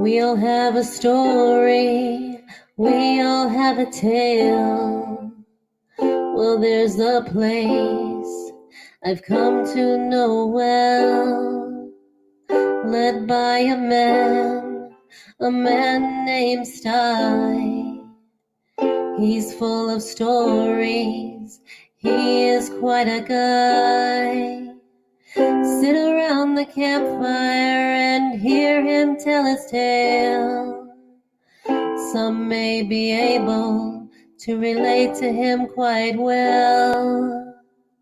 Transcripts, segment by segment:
We all have a story, we all have a tale. Well, there's a place I've come to know well, led by a man named Sty. He's full of stories, he is quite a guy. Sit around the campfire and hear him tell his tale. Some may be able to relate to him quite well.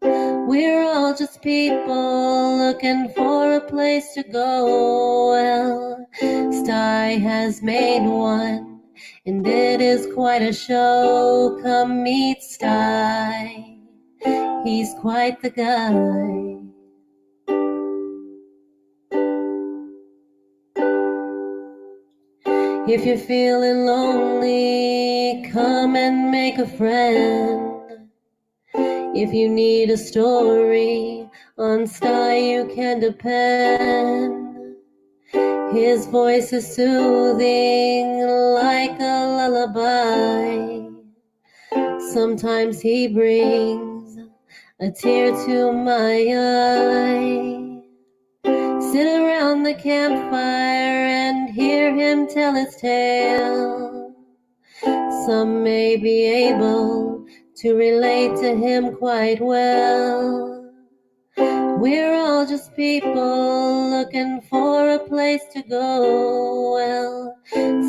We're all just people looking for a place to go. Well, Sty has made one, and it is quite a show. Come meet Sty, he's quite the guy. If you're feeling lonely, come and make a friend. If you need a story, on Sty you can depend. His voice is soothing like a lullaby. Sometimes he brings a tear to my eye. Sit around the campfire and hear him tell his tale. Some may be able to relate to him quite well. We're all just people looking for a place to go. Well,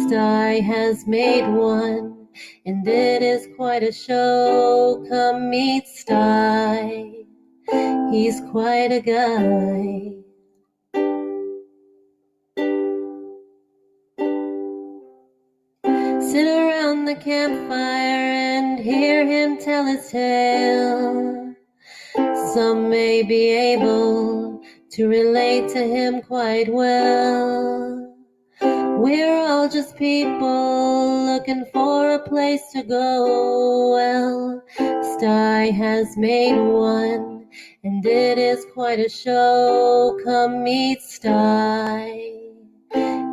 Sty has made one, and it is quite a show. Come meet Sty, he's quite a guy. Sit around the campfire and hear him tell his tale. Some may be able to relate to him quite well. We're all just people looking for a place to go. Well, Sty has made one, and it is quite a show. Come meet Sty,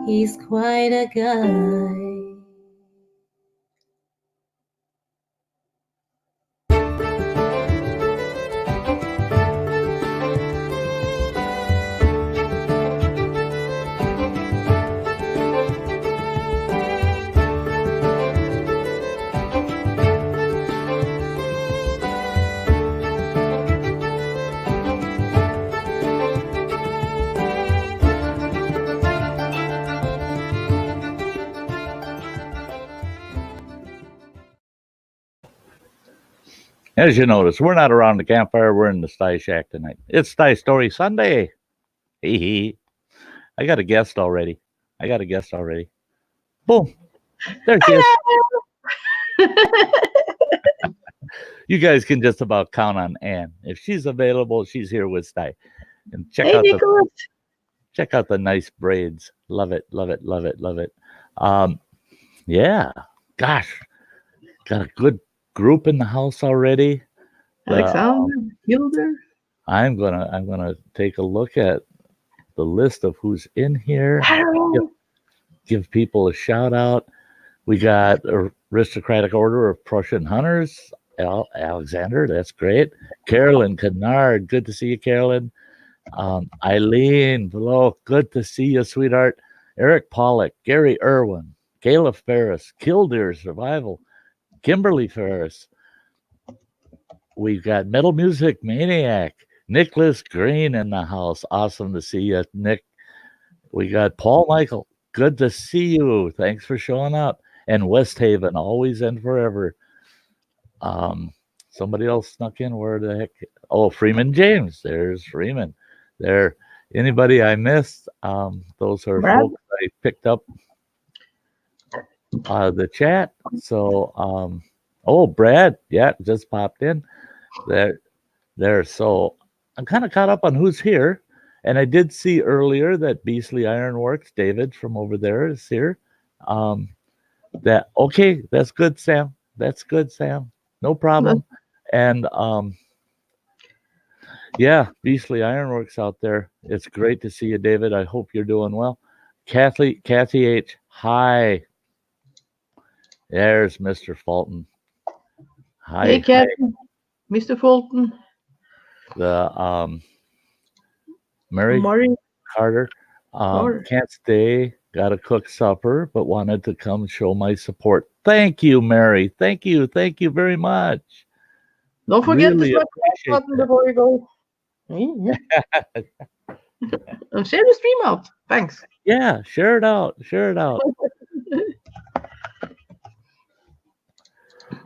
he's quite a guy. As you notice, we're not around the campfire. We're in the Sty Shack tonight. It's Sty Story Sunday. Hee. I got a guest already. Boom. There she is. You guys can just about count on Ann. If she's available, she's here with Sty. And check out the nice braids. Love it. Yeah. Gosh. Got a good group in the house already. Alexander, Gilder. I'm gonna take a look at the list of who's in here. Give people a shout out. We got Aristocratic Order of Prussian Hunters. Alexander, that's great. Carolyn Kennard, good to see you, Carolyn. Eileen, hello, good to see you, sweetheart. Eric Pollock, Gary Irwin, Kayla Ferris, Killdeer Survival, Kimberly Ferris. We've got Metal Music Maniac, Nicholas Green in the house. Awesome to see you, Nick. We got Paul Michael. Good to see you. Thanks for showing up. And West Haven, always and forever. Somebody else snuck in. Where the heck? Oh, Freeman James. There's Freeman. There. Anybody I missed? Those are Brad. folks I picked up the chat. So, Brad, yeah, just popped in there. So I'm kind of caught up on who's here, and I did see earlier that Beastly Ironworks, David from over there, is here. That's good, Sam. No problem. And yeah, Beastly Ironworks out there. It's great to see you, David. I hope you're doing well. Kathy H. Hi. There's Mr. Fulton. Hi. Hey, Captain. Mr. Fulton. The Mary Murray. Carter. Carter. Can't stay. Got to cook supper, but wanted to come show my support. Thank you, Mary. Thank you. Thank you very much. Don't forget Really to smash the like appreciate button that. before you go. And share the stream out. Thanks. Yeah, share it out. Share it out.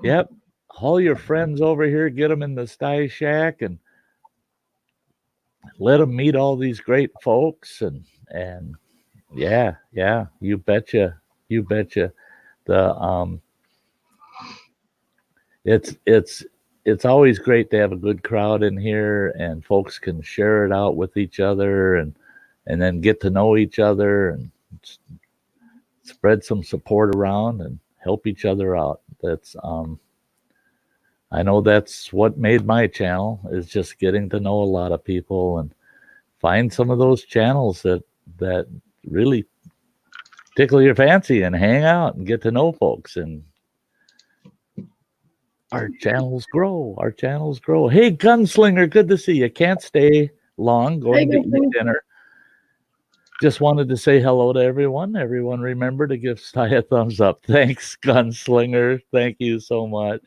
Yep. Haul your friends over here, get them in the Sty Shack, and let them meet all these great folks. And yeah, you betcha. You betcha. The it's always great to have a good crowd in here, and folks can share it out with each other, and then get to know each other, and spread some support around and help each other out. That's I know that's what made my channel, is just getting to know a lot of people and find some of those channels that really tickle your fancy and hang out and get to know folks, and our channels grow. Our channels grow. Hey, Gunslinger, good to see you. Can't stay long, going to eat dinner. Just wanted to say hello to everyone. Everyone remember to give Sty a thumbs up. Thanks, Gunslinger. Thank you so much.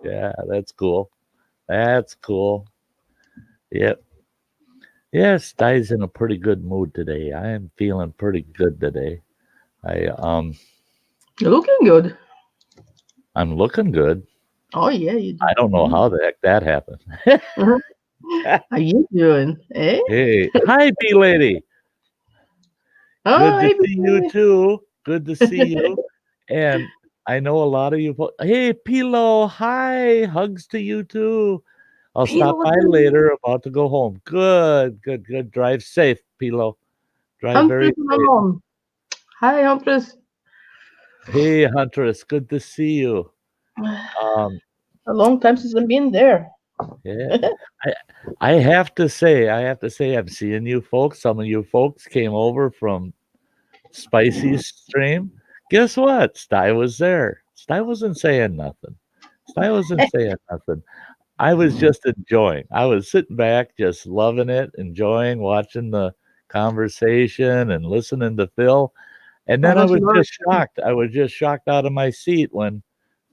Yeah, that's cool. That's cool. Yep. Yeah, Sty's in a pretty good mood today. I am feeling pretty good today. You're looking good. I'm looking good. Oh, yeah, you do. I don't know how the heck that happened. How you doing? Eh? Hey, hi, B lady. Oh, Good to hey, see you too. Good to see you. And I know a lot of you. Hey, Pilo, hi. Hugs to you too. I'll stop by later. About to go home. Good. Drive safe, Pilo. Drive very safe. Hi, Huntress. Hey, Huntress. Good to see you. A long time since I've been there. Yeah. I have to say, I'm seeing you folks. Some of you folks came over from Spicy's stream. Guess what? Sty was there. Sty wasn't saying nothing. Sty wasn't saying nothing. I was just enjoying. I was sitting back, just loving it, enjoying watching the conversation and listening to Phil. And then I was just shocked. I was just shocked out of my seat when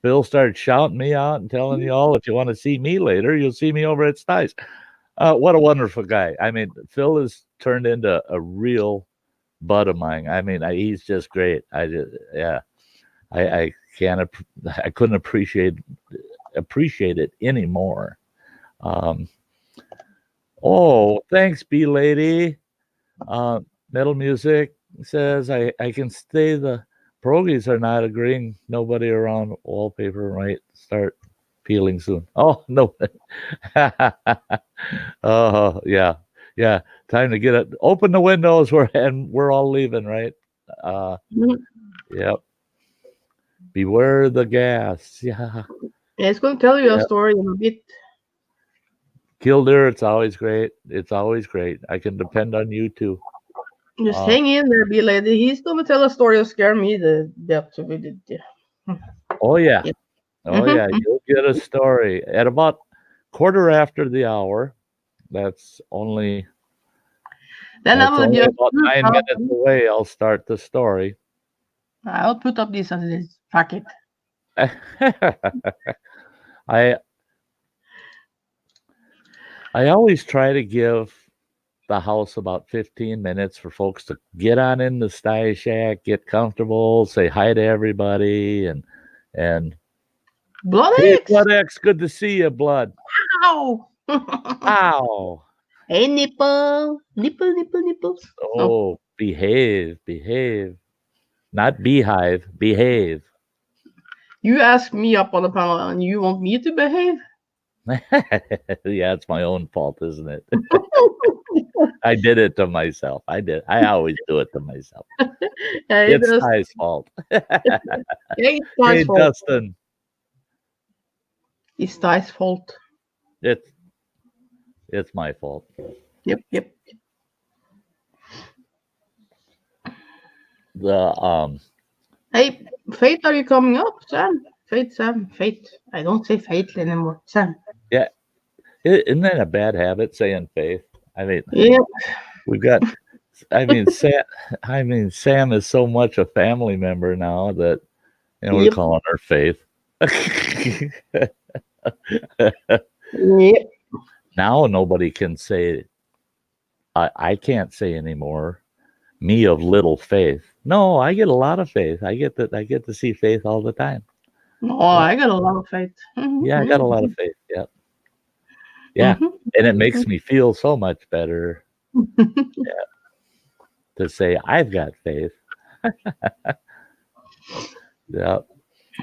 Phil started shouting me out and telling you all, if you want to see me later, you'll see me over at Sty's. What a wonderful guy. I mean, Phil has turned into a real bud of mine. I mean, he's just great. I can't, I couldn't appreciate it anymore. Oh, thanks, B lady. Metal Music says I can stay. The pierogies are not agreeing. Nobody around. Wallpaper might start peeling soon. Oh no. Oh yeah. Time to get it. Open the windows. We're all leaving, right? Yep. Beware the gas. Yeah. It's going to tell you a story in a bit. Kildare, it's always great. It's always great. I can depend on you too. Just hang in there, B lady. He's going to tell a story to scare me to death. Oh yeah. Oh yeah. You'll get a story at about quarter after the hour. That's only. Then I will just about 9 minutes away. I'll start the story. I'll put up this as this packet. I always try to give the house about 15 minutes for folks to get on in the Sty Shack, get comfortable, say hi to everybody, and Blood hey, X. Blood X, good to see you, Blood. Ow! Ow! Hey, nipples. Oh, behave, not beehive, behave. You asked me up on the panel, and you want me to behave? Yeah, it's my own fault, isn't it? I did it to myself. I always do it to myself. It's Ty's fault. Hey, Dustin. It's Ty's fault. It's my fault. Yep. the Hey, Faith, are you coming up, Sam? Faith, Sam, Faith. I don't say Faith anymore, Sam. yeah, isn't that a bad habit saying Faith? I mean, Yeah. we've got. Sam is so much a family member now that we're Yep. calling her Faith. Yep. Now nobody can say. I can't say anymore. Me of little faith. No, I get a lot of faith. I get to see Faith all the time. Oh, Yeah. I got a lot of faith. Yeah, I got a lot of faith. Yeah. Yeah. And it makes me feel so much better to say I've got faith. Yeah.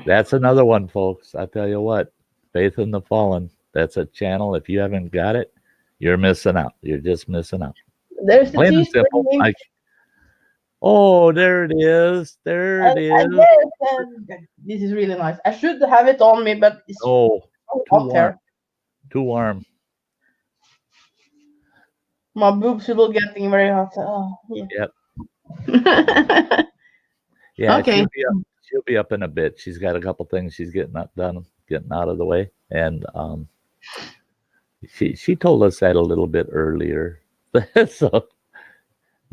That's another one, folks. I tell you what, Faith in the Fallen. That's a channel. If you haven't got it, you're missing out. You're just missing out. There's the Plain and tea simple. spring. Oh, there it is. There it is. This is really nice. I should have it on me, but it's Oh, so too hot warm. here. Too warm. My boobs will getting very hot. Oh, yeah. Yep. Yeah, Okay. she'll be up in a bit. She's got a couple things she's getting out of the way, and she told us that a little bit earlier. So,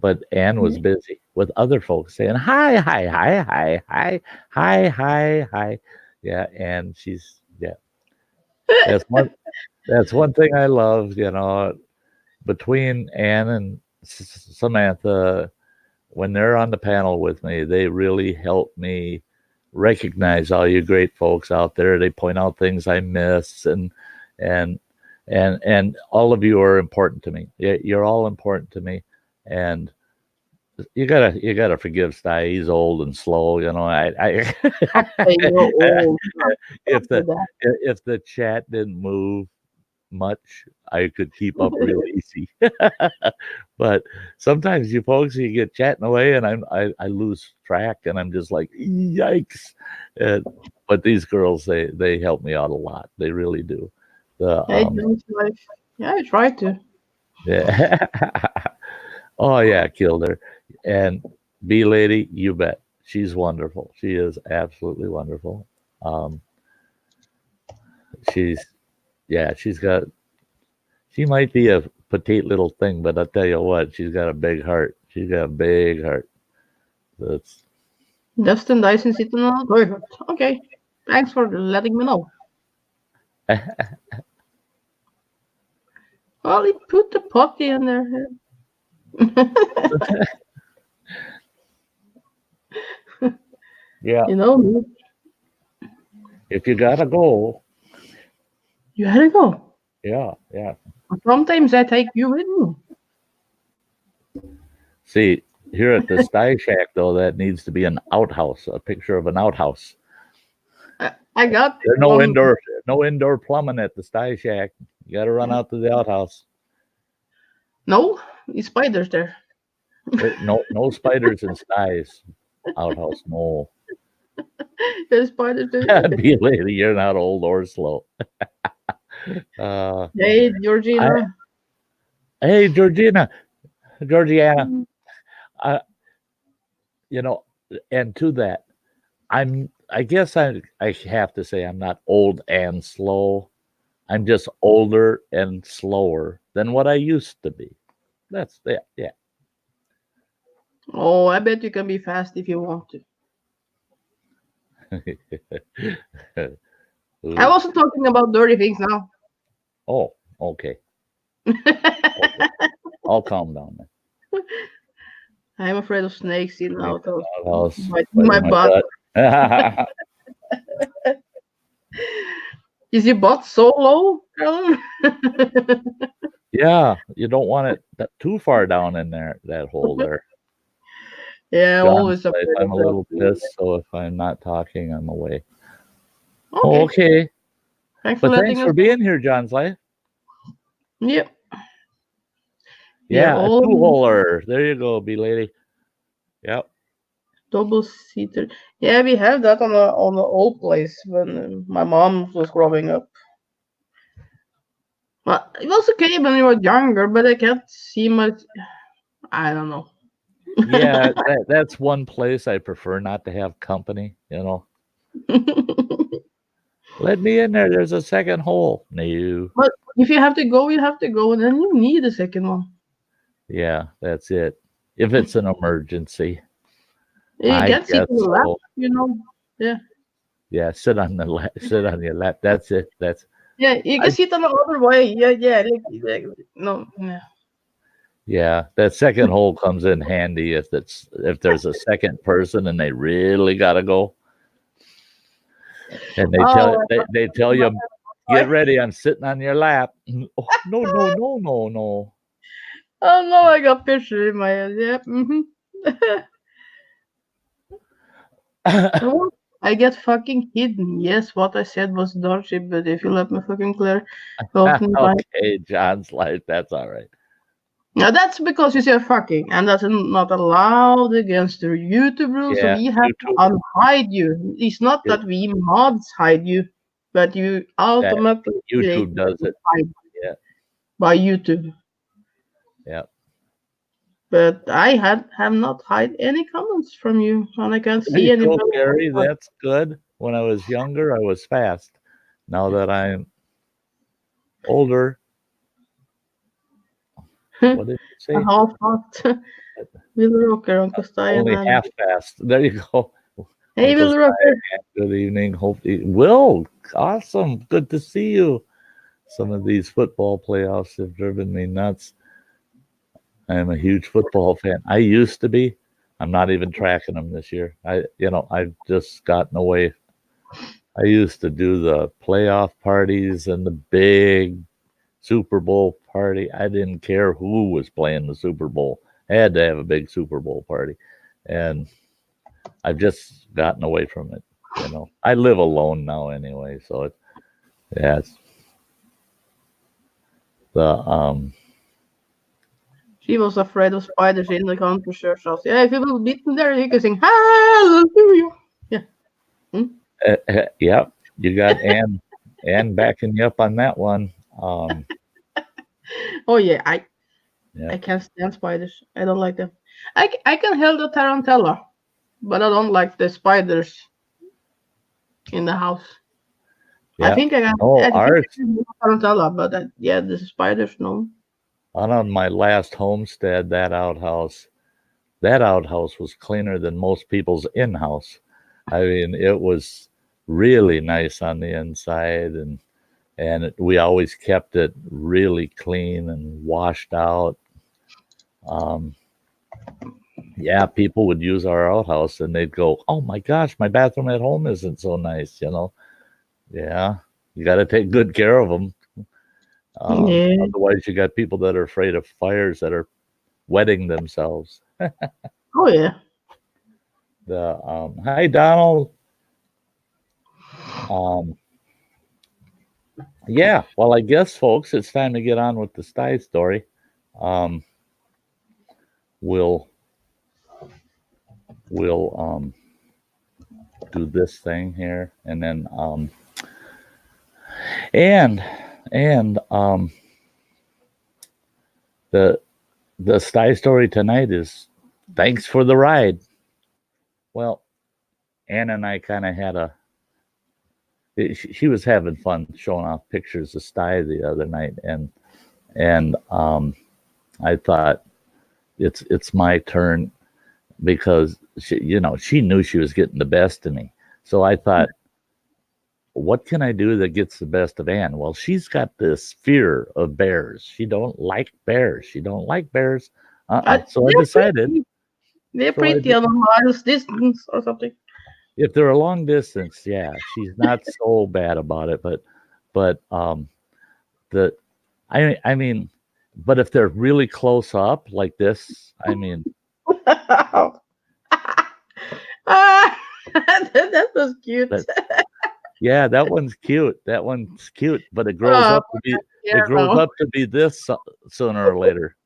but Anne was busy with other folks saying hi, hi, hi, hi, hi, hi, hi, hi. Yeah, and she's That's one thing I love. Between Anne and Samantha, when they're on the panel with me, they really help me recognize all you great folks out there. They point out things I miss, and all of you are important to me. You're all important to me, and you gotta forgive Sty. He's old and slow. If the chat didn't move much, I could keep up real easy. But sometimes you folks, you get chatting away, and I lose track, and I'm just like, yikes. But these girls, they help me out a lot. They really do. Yeah, I try to. Yeah. Oh yeah, killed her. And B Lady, you bet. She's wonderful. She is absolutely wonderful. She might be a petite little thing, but I'll tell you what, she's got a big heart. She's got a big heart. That's Dustin Dyson sitting on a toilet. Okay. Thanks for letting me know. Well, he put the potty in there. Yeah. If you gotta go. You gotta go. Yeah. Sometimes I take you with me. See, here at the Sty Shack, though, that needs to be an outhouse, a picture of an outhouse. I got There's no indoor plumbing at the Sty Shack. You got to run out to the outhouse. No, it's spiders there. No spiders in Sty's outhouse. No. There's spiders there. Be a lady. You're not old or slow. Hey, Georgina. Hey, Georgiana. And to that, I guess I have to say I'm not old and slow. I'm just older and slower than what I used to be. That's that. Yeah. Oh, I bet you can be fast if you want to. I wasn't talking about dirty things now. Oh, okay. I'll calm down then. I'm afraid of snakes in the outhouse. My butt. Is your butt so low, Carolyn? Yeah, you don't want it too far down in there, that hole there. Yeah, always. I'm a little pissed, so if I'm not talking, I'm away. Okay. Thanks for being here, John's Life. Yep. Yeah, a two-holer. There you go, B-Lady. Yep. Double-seater. Yeah, we have that on the old place when my mom was growing up. Well, it was okay when we were younger, but I can't see much. I don't know. Yeah, that's one place I prefer not to have company. Let me in there. There's a second hole. No. But if you have to go, you have to go, and then you need a second one. Yeah, that's it. If it's an emergency, You I can sit guess on the lap, so. Yeah. Yeah, sit on your lap. That's it. Yeah, you I can sit on the other way. Yeah, yeah. No, yeah. Yeah, that second hole comes in handy if there's a second person and they really gotta go, and Oh, they tell you, get ready, I'm sitting on your lap. Oh, no, no, no, no, no. oh no, I got picture in my head. Yeah. Oh, I get fucking hidden. Yes, what I said was dodgy, but if you let me fucking clear, often by. Okay, John's life. That's all right. Now that's because you said fucking, and that's not allowed against the YouTube rules. So Yeah, we have to YouTube. unhide you. It's not it- that we mods hide you, but you That automatically YouTube does it. hide Yeah, by YouTube. yeah. But I have not hide any comments from you, and I can't There see you any. go, Gary. That's good. When I was younger, I was fast. Now that I'm older, what did you say? Half hot. Will Rocker, Uncle Sty, and Only then half fast. There you go. hey, Uncle Will Rocker. Sty, good evening. Hope Will, awesome. Good to see you. Some of these football playoffs have driven me nuts. I am a huge football fan. I used to be. I'm not even tracking them this year. I've just gotten away. I used to do the playoff parties and the big Super Bowl party. I didn't care who was playing the Super Bowl. I had to have a big Super Bowl party. And I've just gotten away from it. I live alone now anyway, so it's the She was afraid of spiders in the country church house. Yeah, if you will beat them there, you can sing hallelujah. Yeah. yeah, you got Ann backing you up on that one. Oh yeah, I Yeah, can't stand spiders. I don't like them. I can handle the tarantella, but I don't like the spiders in the house. I yeah. think I can. Oh, I think ours I can do tarantella, but yeah, the spiders no. on my last homestead, that outhouse was cleaner than most people's in-house. I mean, it was really nice on the inside, and we always kept it really clean and washed out. Um, yeah, people would use our outhouse and they'd go, "Oh my gosh, my bathroom at home isn't so nice." Yeah, you got to take good care of them. Yeah. Otherwise, you got people that are afraid of fires that are wetting themselves. Oh yeah. Hi Donald. Um, yeah, well, I guess, folks, it's time to get on with the Sty story. Um, we'll do this thing here, and then and and the Sty story tonight is thanks for the ride. Well, Ann and I kind of had she was having fun showing off pictures of Sty the other night, and I thought it's my turn because she knew she was getting the best of me. So I thought, what can I do that gets the best of Ann? Well, she's got this fear of bears. She don't like bears. She don't like bears. So I decided. They're So I, pretty on a miles distance or something. if they're a long distance, yeah, she's not so bad about it. But the I mean, but if they're really close up like this, I mean, That was cute. that yeah, that one's cute. That one's cute, but it grows Oh, up to be yeah, no. this sooner or later.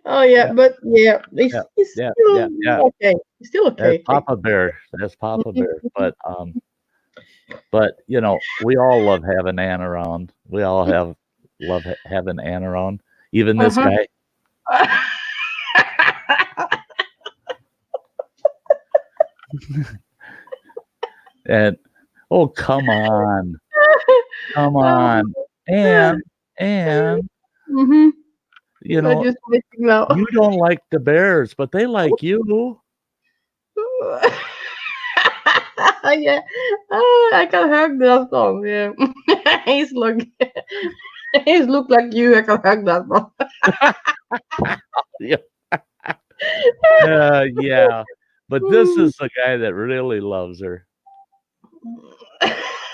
Oh yeah, Yeah, but yeah, yeah, it's yeah, still yeah, yeah. okay. It's still That's okay. Papa Bear. That's Papa Bear. But we all love having Ann around. We all love having Ann around. Even this Uh-huh. guy. And oh, come on. Come on. And Mm-hmm. you I'm know, just waiting now. you don't like the Bears, but they like you. Yeah. I can hug that song. Yeah. he's look he's look like you. I can hug that song. Yeah. Yeah. But this is the guy that really loves her.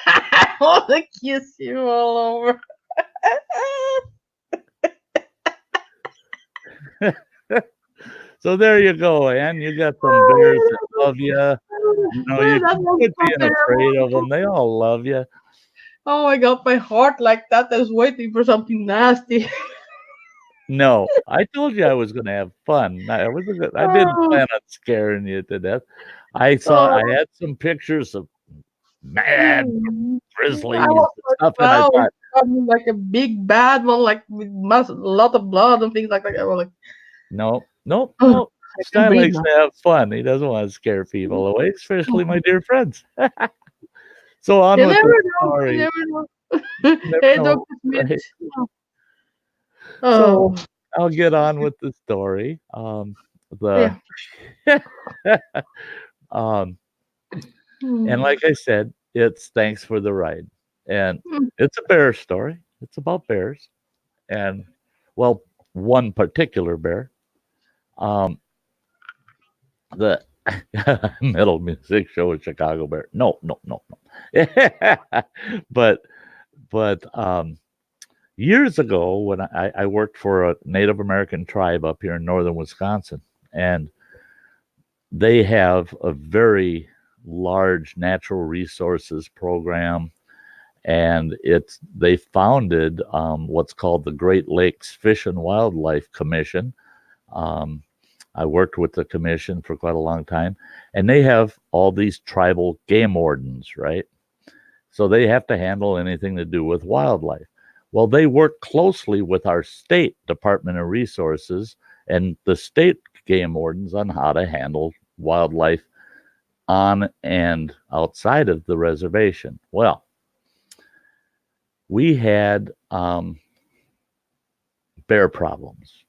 I want to kiss you all over. So there you go, Ann. You got some bears that love you. You know, you That can was quit so being afraid of terrible. them. They all love you. Oh my god, my heart like that is waiting for something nasty. No, I told you I was going to have fun. I didn't Oh, plan on scaring you to death. I oh. had some pictures of mad I grizzlies was and like, stuff, and I wow, thought, something like a big bad one, like with a lot of blood and things like that. I was like, no, nope, oh, nope. I can Sty breathe likes now. to have fun. He doesn't want to scare people away, especially my dear friends. So on You with the never know. You story. never know. You never Hey, know, Dr. Smith. right? Oh, So I'll get on with the story. The yeah. um, and Hmm. like I said, it's thanks for the ride, and Hmm. it's a bear story. It's about bears, and well, one particular bear. Um, the metal music show with Chicago Bear. No, no, no, no. but but years ago when I worked for a Native American tribe up here in northern Wisconsin, and they have a very large natural resources program, and they founded what's called the Great Lakes Fish and Wildlife Commission. Um, I worked with the commission for quite a long time, and they have all these tribal game wardens, right? So they have to handle anything to do with wildlife. Well, they work closely with our state Department of Resources and the state game wardens on how to handle wildlife on and outside of the reservation. Well, we had bear problems.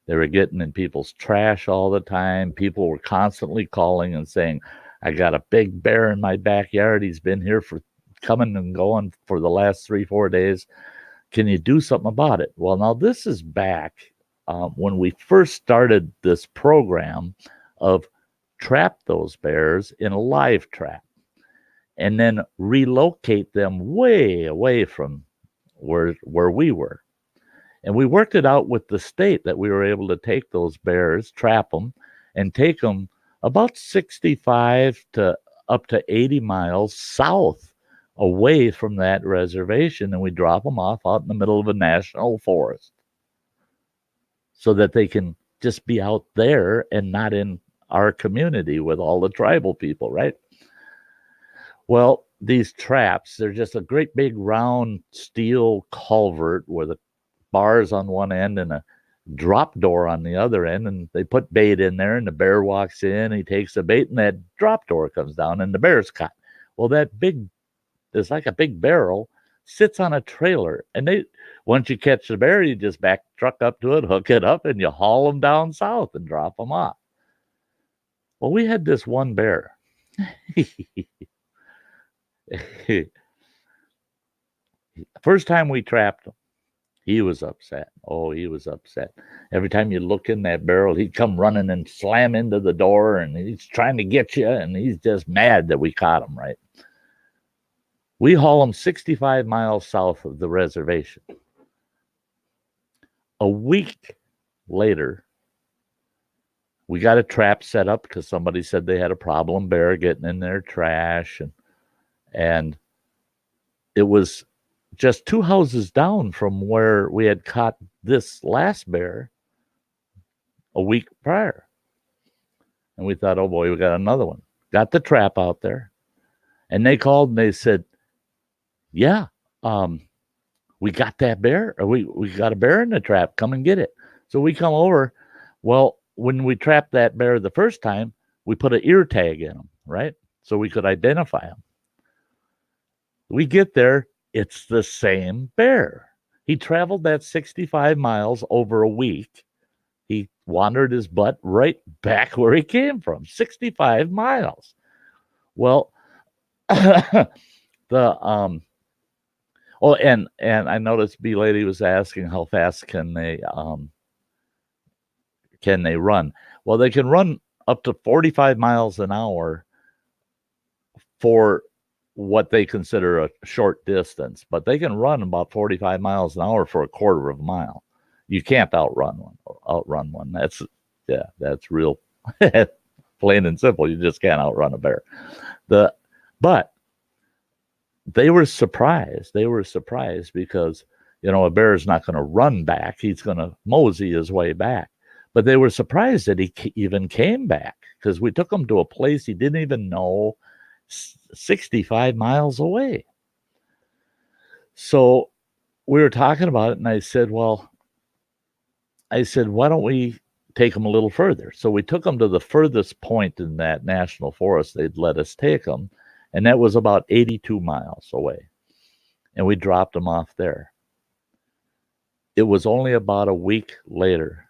They were getting in people's trash all the time. People were constantly calling and saying, I got a big bear in my backyard. He's been here for coming and going for the last 3, 4 days. Can you do something about it? Well, now this is back when we first started this program of trap those bears in a live trap and then relocate them way away from where we were. And we worked it out with the state that we were able to take those bears, trap them, and take them about 65 to up to 80 miles south away from that reservation. And we drop them off out in the middle of a national forest so that they can just be out there and not in our community with all the tribal people, right? Well, these traps, they're just a great big round steel culvert with a bars on one end and a drop door on the other end, and they put bait in there, and the bear walks in, he takes the bait, and that drop door comes down and the bear's caught. Well, that big, it's like a big barrel, sits on a trailer, and they once you catch the bear, you just back truck up to it, hook it up, and you haul them down south and drop them off. Well, we had this one bear. First time we trapped him, he was upset. Oh, he was upset. Every time you look in that barrel, he'd come running and slam into the door, and he's trying to get you, and he's just mad that we caught him, right? We haul him 65 miles south of the reservation. A week later, we got a trap set up because somebody said they had a problem bear getting in their trash, and it was just 2 houses down from where we had caught this last bear a week prior. And we thought, oh boy, we got another one. Got the trap out there. And they called and they said, yeah, we got that bear. Or we got a bear in the trap. Come and get it. So we come over. Well, when we trapped that bear the first time, we put an ear tag in them, right? So we could identify them. We get there, it's the same bear. He traveled that 65 miles over a week. He wandered his butt right back where he came from, 65 miles. Well, the and I noticed B Lady was asking how fast can they run? Well, they can run up to 45 miles an hour for what they consider a short distance, but they can run about 45 miles an hour for a quarter of a mile. You can't outrun one. That's real plain and simple. You just can't outrun a bear. But they were surprised. They were surprised because, a bear is not going to run back. He's going to mosey his way back. But they were surprised that he even came back because we took him to a place he didn't even know, 65 miles away. So we were talking about it, and I said, why don't we take him a little further? So we took him to the furthest point in that national forest they'd let us take him, and that was about 82 miles away. And we dropped him off there. It was only about a week later.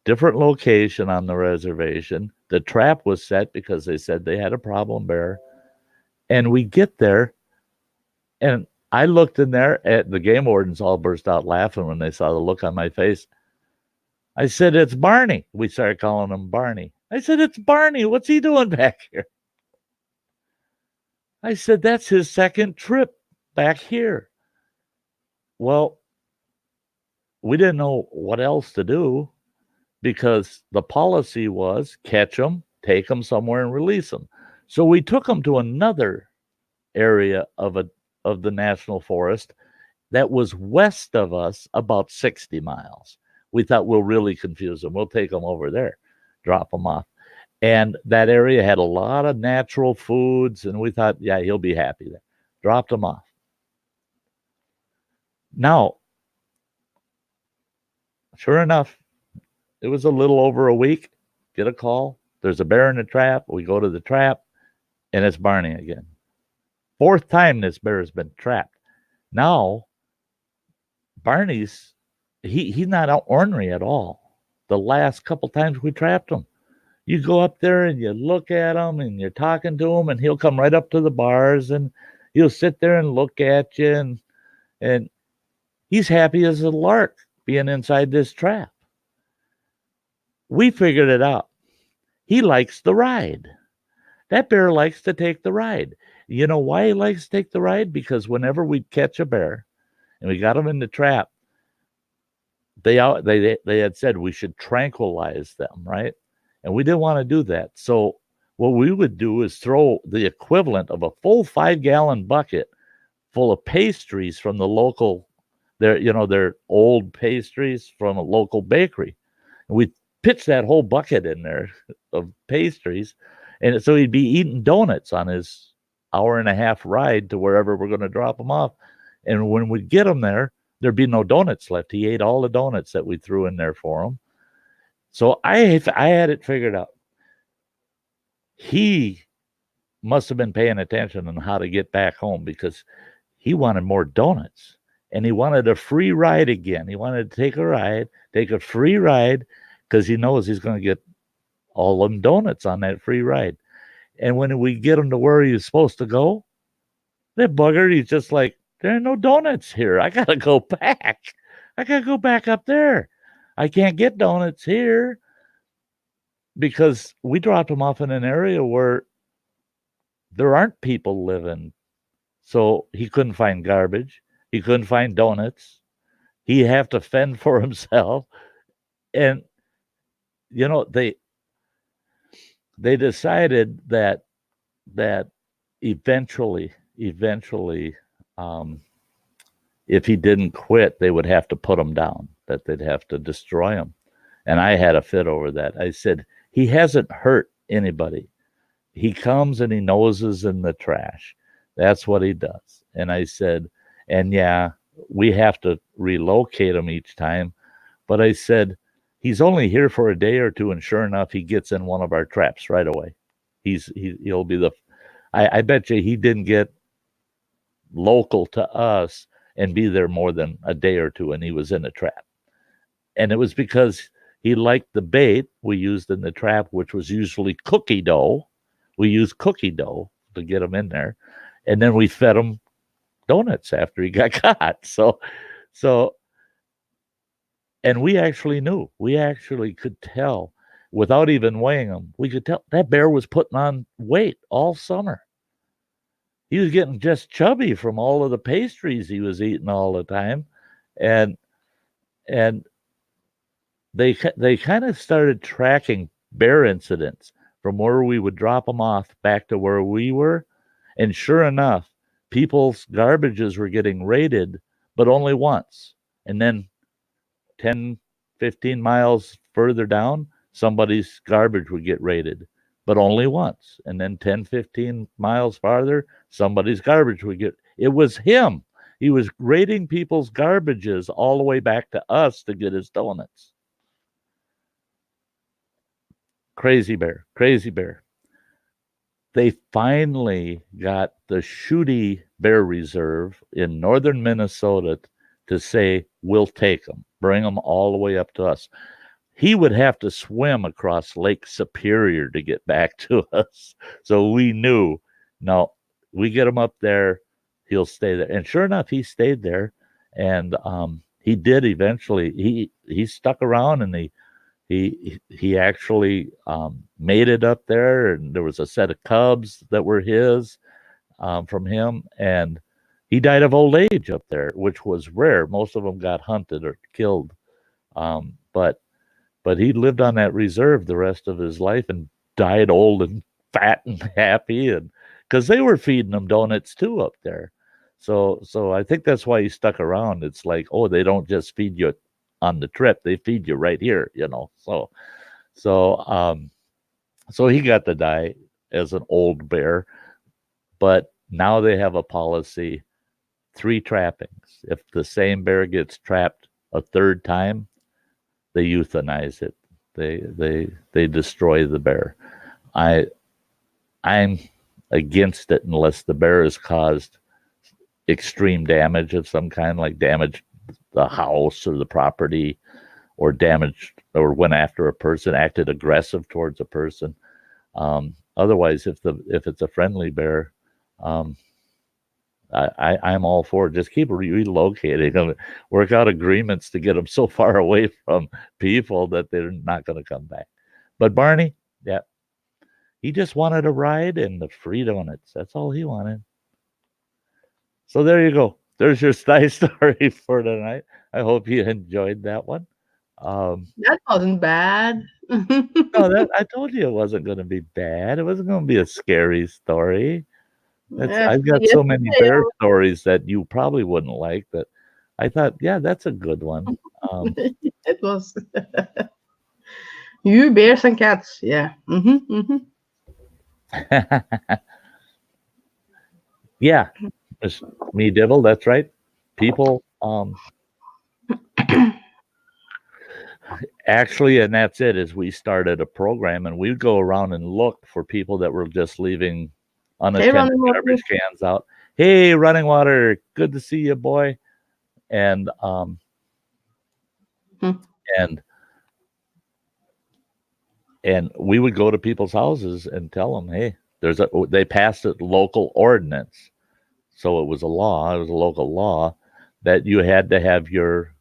Different location on the reservation. The trap was set because they said they had a problem bear. And we get there, and I looked in there, at the game wardens all burst out laughing when they saw the look on my face. I said, "It's Barney." We started calling him Barney. I said, "It's Barney. What's he doing back here?" I said, "That's his second trip back here." Well, we didn't know what else to do because the policy was catch them, take them somewhere, and release them. So we took them to another area of the national forest that was west of us about 60 miles. We thought we'll really confuse them. We'll take them over there, drop them off. And that area had a lot of natural foods, and we thought, yeah, he'll be happy there. Dropped him off. Now, sure enough, it was a little over a week. Get a call. There's a bear in the trap. We go to the trap, and it's Barney again. Fourth time this bear has been trapped. Now, Barney's, he's not ornery at all. The last couple times we trapped him, you go up there and you look at him and you're talking to him, and he'll come right up to the bars and he'll sit there and look at you, and he's happy as a lark being inside this trap. We figured it out. He likes the ride. That bear likes to take the ride. You know why he likes to take the ride? Because whenever we catch a bear and we got him in the trap, they had said we should tranquilize them, right? And we didn't want to do that. So what we would do is throw the equivalent of a full 5-gallon bucket full of pastries from the local, their old pastries from a local bakery. And we pitch that whole bucket in there of pastries. And so he'd be eating donuts on his hour-and-a-half ride to wherever we're going to drop him off. And when we get him there, there'd be no donuts left. He ate all the donuts that we threw in there for him. So I had it figured out. He must have been paying attention on how to get back home because he wanted more donuts. And he wanted a free ride again. He wanted to take a free ride, because he knows he's going to get all them donuts on that free ride. And when we get him to where he's supposed to go, that bugger, he's just like, there are no donuts here. I got to go back. I got to go back up there. I can't get donuts here, because we dropped him off in an area where there aren't people living. So he couldn't find garbage. He couldn't find donuts. He'd have to fend for himself. And, they decided that eventually, if he didn't quit, they would have to put him down, that they'd have to destroy him. And I had a fit over that. I said, he hasn't hurt anybody. He comes and he noses in the trash. That's what he does. And I said, and yeah, we have to relocate him each time. But I said, he's only here for a day or two, and sure enough, he gets in one of our traps right away. He'll be the. I bet you he didn't get local to us and be there more than a day or two, and he was in a trap. And it was because he liked the bait we used in the trap, which was usually cookie dough. We used cookie dough to get him in there, and then we fed him donuts after he got caught. So, and we actually knew. We actually could tell without even weighing him. We could tell that bear was putting on weight all summer. He was getting just chubby from all of the pastries he was eating all the time, and they kind of started tracking bear incidents from where we would drop them off back to where we were, and sure enough, people's garbages were getting raided, but only once, and then 10, 15 miles further down, somebody's garbage would get raided, but only once. And then 10, 15 miles farther, somebody's garbage would get. It was him. He was raiding people's garbages all the way back to us to get his donuts. Crazy bear, crazy bear. They finally got the Shooty Bear Reserve in northern Minnesota to say, we'll take them, bring them all the way up to us. He would have to swim across Lake Superior to get back to us. So we knew, no, we get him up there, he'll stay there. And sure enough, he stayed there. And he did eventually. He stuck around, and he actually made it up there. And there was a set of cubs that were his from him. And he died of old age up there, which was rare. Most of them got hunted or killed. But he lived on that reserve the rest of his life and died old and fat and happy, and because they were feeding him donuts too up there. So I think that's why he stuck around. It's like, oh, they don't just feed you on the trip; they feed you right here, you know. So he got to die as an old bear, but now they have a policy: 3 trappings. If the same bear gets trapped a third time, they euthanize it. They destroy the bear. I'm against it unless the bear has caused extreme damage of some kind, like damaged the house or the property, or damaged or went after a person, acted aggressive towards a person. Otherwise, if it's a friendly bear, I'm all for it. Just keep relocating them, work out agreements to get them so far away from people that they're not going to come back. But Barney, yeah, he just wanted a ride and the free donuts. That's all he wanted. So there you go. There's your Sty story for tonight. I hope you enjoyed that one. That wasn't bad. No, I told you it wasn't going to be bad. It wasn't going to be a scary story. I've got so many bear stories that you probably wouldn't like, that I thought, yeah, that's a good one. It was. You, bears and cats. Yeah. Yeah, it's me, Dibble. That's right. People, actually, and that's it. Is we started a program, and we'd go around and look for people that were just leaving unattended garbage cans out. Hey, Running Water, good to see you, boy. And and we would go to people's houses and tell them, hey, they passed a local ordinance. So it was a law, it was a local law, that you had to have your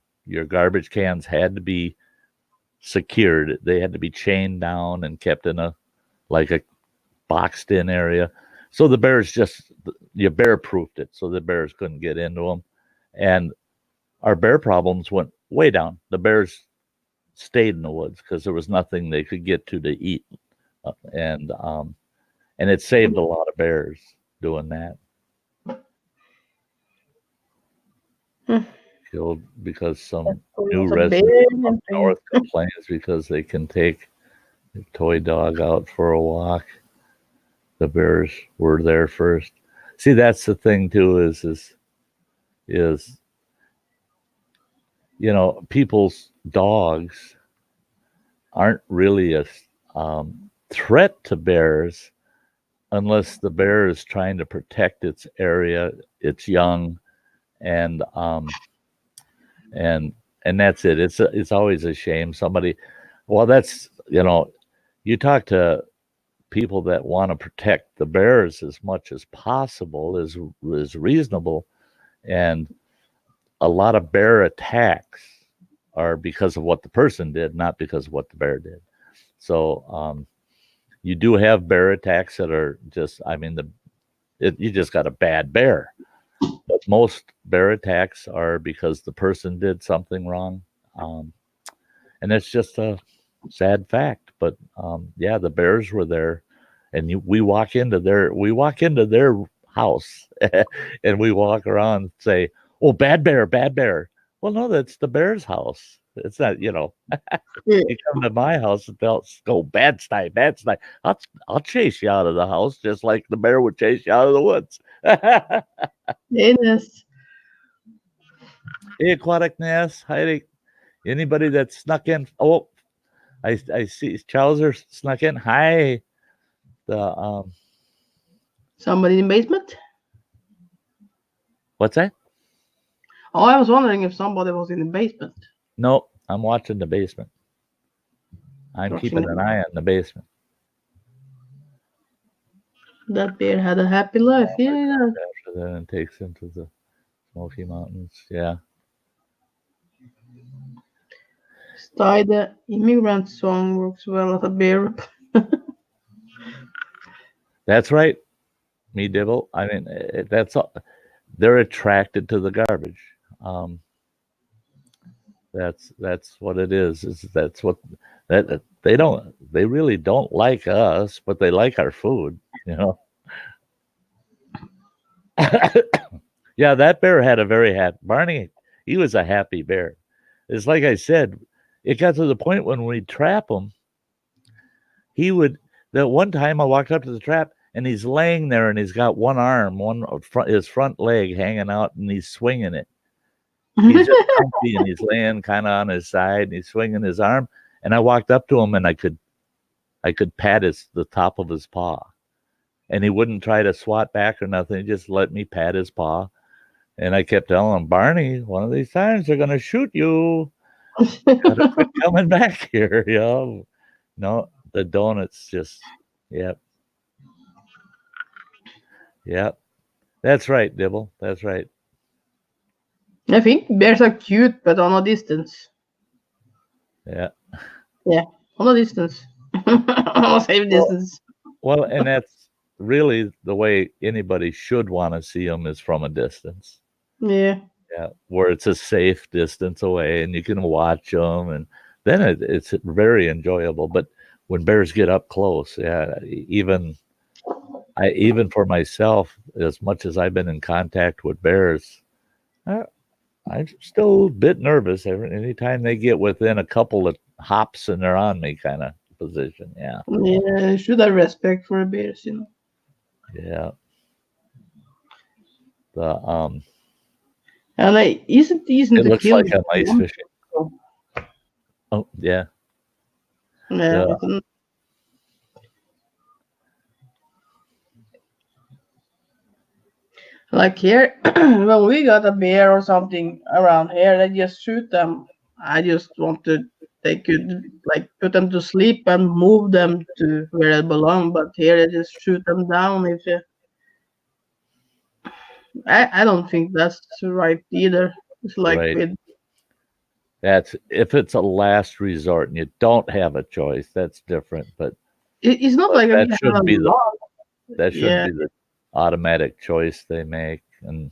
garbage cans had to be secured. They had to be chained down and kept in a boxed in area. So the bears you bear proofed it, so the bears couldn't get into them. And our bear problems went way down. The bears stayed in the woods because there was nothing they could get to eat. And it saved a lot of bears doing that. Killed because some new resident up north complains because they can take their toy dog out for a walk. The bears were there first. See, that's the thing too, is you know, people's dogs aren't really a threat to bears unless the bear is trying to protect its area, its young, and and that's it. It's always a shame. Somebody, well, that's you talk to people that want to protect the bears as much as possible is reasonable, and a lot of bear attacks are because of what the person did, not because of what the bear did. So you do have bear attacks that are just, I mean, you just got a bad bear. But most bear attacks are because the person did something wrong, and it's just a sad fact. But yeah, the bears were there, and we walk into their house, and we walk around and say, "Oh, bad bear, bad bear." Well, no, that's the bear's house. It's not, Yeah. You come to my house and they'll go, bad Sty, bad Sty. I'll chase you out of the house just like the bear would chase you out of the woods. Yes. Hey, Aquatic Ness, Heidi, anybody that snuck in? Oh, I see Chowser snuck in. Hi, the Somebody in the basement? what's that? Oh, I was wondering if somebody was in the basement. No, I'm watching the basement. I'm Watching keeping an eye on the basement. that bear had a happy life. Yeah. After that, and takes into the Smoky Mountains. Yeah, Sty the immigrant song works well at a bear. that's right. Me Dibble. I mean, that's all. They're attracted to the garbage. That's what it is. That's what that they really don't like us, but they like our food. Yeah, that bear had a very happy Barney. He was a happy bear. It's like I said, it got to the point when we trap him, he would. That one time I walked up to the trap and he's laying there and he's got one arm, his front leg hanging out, and he's swinging it. He's just comfy and he's laying kind of on his side and he's swinging his arm. And I walked up to him and I could pat the top of his paw, and he wouldn't try to swat back or nothing. He just let me pat his paw, and I kept telling him, Barney, one of these times they're gonna shoot you. Gotta quit coming back here, No, the donuts just, yep. That's right, Dibble. That's right. I think bears are cute, but on a distance. Yeah. Yeah, on a distance. On a safe distance. Well, and that's really the way anybody should want to see them, is from a distance. Yeah. Yeah, where it's a safe distance away and you can watch them, and then it's very enjoyable. But when bears get up close, yeah, even for myself, as much as I've been in contact with bears, I'm still a bit nervous anytime they get within a couple of hops and they're on me kind of position. Yeah. Yeah, should have respect for bears, Yeah. The And like, isn't decent it to looks kill like a them. nice fishing. Oh yeah. Yeah. Like here, when we got a bear or something around here, they just shoot them. I just wanted they could like put them to sleep and move them to where they belong. But here they just shoot them down. If you, I don't think that's right either. It's like Right. with That's if it's a last resort and you don't have a choice, that's different. But it's not like that we shouldn't have a be the law. that shouldn't Yeah. be the automatic choice they make. And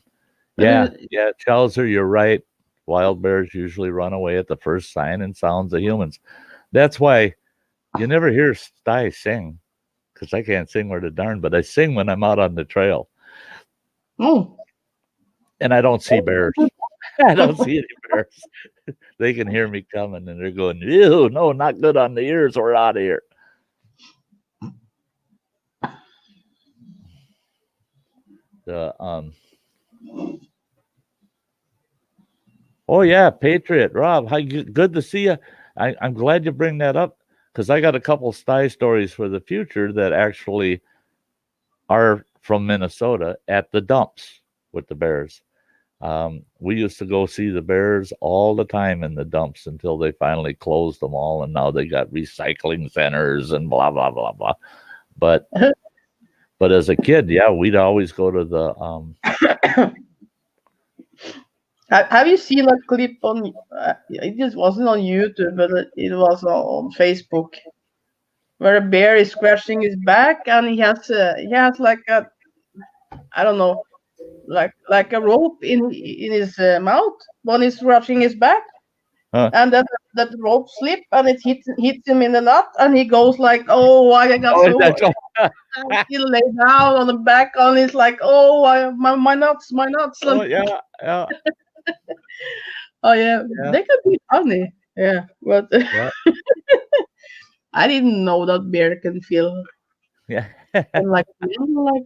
But yeah, Chowser, you're right. Wild bears usually run away at the first sign and sounds of humans. That's why you never hear Sty sing, because I can't sing worth a darn, but I sing when I'm out on the trail. Oh, And I don't see bears. I don't see any bears. They can hear me coming and they're going, ew, no, not good on the ears. We're out of here. Oh yeah, Patriot Rob, hi, good to see you. I'm glad you bring that up. because I got a couple Sty stories for the future that actually are from Minnesota at the dumps with the bears. We used to go see the bears all the time in the dumps until they finally closed them all, and now they got recycling centers and blah blah blah blah. But as a kid, yeah, we'd always go to the Have you seen a clip on? It just wasn't on YouTube, but it was on Facebook, where a bear is scratching his back, and he has like a, I don't know, like a rope in his mouth when he's scratching his back, huh? and that rope slip and it hits him in the nut, and he goes like, "Oh, I got Oh, so." that's He lay down on the back, and he's like, "Oh, my nuts, my nuts." oh yeah, yeah, Oh yeah, yeah, they could be funny. Yeah, but yeah, I didn't know that bear can feel yeah. like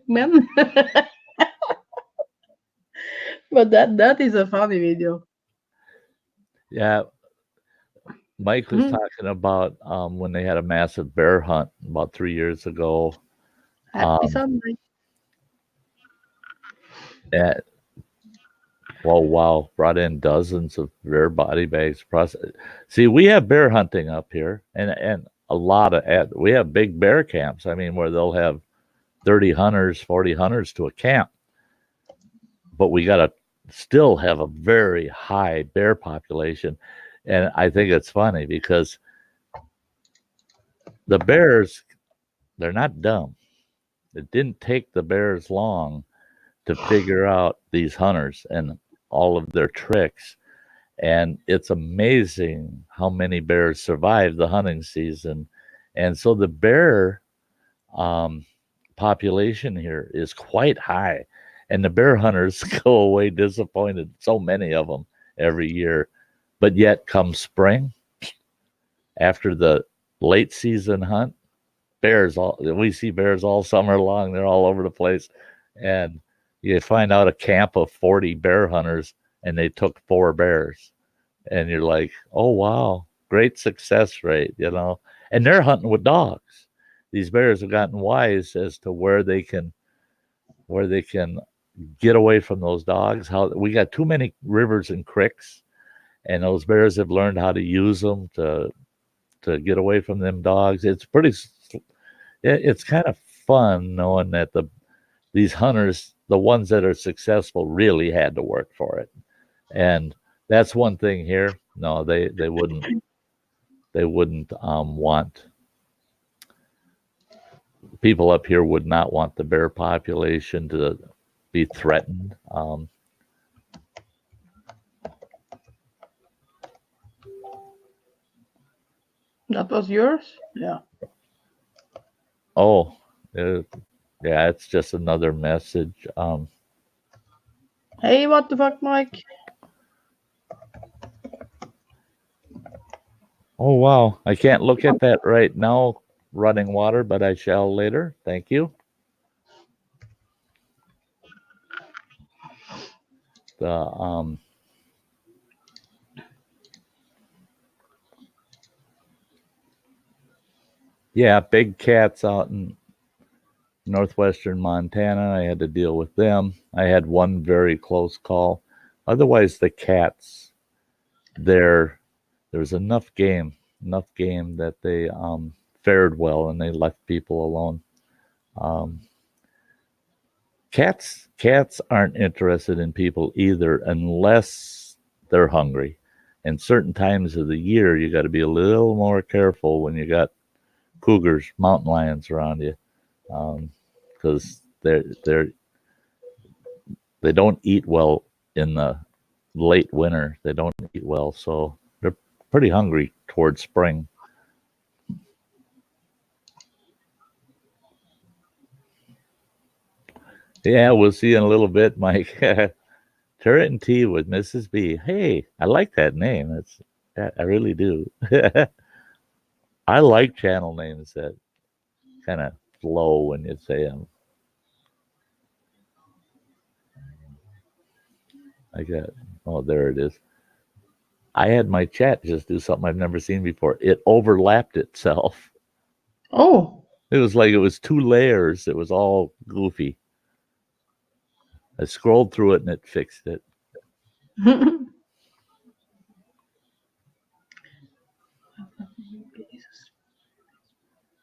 men. But that is a funny video. Yeah, Mike was Mhm. talking about when they had a massive bear hunt about 3 years ago. Happy Um, Sunday. at, well, wow, brought in dozens of bear body bags. See, we have bear hunting up here, and a lot of we have big bear camps. I mean, where they'll have 30 hunters, 40 hunters to a camp, but we got to still have a very high bear population. And I think it's funny because the bears, they're not dumb. It didn't take the bears long to figure out these hunters and all of their tricks. And it's amazing how many bears survive the hunting season. And so the bear um, population here is quite high. And the bear hunters go away disappointed, so many of them every year. But yet, come spring, after the late season hunt, we see bears all summer long. They're all over the place. And you find out a camp of 40 bear hunters and they took 4 bears. And you're like, oh wow, great success rate, And they're hunting with dogs. These bears have gotten wise as to where they can get away from those dogs. How we got too many rivers and creeks, and those bears have learned how to use them to get away from them dogs. It's kind of fun knowing that these hunters, the ones that are successful, really had to work for it. And that's one thing here. No, they wouldn't want, people up here would not want the bear population to be threatened. That was yours? Yeah. Oh, yeah, it's just another message. Hey, what the fuck, Mike? Oh wow, I can't look at that right now, running water, but I shall later. Thank you. The Yeah, big cats out in northwestern Montana. I had to deal with them. I had one very close call. Otherwise, the cats, there's enough game that they fared well and they left people alone. Um, cats aren't interested in people either unless they're hungry. And certain times of the year, you got to be a little more careful when you got cougars, mountain lions around you, because they don't eat well in the late winter. They don't eat well, so they're pretty hungry towards spring. Yeah, we'll see you in a little bit, Mike. Turret and Tea with Mrs. B. Hey, I like that name. I really do. I like channel names that kind of flow when you say them. I got, oh, there it is. I had my chat just do something I've never seen before. It overlapped itself. Oh. It was like it was 2 layers. It was all goofy. I scrolled through it and it fixed it.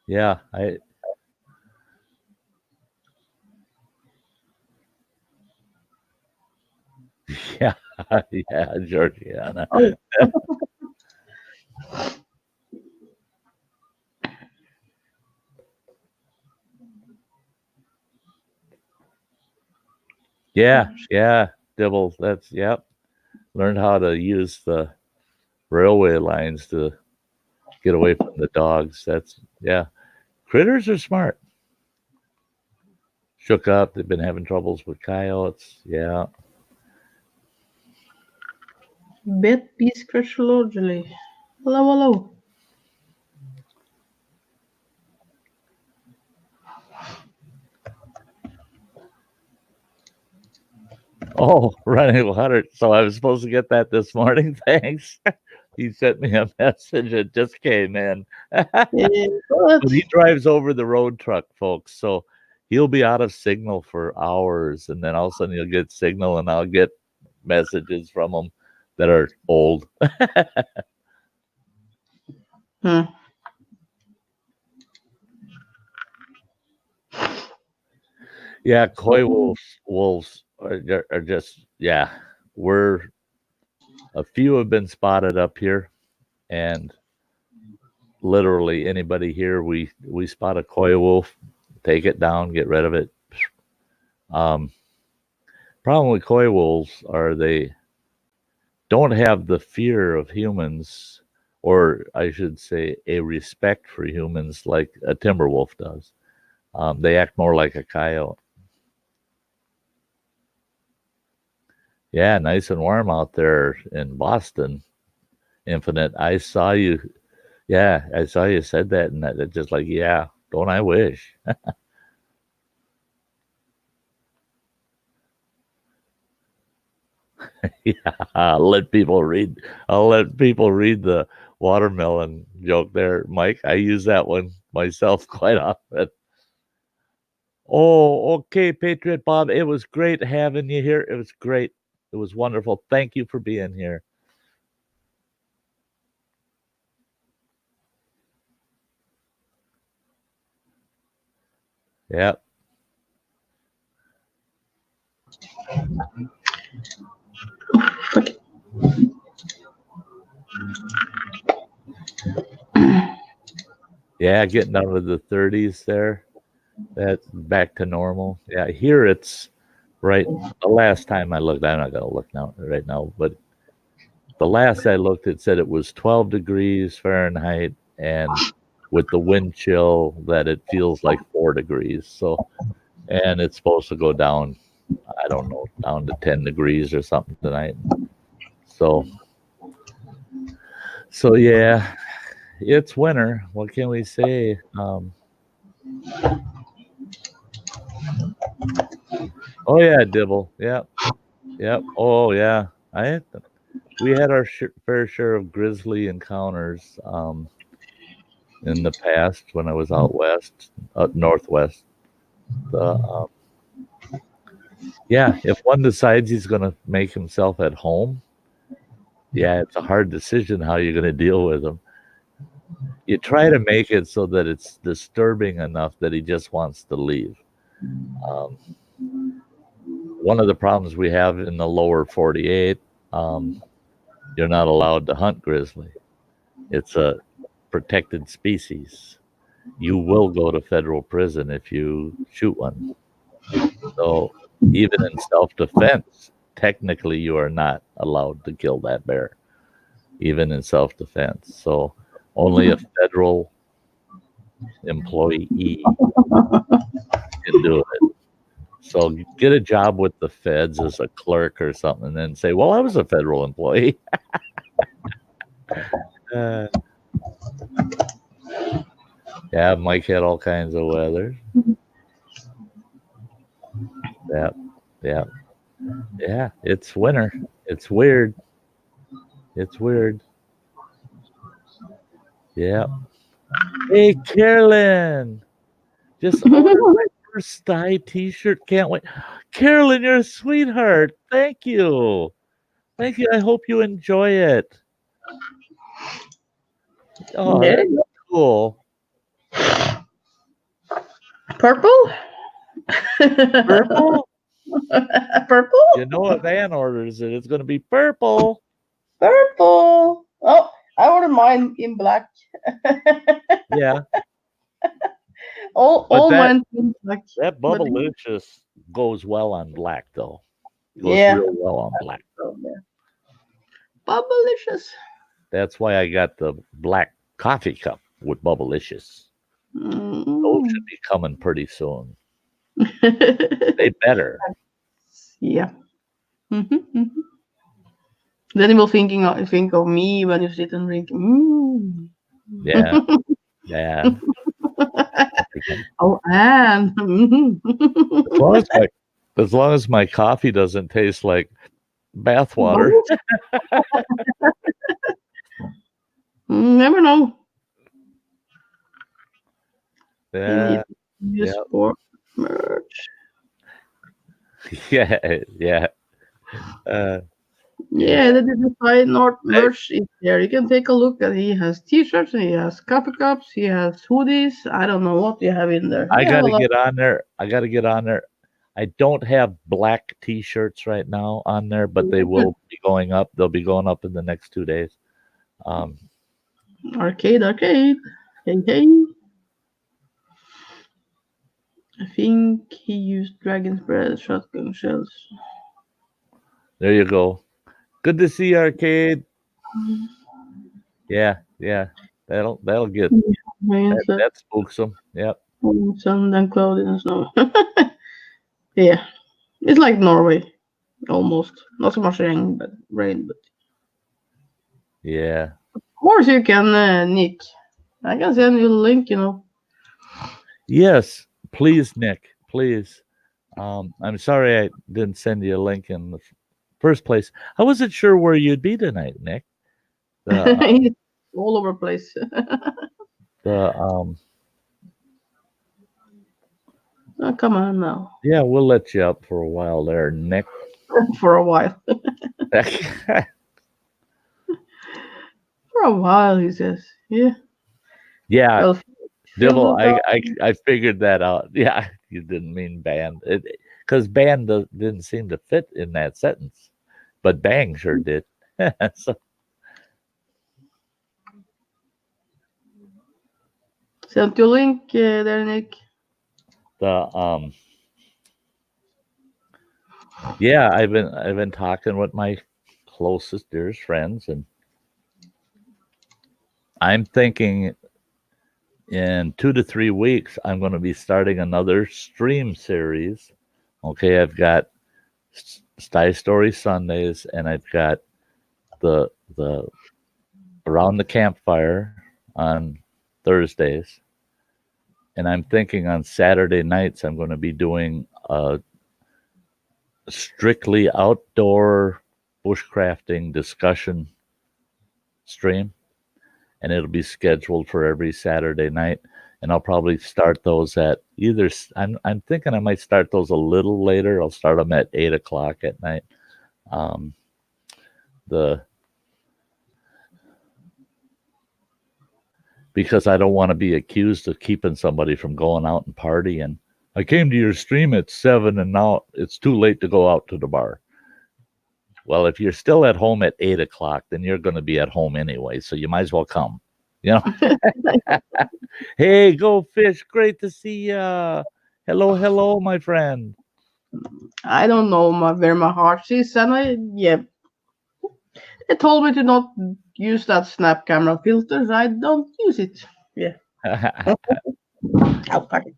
Yeah, yeah, yeah, Georgiana. Oh. Yeah, Dibble. That's yep. Learned how to use the railway lines to get away from the dogs. That's yeah. Critters are smart. Shook up. They've been having troubles with coyotes. Yeah. Bet Beast Crashology. Hello, hello. Oh, running water. So I was supposed to get that this morning. Thanks. He sent me a message. It just came in. But he drives over the road truck, folks. So he'll be out of signal for hours, and then all of a sudden he'll get signal, and I'll get messages from him that are old. Hmm. Yeah, coy wolves are just yeah. We're a few have been spotted up here, and literally anybody here we spot a coy wolf, take it down, get rid of it. Um, Problem with coy wolves are they don't have the fear of humans, or I should say, a respect for humans like a timber wolf does. They act more like a coyote. Yeah, nice and warm out there in Boston. Infinite. I saw you. Yeah, I saw you said that, and that just like, yeah, don't I wish? Yeah, I'll let people read the watermelon joke there, Mike. I use that one myself quite often. Oh, okay, Patriot Bob. It was great having you here. It was great. It was wonderful. Thank you for being here. Yep. Yeah, getting down to the 30s there. That's back to normal. Yeah, here it's right. The last time I looked, I'm not going to look now right now, but the last I looked, it said it was 12 degrees Fahrenheit, and with the wind chill, that it feels like 4 degrees. So, and it's supposed to go down, I don't know, down to 10 degrees or something tonight. So, yeah, it's winter. What can we say? Oh yeah, Dibble. Yep, yep. Oh yeah, we had our fair share of grizzly encounters in the past when I was out west, northwest. Uh, yeah, if one decides he's going to make himself at home, yeah, it's a hard decision how you're going to deal with him. You try to make it so that it's disturbing enough that he just wants to leave. Um, one of the problems we have in the lower 48, you're not allowed to hunt grizzly. It's a protected species. You will go to federal prison if you shoot one. So even in self-defense, technically you are not allowed to kill that bear, even in self-defense. So only a federal employee can do it. So get a job with the feds as a clerk or something, and then say, "Well, I was a federal employee." Yeah, Mike had all kinds of weather. Yeah, yeah, yeah. It's winter. It's weird. It's weird. Yeah. Hey, Carolyn. Just ordered my first Sty t-shirt. Can't wait. Carolyn, you're a sweetheart. Thank you. Thank you. I hope you enjoy it. Oh, Yeah. that's cool. Purple? Purple? Purple? You know if Ann orders it, it's going to be purple. Purple. Oh, I ordered mine in black. Yeah. all But all that mine in black. that But Bubblicious goes well on black, though. Goes yeah. real well on black. Oh, yeah. Bubblicious. That's why I got the black coffee cup with Bubblicious. Those Mm. should be coming pretty soon. They better. Yeah. Mm-hmm. Then you will think of me when you sit and drink. Yeah. Yeah. Oh, and As long as my coffee doesn't taste like bathwater. Never know. Yeah. You Yeah. sport merch. Yeah. Yeah. Yeah, the Sty North merch is there. You can take a look at. He has T-shirts, he has coffee cups, he has hoodies. I don't know what you have in there. I You have got a to lot. get on there. I don't have black t-shirts right now on there, but they will be going up. They'll be going up in the next 2 days. Arcade. Hey, hey. I think he used dragon's breath, shotgun shells. There you go. Good to see you, Arcade. Yeah. That'll get that spooks them. Yep. Sun and cloud and snow. Yeah, it's like Norway, almost. Not so much rain, but Yeah. of course you can, Nick. I can send you a link. Yes, please, Nick. Please. I'm sorry I didn't send you a link in the first place. I wasn't sure where you'd be tonight, Nick. It's all over the place. Oh, Come on now. yeah, we'll let you up for a while there, Nick. For a while. For a while, he says. Yeah. Yeah, Well, Dibble, look I figured that out. Yeah, you didn't mean band. Because band didn't seem to fit in that sentence. But bang sure did. So, sent you a link there, Nick. Yeah, I've been talking with my closest, dearest friends, and I'm thinking in 2 to 3 weeks I'm going to be starting another stream series. Okay, I've got Sty Story Sundays, and I've got the around the campfire on Thursdays, and I'm thinking on Saturday nights I'm going to be doing a strictly outdoor bushcrafting discussion stream, and it'll be scheduled for every Saturday night. And I'll probably start those at either. I'm thinking I might start those a little later. I'll start them at 8:00 at night. Because I don't want to be accused of keeping somebody from going out and partying. I came to your stream at 7 and now it's too late to go out to the bar. Well, if you're still at home at 8:00, then you're going to be at home anyway. So you might as well come, Hey, Go Fish. Great to see ya. Hello, my friend. I don't know where my heart is, and it told me to not use that snap camera filter. So I don't use it. Yeah. Oh, fuck it.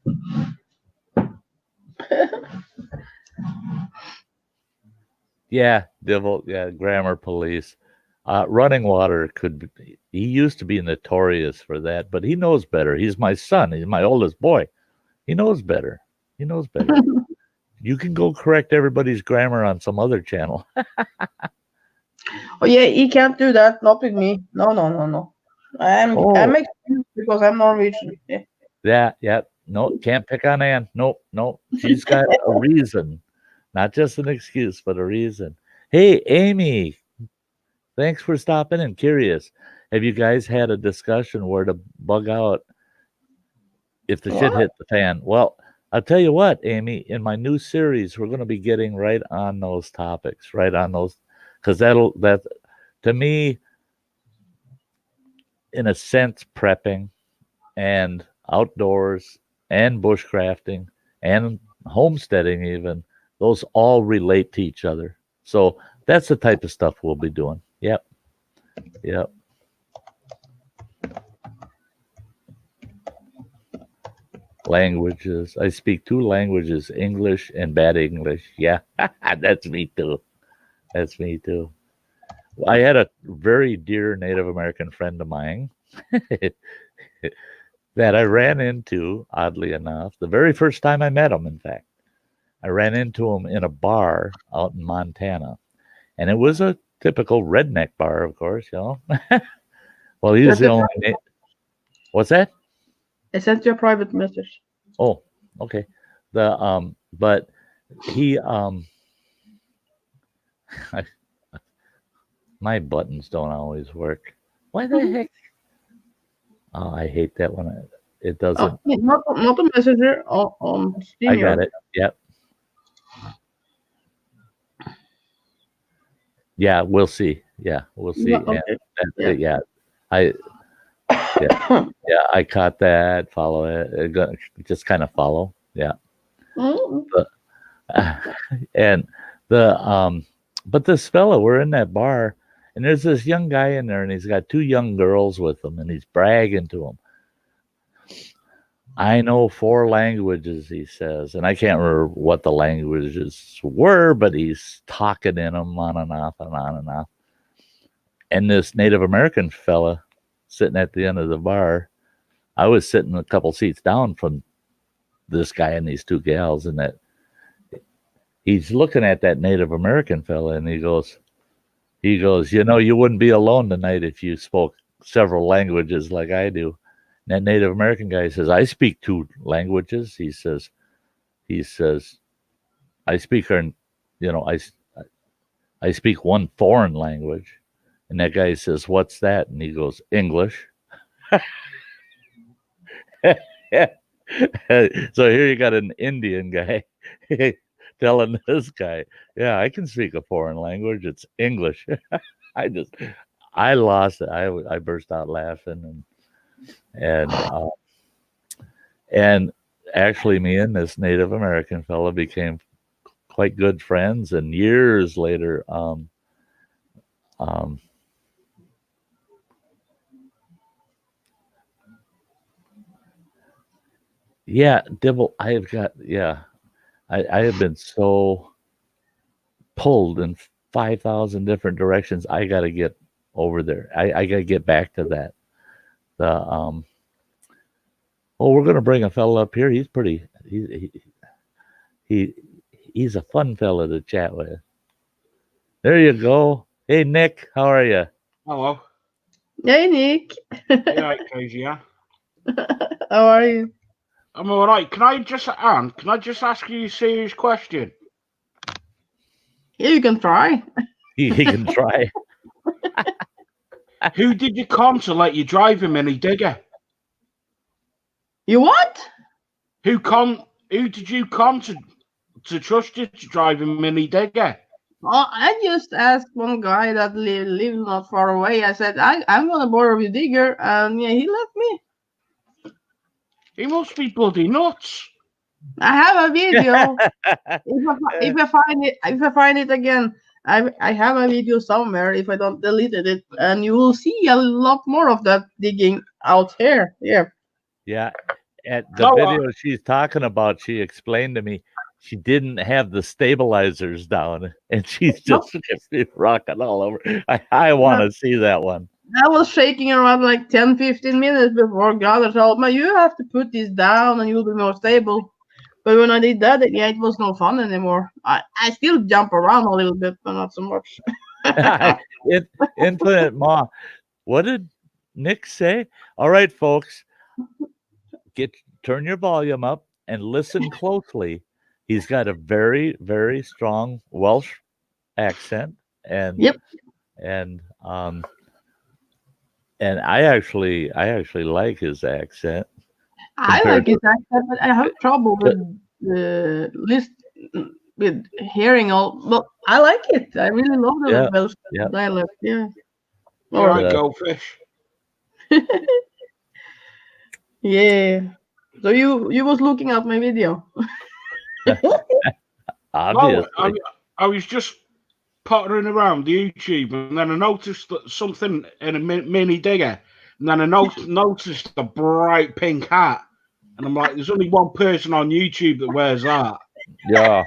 Yeah, Divil. Yeah, grammar police. Running Water he used to be notorious for that, but he knows better. He's my son. He's my oldest boy. He knows better. You can go correct everybody's grammar on some other channel. Oh yeah, he can't do that. Not with me. No, no, no, no. I'm Oh, excused because I'm Norwegian. Yeah. yeah. No, can't pick on Ann. Nope, nope. She's got a reason, not just an excuse, but a reason. Hey, Amy, thanks for stopping in. Curious, have you guys had a discussion where to bug out if the shit What? hit the fan? Well, I'll tell you what, Amy, in my new series, we're going to be getting right on those topics, right on those, because that, to me, in a sense, prepping and outdoors and bushcrafting and homesteading, even, those all relate to each other. So that's the type of stuff we'll be doing. Yep. Yep. Languages. I speak two languages, English and bad English. Yeah. That's me too. That's me too. I had a very dear Native American friend of mine that I ran into, oddly enough, the very first time I met him, in fact. I ran into him in a bar out in Montana. And it was a typical redneck bar, of course, you know. Well, he was That's the a, only. What's that? I sent you a private message. Oh, okay. But he my buttons don't always work. Why the heck? Oh, I hate that when it Oh, doesn't. not a messenger on I got Steam. it. Yep. Yeah, we'll see. Yeah, we'll see. No, And okay. Yeah. yeah, I yeah yeah I caught that. Follow it. Just kind of follow. Yeah. Mm, But, and the but this fella, we're in that bar, and there's this young guy in there, and he's got two young girls with him, and he's bragging to them. I know four languages, he says, and I can't remember what the languages were, but he's talking in them on and off and on and off. And this Native American fella sitting at the end of the bar, I was sitting a couple seats down from this guy and these two gals, and that he's looking at that Native American fella, and he goes, you know, you wouldn't be alone tonight if you spoke several languages like I do. And that Native American guy says, I speak two languages. He says, I speak, you know, I speak one foreign language. And that guy says, what's that? And he goes, English. So here you got an Indian guy telling this guy, yeah, I can speak a foreign language. It's English. I just, I lost it. I burst out laughing, and and actually, me and this Native American fellow became quite good friends. And years later, um, yeah, Dibble, I've got, yeah, I have been so pulled in 5,000 different directions. I got to get over there. I got to get back to that. The well, we're going to bring a fellow up here. He's pretty. He he's a fun fellow to chat with. There you go. Hey Nick, how are you? Hello. Hey Nick, You right, Casey, yeah? how are you? I'm all right. Can I just ask you a serious question? Yeah, you can try. He can try. Who did you con to let you drive a mini digger? You what? Who did you con to trust you to drive a mini digger? Oh, I just asked one guy that lives not far away. I said, I'm gonna borrow your digger, and yeah, he let me. He must be bloody nuts. I have a video. If I find it again, I have a video somewhere. If I don't deleted it, and you will see a lot more of that digging out here. Yeah. Yeah. At the video she's talking about, she explained to me she didn't have the stabilizers down, and she's just rocking all over. I want to see that one. I was shaking around like 10, 15 minutes before God told me, you have to put this down and you'll be more stable. But when I did that, yeah, it was no fun anymore. I still jump around a little bit, but not so much. Infinite Ma. What did Nick say? All right, folks, turn your volume up and listen closely. He's got a very, very strong Welsh accent, and Yep. and and I actually like his accent. I compared like his accent, but I have trouble to- with the list with hearing all. But I like it. I really love the Yeah, Welsh yeah. dialect. Yeah. All right, Uh, goldfish. Yeah. So you was looking at my video. No, obviously. I was just pottering around YouTube, and then I noticed that something in a mini digger, and then I noticed a bright pink hat, and I'm like, there's only one person on YouTube that wears that. Yeah,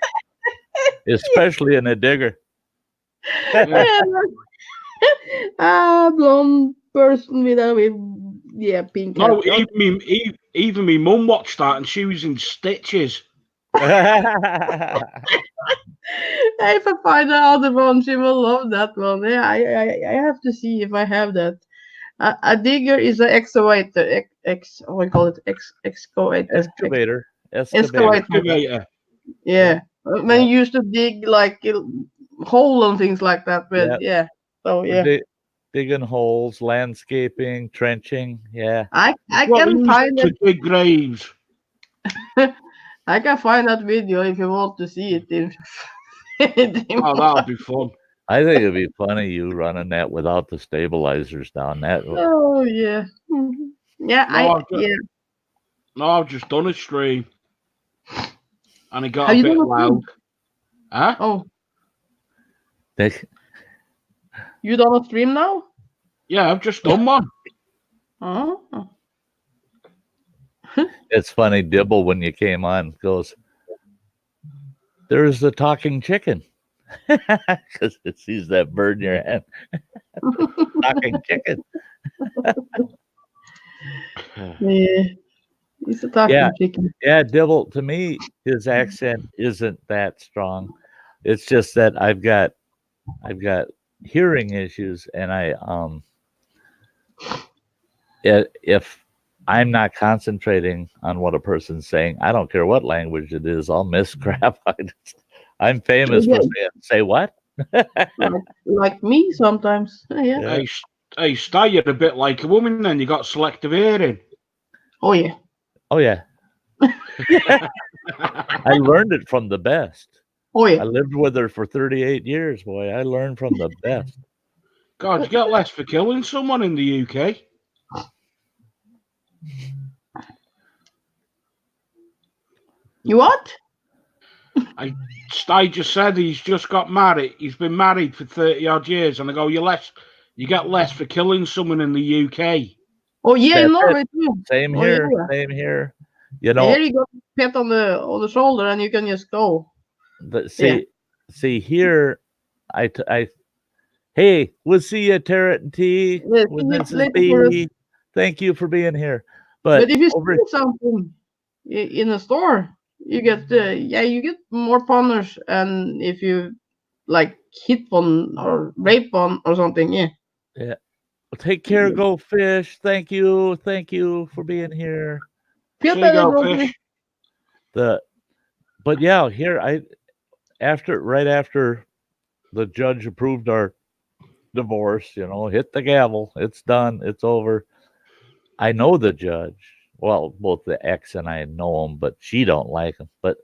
especially in a digger. Yeah. Blonde person with pink hat. No, even me mum watched that, and she was in stitches. If I find the other one, she will love that one. Yeah, I have to see if I have that. A digger is an excavator. What do you call it? Excavator. Excavator. Excavator. Excavator. Yeah. When Yeah. you used to dig like a hole and things like that. But yeah. So yeah. Digging holes, landscaping, trenching. Yeah. I What they can use find to it. dig graves. I can find that video if you want to see it. Oh, that'll be fun. I think it'd be funny you running that without the stabilizers down. Oh yeah. Mhm. Yeah, No, I've just done a stream, and it got Have a you bit done a loud. stream? Huh? Oh, They, you done a stream now? Yeah, I've just done one. Oh. it's funny, Dibble, when you came on, goes, there's the talking chicken. Because it sees that bird in your hand. Talking chicken. Yeah. He's a talking chicken. Yeah, Dibble, to me, his accent isn't that strong. It's just that I've got hearing issues, and if I'm not concentrating on what a person's saying, I don't care what language it is, I'll miss crap. I'm famous for saying, say what? like me sometimes. Yeah. Hey, Sty, you're a bit like a woman, then you got selective hearing. Oh yeah. Oh yeah. I learned it from the best. Oh yeah. I lived with her for 38 years, boy. I learned from the best. God, you get less for killing someone in the UK. You what? Sty just said he's just got married. He's been married for 30 odd years, and I go, you get less for killing someone in the UK. Oh yeah, That's in Norway too. Same here. Same here. You know, here you got a pat on the shoulder and you can just go. See here, hey, we'll see you, Tarrant and T. Yes, With Mrs. B. Thank you for being here. But if you see something in a store, you get you get more punished, and if you like hit one or rape one or something, yeah. Take care, go fish. Thank you for being here. Feel better, go fish. But yeah, here right after the judge approved our divorce, hit the gavel. It's done. It's over. I know the judge. Well, both the ex and I know him, but she don't like him. But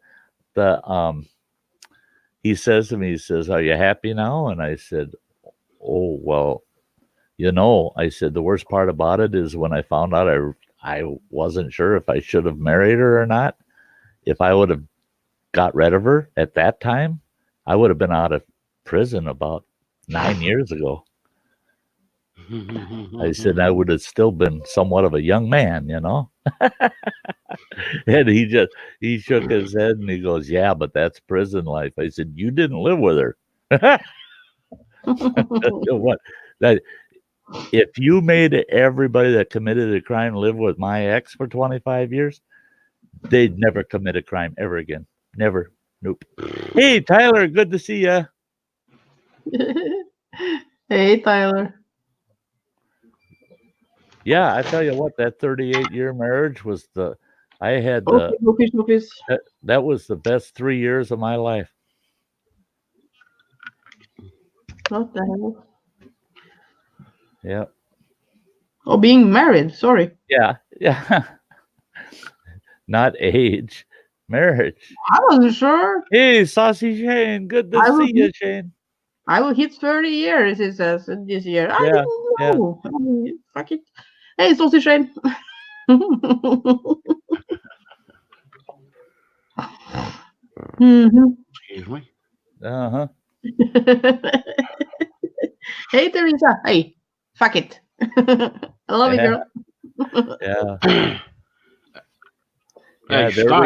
he says to me, he says, "Are you happy now?" And I said, "Oh, well, I said, the worst part about it is when I found out I wasn't sure if I should have married her or not. If I would have got rid of her at that time, I would have been out of prison about 9 years ago." I said, I would have still been somewhat of a young man, And he shook his head and he goes, "Yeah, but that's prison life." I said, "You didn't live with her." What? If you made everybody that committed a crime live with my ex for 25 years, they'd never commit a crime ever again. Never. Nope. Hey, Tyler, good to see you. Hey, Tyler. Yeah, I tell you what, that 38-year marriage was I had Okay, no fish. that was the best 3 years of my life. What the hell? Yeah. Oh, being married. Sorry. Yeah. Yeah. Not age, marriage. I wasn't sure. Hey, Saucy Shane, good to I will see you, hit, Shane. I will hit 30 years, it says, this year. I Yeah, didn't yeah. know. I mean, fuck it. Hey, Saucy Shane. Mhm. Excuse me. Uh-huh. Hey, Teresa. Hey, fuck it. I love you, Yeah, girl. yeah. Hey, Yeah, there Sty.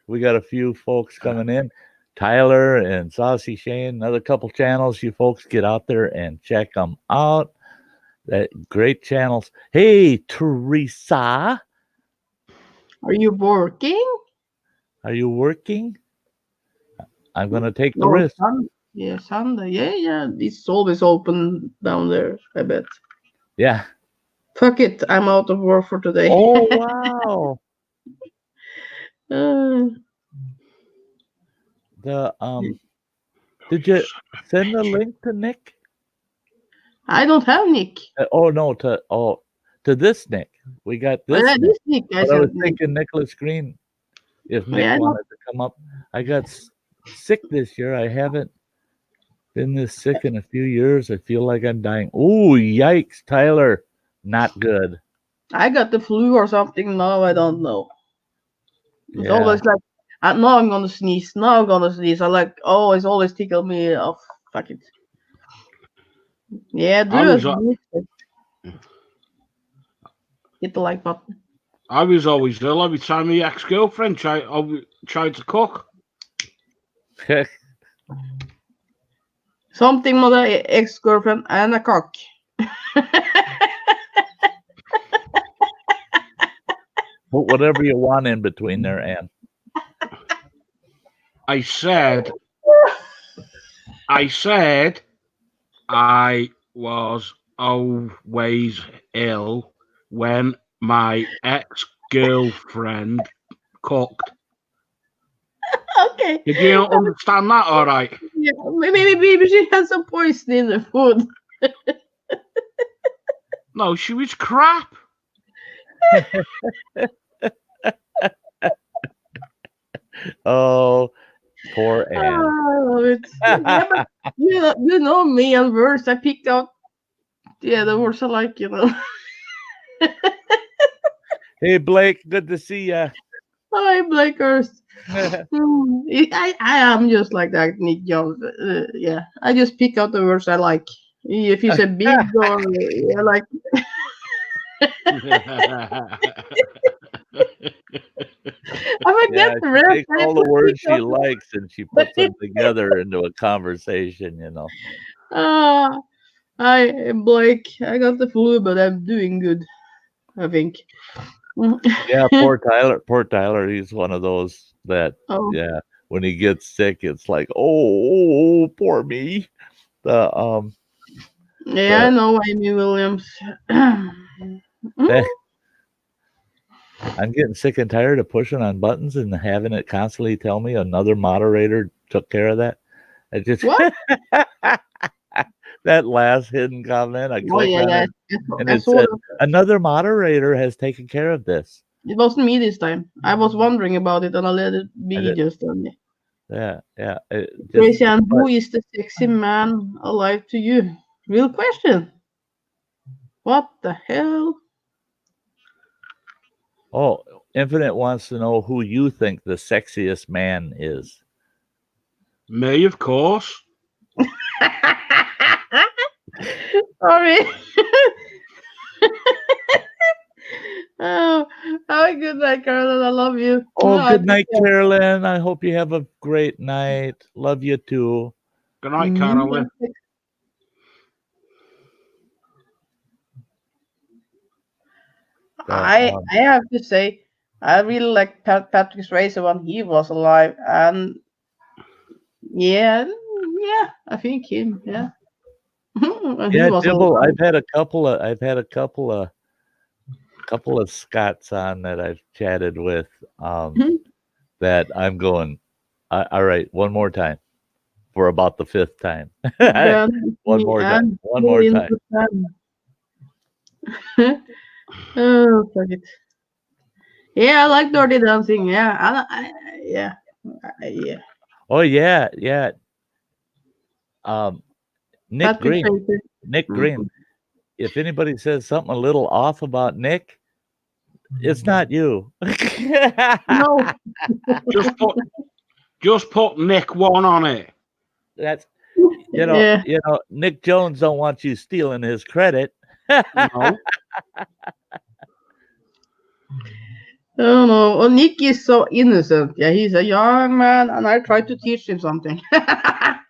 we got a few folks coming in. Tyler and Saucy Shane, another couple channels. You folks get out there and check them out. That great channels. Hey, Teresa, Are you working? are you working? I'm gonna take the No, risk. Yeah, Sunday. Yeah. It's always open down there, I bet. Yeah. Fuck it. I'm out of work for today. Oh wow. Uh, The did you send the link to Nick? I don't have Nick. Oh no, to this Nick. We got Oh, this yeah, Nick. this Nick. I But I was sent Nick. thinking Nicholas Green, if Nick Yeah, I don't. wanted to come up. I got sick this year. I haven't been this sick in a few years. I feel like I'm dying. Ooh, yikes, Tyler. Not good. I got the flu or something. No, I don't know. It's Yeah. always like, now I'm gonna sneeze. Now I'm gonna sneeze. I like, oh, it's always tickle me off. Fuck it. Yeah, do I was, it. Hit the like button. I was always ill every time my ex-girlfriend tried to cook. Something with an ex-girlfriend and a cock. Put whatever you want in between there, Ann. I said I was always ill when my ex-girlfriend cooked. Okay. Did you understand that all right? Yeah, maybe she had some poison in the food. No, she was crap. Oh, poor Oh, Ann. I love it. Yeah, but you know me and words. I picked out the words I like, Hey, Blake, good to see ya. Hi, Blakers. I am just like that, Nick Jones. Yeah, I just pick out the words I like. If you say big or like, I Yeah, forget the she rest. takes all the words she likes and she puts them together into a conversation, you know. Hi, Blake. I got the flu, but I'm doing good, I think. Yeah, poor Tyler. Poor Tyler. He's one of those that, Oh. yeah, when he gets sick, it's like, oh, poor me. The Yeah, I know Amy Williams. that, I'm getting sick and tired of pushing on buttons and having it constantly tell me another moderator took care of that. I just What? that last hidden comment, I Oh, click on yeah. it and I it saw said that. another moderator has taken care of this. It wasn't me this time. I was wondering about it and I let it I be did, just. yeah. Crazy, and who is the sexy man alive to you? Real question. What the hell? Oh, Infinite wants to know who you think the sexiest man is. Me, of course. Sorry. Oh, have a good night, Carolyn. I love you. Oh, No, good night, Carolyn. I hope you have a great night. Love you too. Good night, Carolyn. I have to say, I really like Patrick Swayze when he was alive, and yeah, I think him. Yeah, And he Yeah, was Dibble. all I've had a couple of Scots on that I've chatted with. That I'm going. All right, one more time for about the 5th time. then One more time. One more time. Oh, fuck it. Yeah, I like Dirty Dancing. Yeah, yeah. Yeah. Oh yeah. Nick Patrick Green. Swayze. Nick Green. If anybody says something a little off about Nick, it's not you. No. Just put Nick 1 on it. That's Yeah. Nick Jones don't want you stealing his credit. No. Oh no. Well, Nick is so innocent. Yeah, he's a young man, and I try to teach him something. I'm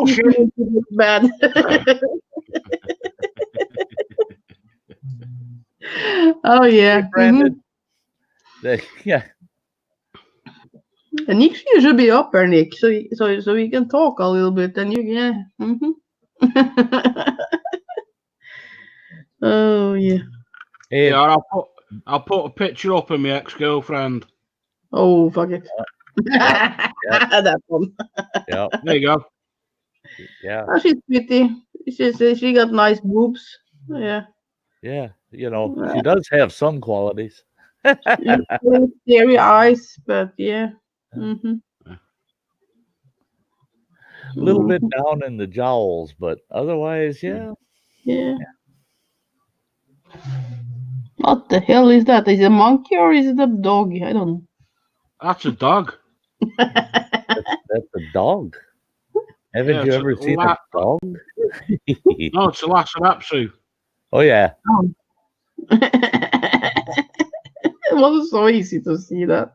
teaching him to look bad. Oh yeah. Hey, Brandon. Yeah. And Nick, you should be up there, Nick, so we can talk a little bit. And Oh yeah. Hey, Yeah, I'll put a picture up of my ex-girlfriend. Oh fuck it. Yeah. That one. Yeah. There you go. Yeah. Oh, she's pretty. She got nice boobs. Yeah. Yeah. She does have some qualities. Scary eyes, but yeah. Mm-hmm. A little bit down in the jowls, but otherwise, yeah. Yeah. What the hell is that? Is it a monkey or is it a dog? I don't know. That's a dog. That's a dog. Haven't Yeah, you it's ever a seen a dog? No, it's a Lhasa Oh yeah. It was so easy to see that.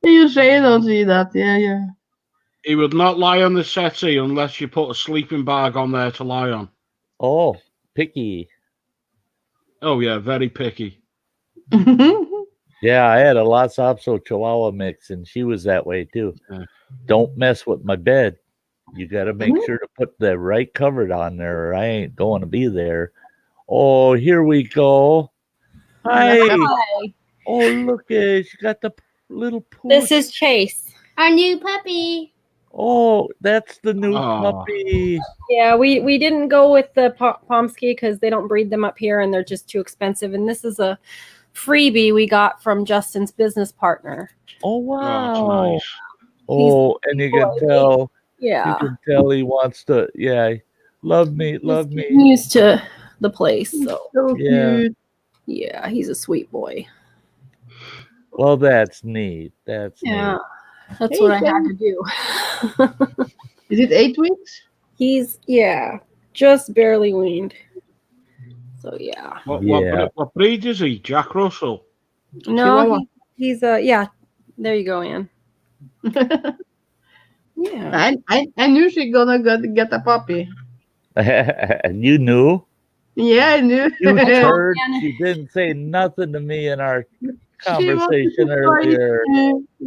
You say don't see that. Yeah. He would not lie on the settee unless you put a sleeping bag on there to lie on. Oh, picky. Oh yeah, very picky. Yeah, I had a Lhasa Apso Chihuahua mix, and she was that way too. Yeah. Don't mess with my bed. You got to make sure to put the right cover on there, or I ain't going to be there. Oh, here we go. Hi. Hi. Oh, look at she got the little pooch. This is Chase, our new puppy. Oh, that's the new Aw. puppy. Yeah, we didn't go with the Pomsky because they don't breed them up here and they're just too expensive. And this is a freebie we got from Justin's business partner. Oh Oh, wow. that's nice. Oh, and you can tell. Yeah, You can tell he wants to. Yeah, love me. He's getting used to the place. So So Yeah. cute. yeah, he's a sweet boy. Well, that's neat. That's Yeah, neat. that's Hey, what I had to do. Is it 8 weeks? He's just barely weaned. So yeah. What breed is he? Jack Russell. No, Chihuahua. he's there you go, Ann. Yeah. I knew she gonna get a puppy. You knew? Yeah, I knew. You heard? She didn't say nothing to me in our conversation earlier.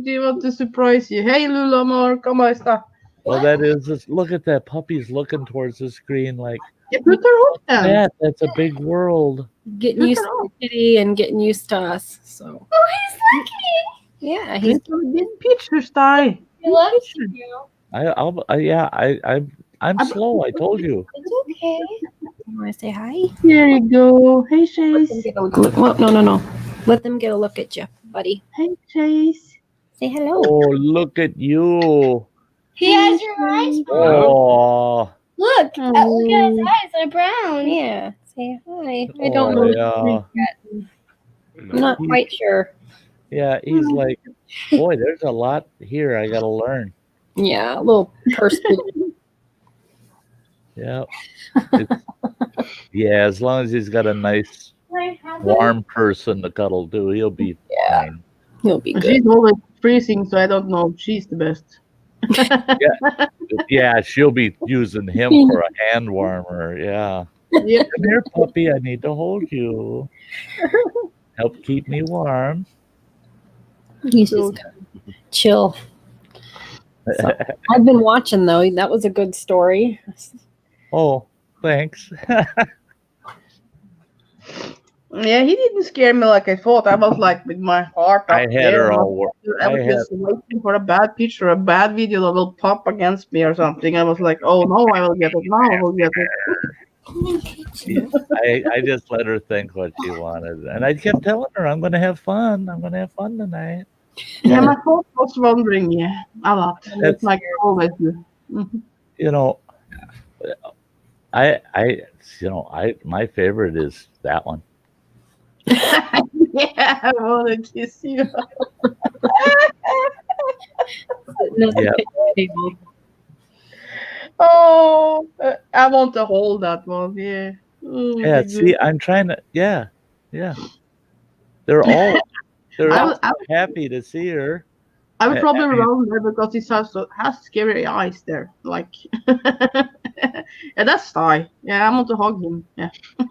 She want to surprise you. Hey, Lulamor, come on, stop. Well, that is just look at that puppy's looking towards the screen like Yeah, put her on then. that's a big world. Getting used to the kitty and getting used to us. So Oh, he's lucky. yeah, he's It's a big picture, Sty. He loves you. I'm slow. I told you. It's okay. you want to say hi? There you go. Hey, Let them Chase. get a look. Well, no. Let them get a look at you, buddy. Hey, Chase. Say hello. Oh, look at you. He has your eyes. Oh, Look at his eyes. They're brown. Yeah. Say hi. I don't know. yeah. I'm not quite sure. Yeah, he's like, boy, there's a lot here I gotta learn. Yeah, a little person. Yeah. Yeah, as long as he's got a nice warm person to cuddle to, he'll be fine. He'll be good. She's always freezing, so I don't know if she's the best. Yeah, she'll be using him for a hand warmer. Yeah. Yeah. Come here, puppy. I need to hold you. Help keep me warm. He's just chill. So, I've been watching though. That was a good story. Oh, thanks. Yeah, he didn't scare me like I thought. I was like with my heart I up had there. her I all. was just waiting for a bad picture, a bad video that will pop against me or something. I was like, oh no, I will get it. Now I will get it. I just let her think what she wanted, and I kept telling her, "I'm going to have fun. I'm going to have fun tonight." Yeah, my thought was wandering, yeah, a lot. That's Like I always do. Mhm. you know, I my favorite is that one. Yeah, I want to kiss you. Yeah. Oh, I want to hold that one. Yeah. Oh, Yeah, the see, good. I'm trying to. Yeah, yeah. They're all they're I all was, I, happy to see her. I would I probably mean, run there because he has scary eyes there. Like, yeah, that's Sty. Yeah, I want to hug him. Yeah.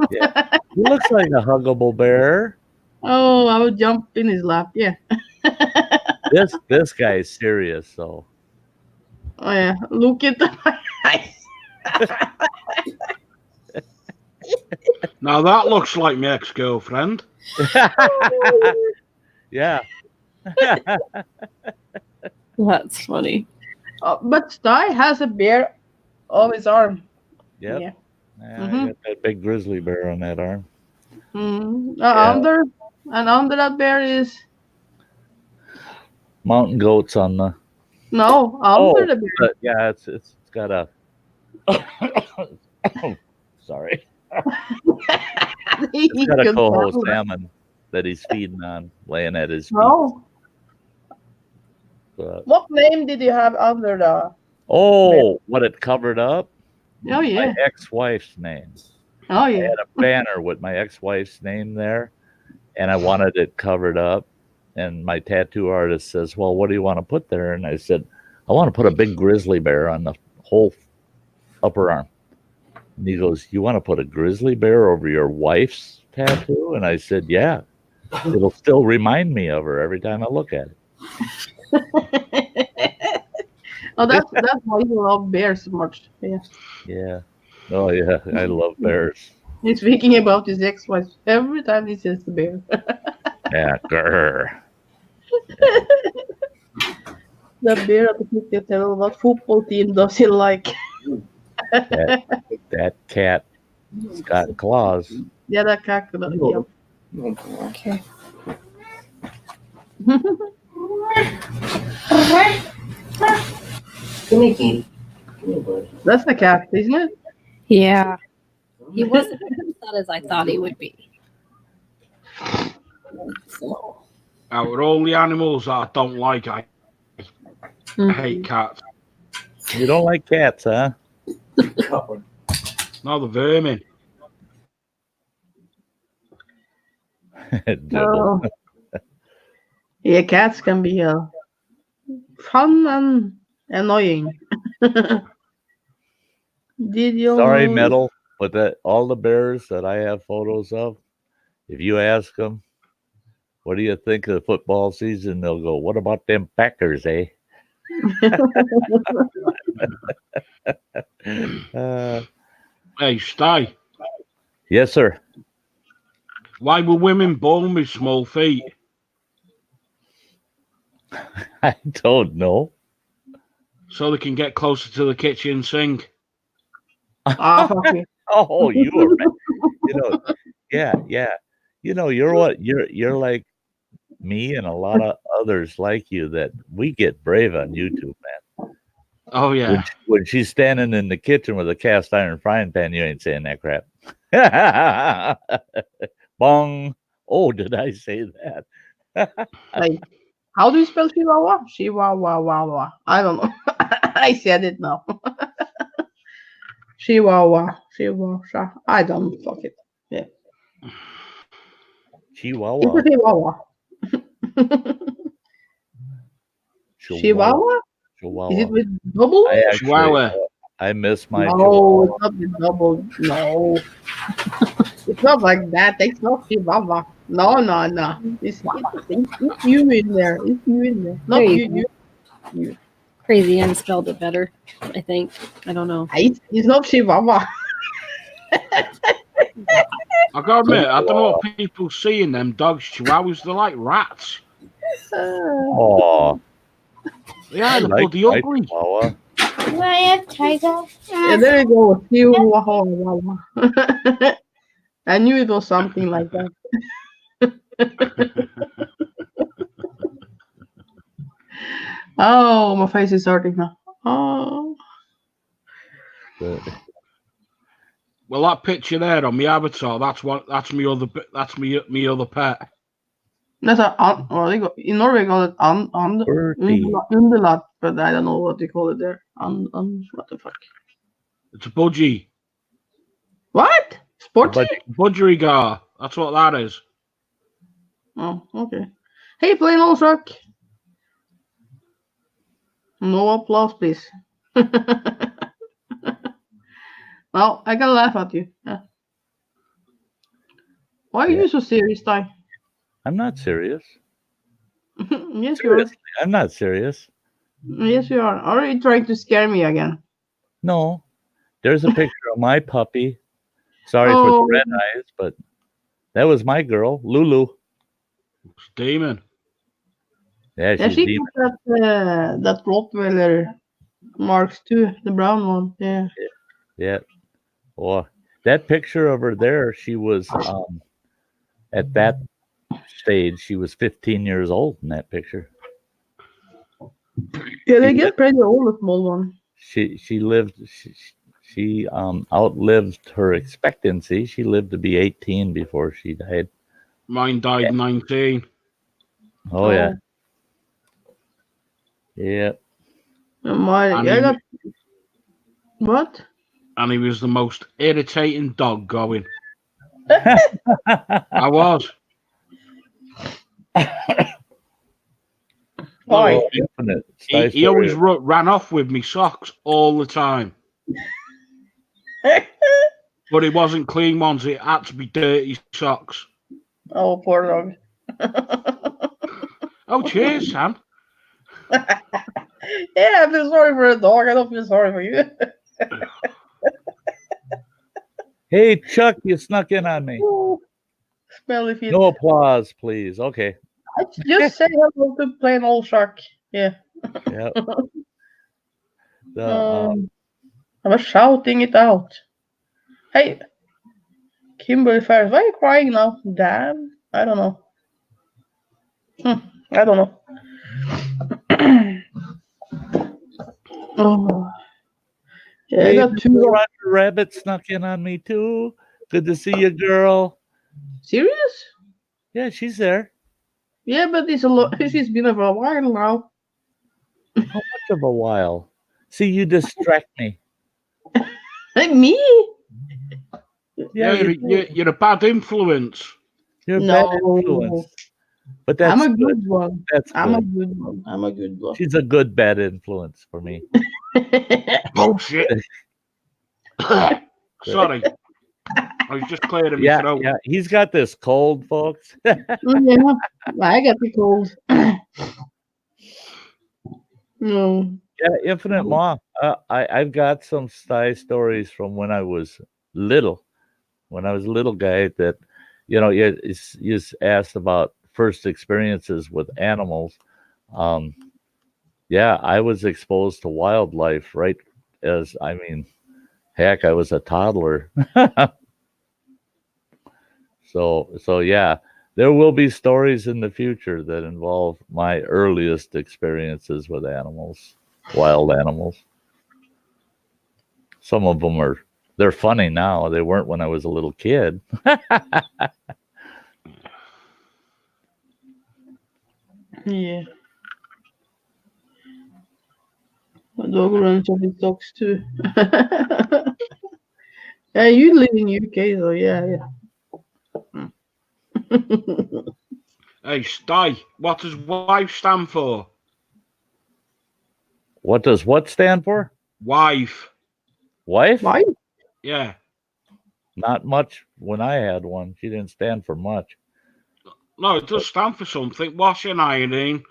yeah, he looks like a huggable bear. Oh, I would jump in his lap. Yeah. This guy is serious, so Oh yeah, look at my eyes. Now that looks like my ex-girlfriend. yeah. That's funny. But Sty has a bear on his arm. Yep. Yeah. Yeah, I got that big grizzly bear on that arm. Under that bear is Mountain goats on the. no under the bear. But yeah, it's got a. Sorry, it's got a coho salmon that he's feeding on, laying at his feet. No. But, What name did you have under the? what it covered up? Oh yeah. My ex-wife's name. Oh I yeah. had a banner with my ex-wife's name there, and I wanted it covered up. And my tattoo artist says, "Well, what do you want to put there?" And I said, "I want to put a big grizzly bear on the whole upper arm." And he goes, "You want to put a grizzly bear over your wife's tattoo?" And I said, "Yeah, it'll still remind me of her every time I look at it." Oh, that's why you love bears so much. Yeah. Yeah. Oh yeah, I love bears. He's speaking about his ex-wife every time he says the bear. Yeah, grr. The bear at the picture tell what football team does he like? That cat's got claws. Yeah, that cat. Yeah. Okay. That's the cat, isn't it? Yeah. He wasn't as upset as I thought he would be. So. Out of all the animals that I don't like, I hate cats. You don't like cats, huh? No, the vermin. Oh. Yeah, cats can be fun and annoying. Did you Sorry, know? Metal, but that all the bears that I have photos of, if you ask them, what do you think of the football season? They'll go, "What about them Packers, eh?" Hey, Sty, Yes, sir. why were women born with small feet? I don't know. So they can get closer to the kitchen sink. Ah, fuck you. Oh, you are, yeah. You're like me and a lot of others like you that we get brave on YouTube, man. Oh, yeah. When she's standing in the kitchen with a cast iron frying pan, you ain't saying that crap. Bong. Oh, did I say that? Like, how do you spell Chihuahua? Chihuahua. I don't know. I said it now. Chihuahua. I don't fuck it. Yeah. Chihuahua. It's a Chihuahua. Chihuahua? Is it with double? I miss my No, Chihuahua. it's not with double. No. It's not like that. It's not Chihuahua. No. It's you in there. It's you in there. Not There you. Crazy Ann spelled it better, I think. I don't know. It's not Chihuahua. I gotta admit, I don't know what people see in them dogs. Chihuahuas, they're like rats. Oh, Yeah, they're like bloody my ugly. Chihuahua. Do I have tiger? Yeah, there you go. Chihuahua. I knew it was something like that. Oh, my face is hurting now. Oh. Good. Well, that picture there on my avatar, that's me other pet. That's in Norway we call it Birdie. underlat, but I don't know what they call it there. What the fuck? It's a budgie. What? Sporty? Budgerigar. That's what that is. Oh, okay. Hey, plain old truck. No applause, please. Well, I gotta laugh at you. Yeah. Why are you so serious, Sty? I'm not serious. Yes, you are. Seriously, I'm not serious. Yes, you are. Are you trying to scare me again? No. There's a picture of my puppy. Sorry for the red eyes, but that was my girl, Lulu. It's Demon. Yeah, Yeah, she's she demon. got that Rottweiler Marks too, the brown one. Yeah. Yeah. Oh, that picture of her there, she was at that stage, she was 15 years old in that picture. Yeah, they get pretty old, the small one. She lived she outlived her expectancy. She lived to be 18 before she died. Mine died 19. Oh yeah. Yeah. I got what? And he was the most irritating dog going. I was. Why? Infinite. He always ran off with me socks all the time. But it wasn't clean ones, it had to be dirty socks. Oh, poor dog. Oh, cheers, Sam. Yeah, I feel sorry for a dog. I don't feel sorry for you. Hey, Chuck, you snuck in on me. Smelly feet. No applause, please. Okay. I just say hello to plain old shark. Yeah. Yeah. I was shouting it out. Hey, Kimberly Ferris, why are you crying now? Damn. I don't know. I don't know. Oh. Yeah, hey, I got two. Roger Rabbit snuck in on me too. Good to see you, girl. Serious? Yeah, she's there. Yeah, but it's she's been there for a while now. How much of a while? See, you distract me. Hey, me? Yeah, you're a bad influence. You're a bad influence. But that's I'm a good one. That's good. I'm a good one. I'm a good one. She's a good bad influence for me. Bullshit. Sorry. I was just clearing my throat. Yeah, he's got this cold, folks. Yeah, I got the cold. No. Yeah, Infinite Mom. I've got some Sty stories from when I was little. When I was a little guy, that you asked about first experiences with animals. Yeah, I was exposed to wildlife right as heck, I was a toddler. So yeah, there will be stories in the future that involve my earliest experiences with animals, wild animals. Some of them they're funny now. They weren't when I was a little kid. Yeah. My dog runs off his dogs too. Yeah, you live in UK, so yeah. Hey, Sty, what does wife stand for? What does what stand for? Wife. Wife? Why? Yeah. Not much when I had one. She didn't stand for much. No, it does stand for something. Washing, ironing,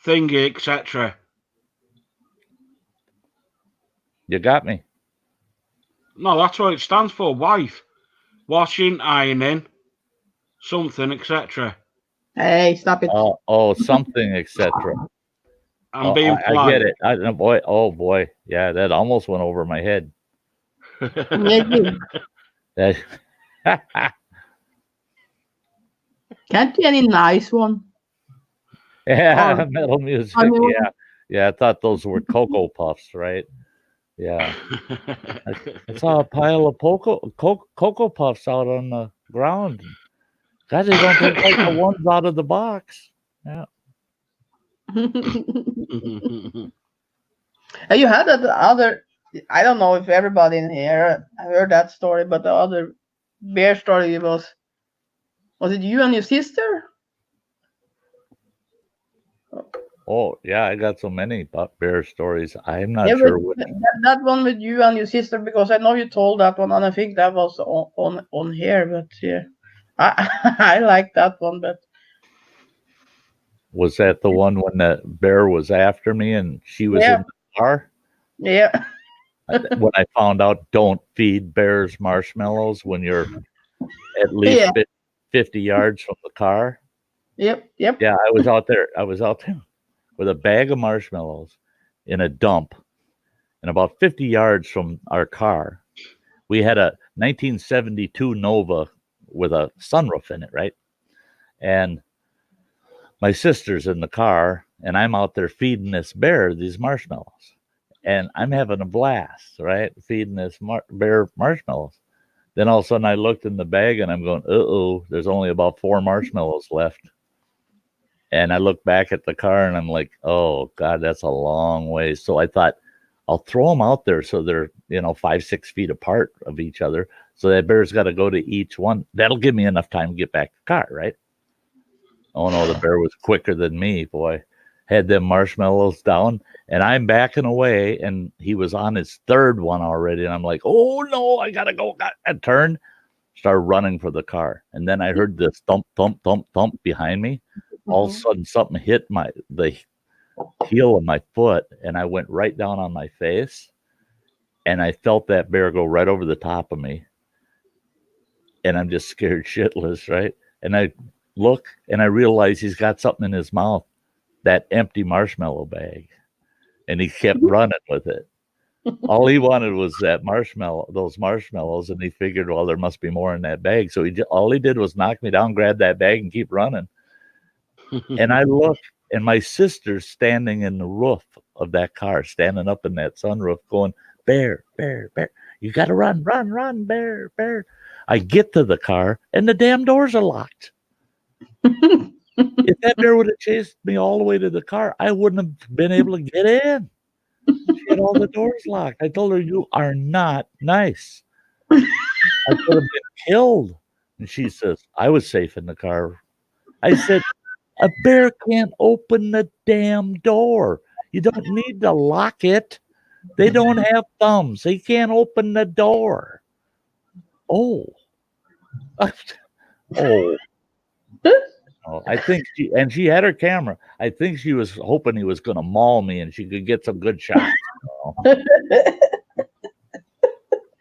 thingy, etc. You got me. No, that's what it stands for. Wife. Washing, ironing, something, etc. Hey, stop it. Something, etc. I'm being I get polite. it. Boy. Yeah, that almost went over my head. Yeah, you. That, Can't be any nice one. yeah, Or, metal music. I mean, Yeah. I thought those were Cocoa Puffs, right? Yeah. I saw a pile of Cocoa Puffs out on the ground. God, they don't taste like the ones out of the box. Yeah. you had that other. I don't know if everybody in here heard that story, but the other bear story was it you and your sister? Oh, yeah, I got so many bear stories. I'm Yeah, not but sure which. that one with you and your sister, because I know you told that one, and I think that was on here. But yeah, I I like that one. But Was that the one when that bear was after me and she was yeah, in the car? yeah, When I found out don't feed bears marshmallows when you're at least yeah, 50 yards from the car. yep. Yeah, I was out there. With a bag of marshmallows in a dump and about 50 yards from our car. We had a 1972 Nova with a sunroof in it, right? And my sister's in the car, and I'm out there feeding this bear these marshmallows. And I'm having a blast, right? Feeding this bear marshmallows. Then all of a sudden I looked in the bag and I'm going, uh-oh, there's only about 4 marshmallows left. And I look back at the car and I'm like, oh, God, that's a long way. So I thought, I'll throw them out there so they're, 5-6 feet apart of each other. So that bear's got to go to each one. That'll give me enough time to get back to the car, right? Oh, no, the bear was quicker than me, boy. Had them marshmallows down, and I'm backing away, and he was on his third one already. And I'm like, oh, no, I got to go. I turned, started running for the car. And then I heard this thump, thump, thump, thump behind me. All of a sudden, something hit the heel of my foot, and I went right down on my face. And I felt that bear go right over the top of me. And I'm just scared shitless, right? And I look, and I realize he's got something in his mouth, that empty marshmallow bag. And he kept running with it. All he wanted was those marshmallows, and he figured, well, there must be more in that bag. So all he did was knock me down, grab that bag, and keep running. And I look, and my sister's standing in the roof of that car, standing up in that sunroof, going, bear, bear, bear. You got to run, run, run, bear, bear. I get to the car, and the damn doors are locked. If that bear would have chased me all the way to the car, I wouldn't have been able to get in. She had all the doors locked. I told her, you are not nice. I could have been killed. And she says, I was safe in the car. I said, a bear can't open the damn door. You don't need to lock it. They don't have thumbs. They can't open the door. Oh. Oh. I think she had her camera. I think she was hoping he was going to maul me and she could get some good shots.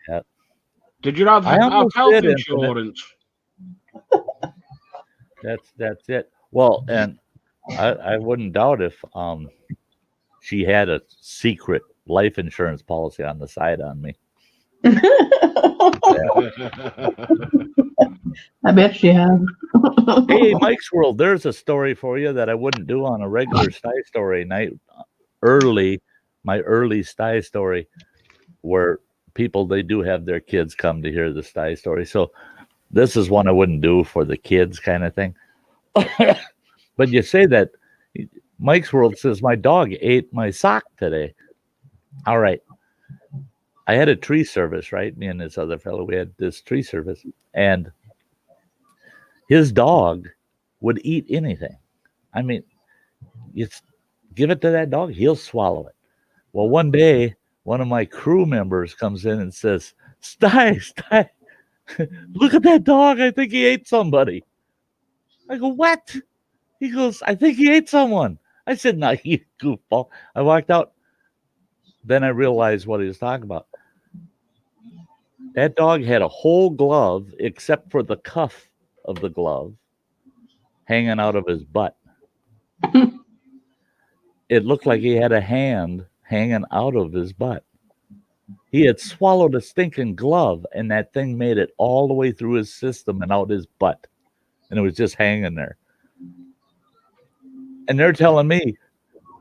Yeah. Did you have health insurance? That's it. Well, and I wouldn't doubt if she had a secret life insurance policy on the side on me. I bet she has. Hey, Mike's World, there's a story for you that I wouldn't do on a regular Sty Story night. My early Sty Story, where people, they do have their kids come to hear the Sty Story. So this is one I wouldn't do for the kids kind of thing. But you say that, Mike's World says, my dog ate my sock today. All right. I had a tree service, right? Me and this other fellow, we had this tree service. And his dog would eat anything. I mean, give it to that dog, he'll swallow it. Well, one day, one of my crew members comes in and says, Sty, look at that dog. I think he ate somebody. I go, what? He goes, I think he ate someone. I said, no, you goofball. I walked out. then I realized what he was talking about. That dog had a whole glove except for the cuff of the glove hanging out of his butt. It looked like he had a hand hanging out of his butt. He had swallowed a stinking glove, and that thing made it all the way through his system and out his butt. And it was just hanging there. And they're telling me,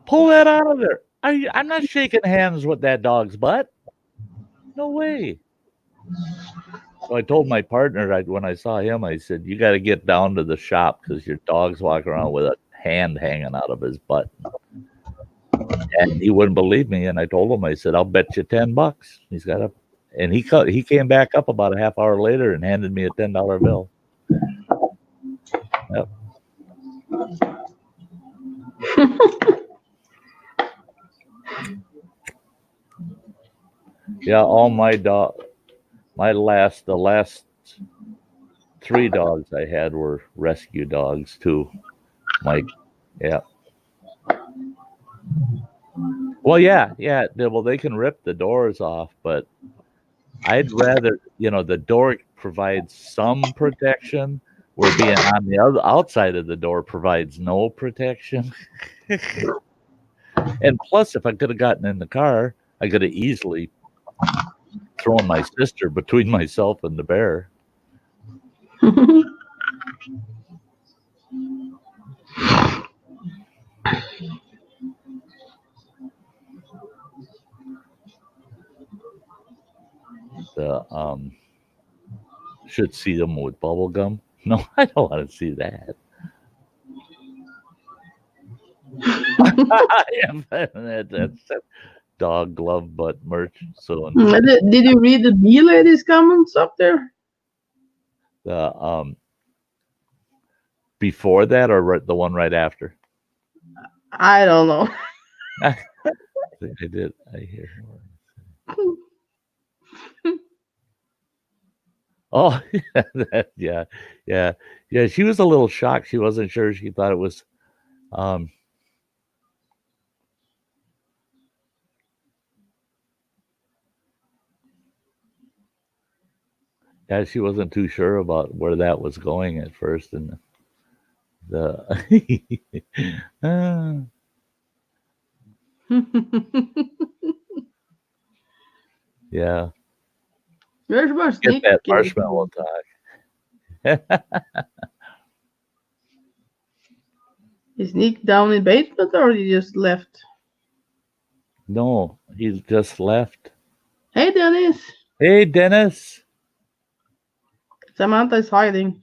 pull that out of there. I'm not shaking hands with that dog's butt. No way. So I told my partner when I saw him, I said, you got to get down to the shop because your dog's walking around with a hand hanging out of his butt. And he wouldn't believe me. And I told him, I said, I'll bet you $10. He's got a, and he came back up about a half hour later and handed me a $10 bill. Yep. Yeah, all the last 3 dogs I had were rescue dogs too. Mike, yeah. Well, yeah. Well, they can rip the doors off, but I'd rather, the door provides some protection, where being on the other outside of the door provides no protection. And plus, if I could have gotten in the car, I could have easily thrown my sister between myself and the bear. Should see them with bubble gum. No, I don't want to see that. That's dog glove butt merch. So did you read the bee lady's comments up there? Before that or the one right after? I don't know. I did. I hear. Oh, yeah. She was a little shocked. She wasn't sure. She thought it was. Yeah, she wasn't too sure about where that was going at first, and yeah. Where's my sneak? Get that marshmallow talk. He sneaked down in basement, or he just left? No, he just left. Hey, Dennis. Hey, Dennis. Samantha's hiding.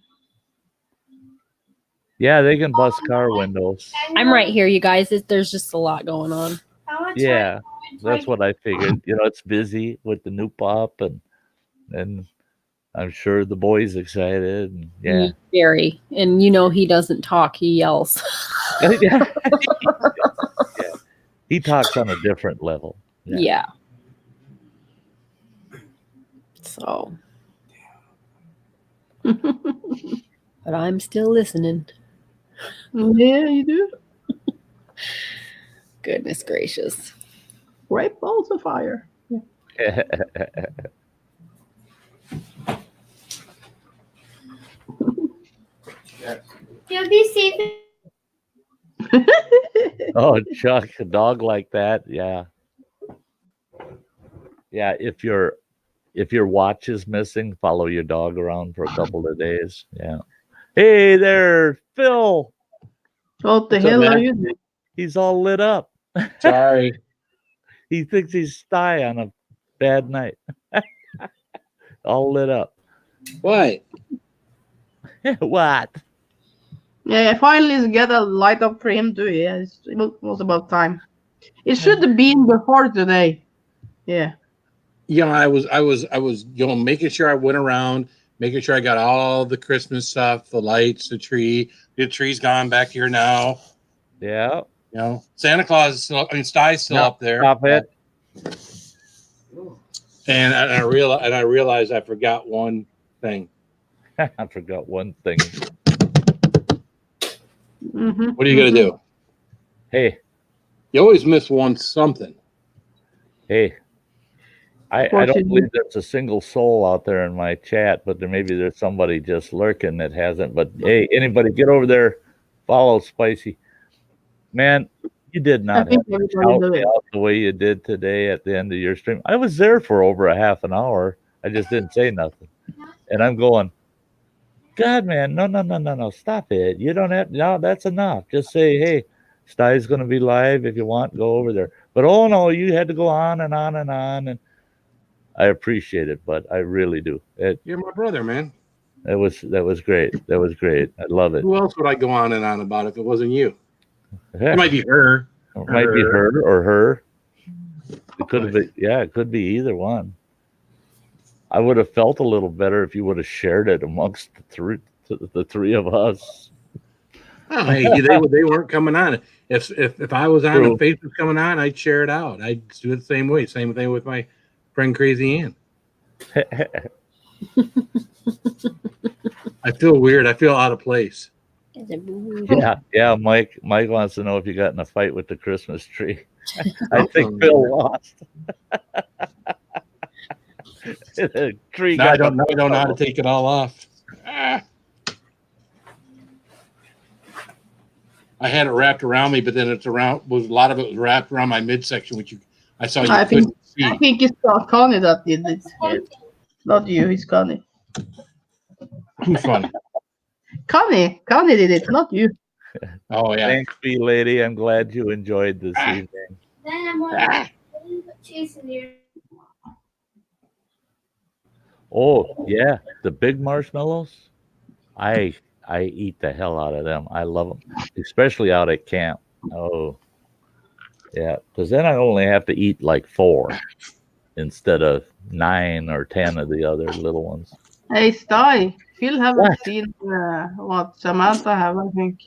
Yeah, they can bust car windows. I'm right here, you guys. There's just a lot going on. Yeah, that's what I figured. It's busy with the new pop, and I'm sure the boy's excited. And, yeah, Very. And he doesn't talk; he yells. Yeah. He talks on a different level. Yeah. So. But I'm still listening. Yeah, you do. Goodness gracious. Great balls of fire. Yeah, be safe. Oh, Chuck, a dog like that, yeah. Yeah, if your watch is missing, follow your dog around for a couple of days. Yeah. Hey there, Phil. What the hell are you doing? He's all lit up. Sorry. He thinks he's Sty on a bad night. All lit up. What? What? Yeah, I finally get a light up for him too. Yeah, it was about time. It should have been before today. Yeah. I was making sure I went around, making sure I got all the Christmas stuff, the lights, the tree. The tree's gone back here now. Yeah. Santa Claus is still. Sty's still up there. Stop it. And I realized I forgot one thing. I forgot one thing. Mm-hmm. What are you gonna do? Hey, You always miss something. Hey, I don't Unfortunately. believe there's a single soul out there in my chat, but there's somebody just lurking that hasn't. But hey, anybody get over there, follow Spicy. Man, you did I not have think to everybody shout do me it. out the way you did today at the end of your stream. I was there for over a half an hour. I just didn't say nothing. And I'm going, God, man, no, stop it. You don't have, no, that's enough. Just say, hey, Sty's going to be live. If you want, go over there. But oh no, you had to go on and on and on. And I appreciate it, but I really do. You're my brother, man. That was great. That was great. I love it. Who else would I go on and on about if it wasn't you? Yeah. It might be her. It might be her or her. It could have been, yeah, it could be either one. I would have felt a little better if you would have shared it amongst the three of us. Oh, hey, they weren't coming on. If I was on True. and Facebook coming on, I'd share it out. I'd do it the same way. Same thing with my friend Crazy Ann. I feel weird. I feel out of place. Yeah. Mike wants to know if you got in a fight with the Christmas tree. I think Phil lost. The tree I don't know how to take it all off. I had it wrapped around me, but then a lot of it was wrapped around my midsection, which I saw you couldn't see. I think it's Connie that did it. Not you, it's Connie. Who's funny? Connie did it, not you. Oh yeah. Thanks, B lady. I'm glad you enjoyed this evening. Then I'm chasing you. Oh yeah, the big marshmallows. I eat the hell out of them. I love them, especially out at camp. Oh yeah, because then I only have to eat like 4 instead of 9 or 10 of the other little ones. Hey, Sty, Phil haven't seen what Samantha have, I think.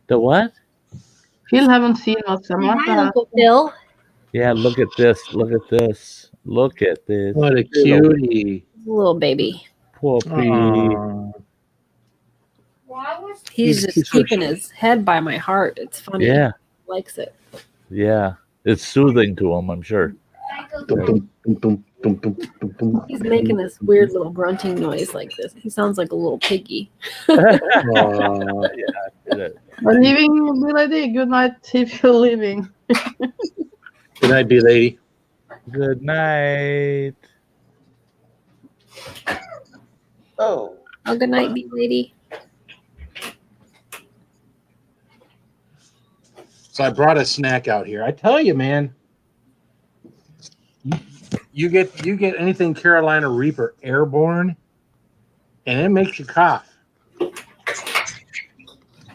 The what? Phil haven't seen what Samantha Hi, has. Uncle Phil. Yeah, look at this. Look at this. Look at this. What a cutie. Little baby. Puppy. He's just keeping his head by my heart. It's funny. Yeah. He likes it. Yeah. It's soothing to him, I'm sure. He's making this weird little grunting noise like this. He sounds like a little piggy. Yeah. I'm leaving, B lady. Good night if you're leaving. Good night, B lady. Good night. Oh. Oh, good night, bee lady. So I brought a snack out here. I tell you, man, you get anything Carolina Reaper airborne, and it makes you cough.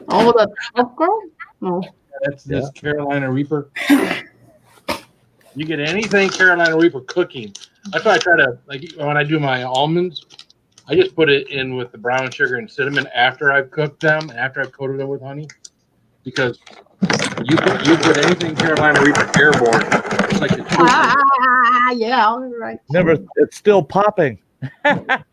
Oh, that popcorn? No. That's this Carolina Reaper. You get anything Carolina Reaper cooking. That's why I try to, like, when I do my almonds, I just put it in with the brown sugar and cinnamon after I've cooked them, after I've coated them with honey, because you put anything Carolina Reaper airborne, it's like a Yeah, all right. Never. It's still popping. And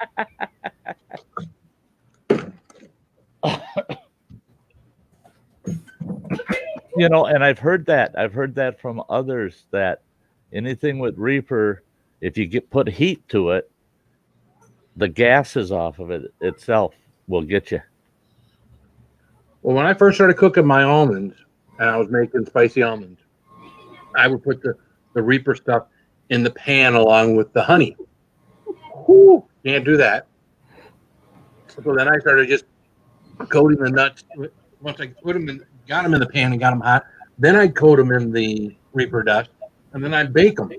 I've heard that from others, that anything with Reaper, if you put heat to it, the gases off of it itself will get you. Well, when I first started cooking my almonds, and I was making spicy almonds, I would put the Reaper stuff in the pan along with the honey. Whew, can't do that. So then I started just coating the nuts. Once I got them in the pan and got them hot, then I'd coat them in the Reaper dust, and then I'd bake them.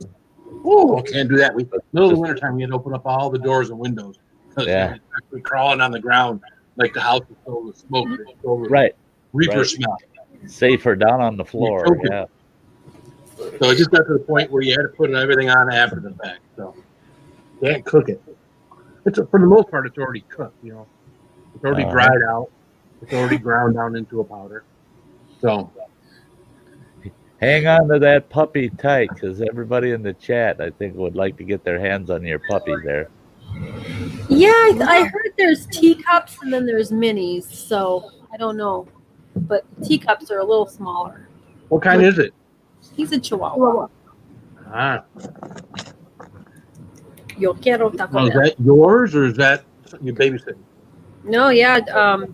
Oh, can't do that. Middle of the wintertime, we had to open up all the doors and windows. Yeah. We're crawling on the ground like the house is filled with smoke. Right. Reaper Right. smell. Safer down on the floor. Yeah. So it just got to the point where you had to put everything on after the fact. So you can't cook it. For the most part, it's already cooked. It's already dried out. It's already ground down into a powder. So hang on to that puppy tight, because everybody in the chat, I think, would like to get their hands on your puppy there. Yeah, I heard there's teacups and then there's minis, so I don't know. But teacups are a little smaller. what kind is it? He's a Chihuahua. Ah. Yo quiero Taco Now, is Bell. that yours or is that you babysitting? No, yeah.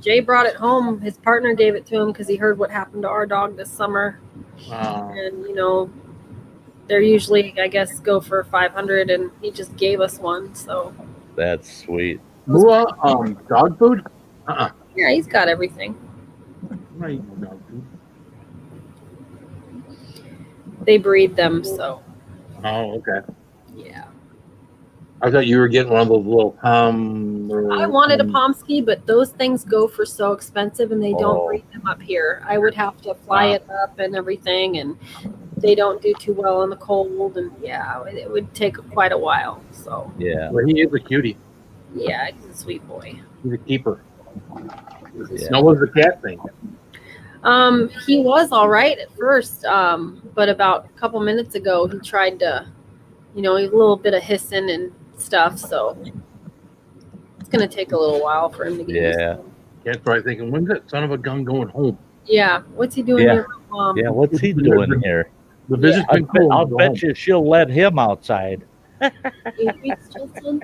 Jay brought it home. His partner gave it to him because he heard what happened to our dog this summer. And, you know, they're usually, I guess, go for 500, and he just gave us one. So That's sweet. Dog food? yeah, he's got everything. I'm not eating dog food. They breed them, so Oh, okay. yeah. I thought you were getting one of those little I wanted a Pomsky, but those things go for so expensive, and they don't breed them up here. I would have to fly it up and everything, and they don't do too well in the cold, and yeah, it would take quite a while. So Yeah. Well, he is a cutie. yeah, he's a sweet boy. He's a keeper. Yeah. Now, what was the cat thing? He was all right at first, but about a couple minutes ago, he tried to, you know, a little bit of hissing and stuff. So it's gonna take a little while for him to get used to it. Cat's probably thinking, when's that son of a gun going home? Yeah, what's he doing here, Mom? Yeah, what's he doing here? The visit's been cool. I'll bet you she'll let him outside. 8 weeks, Justin?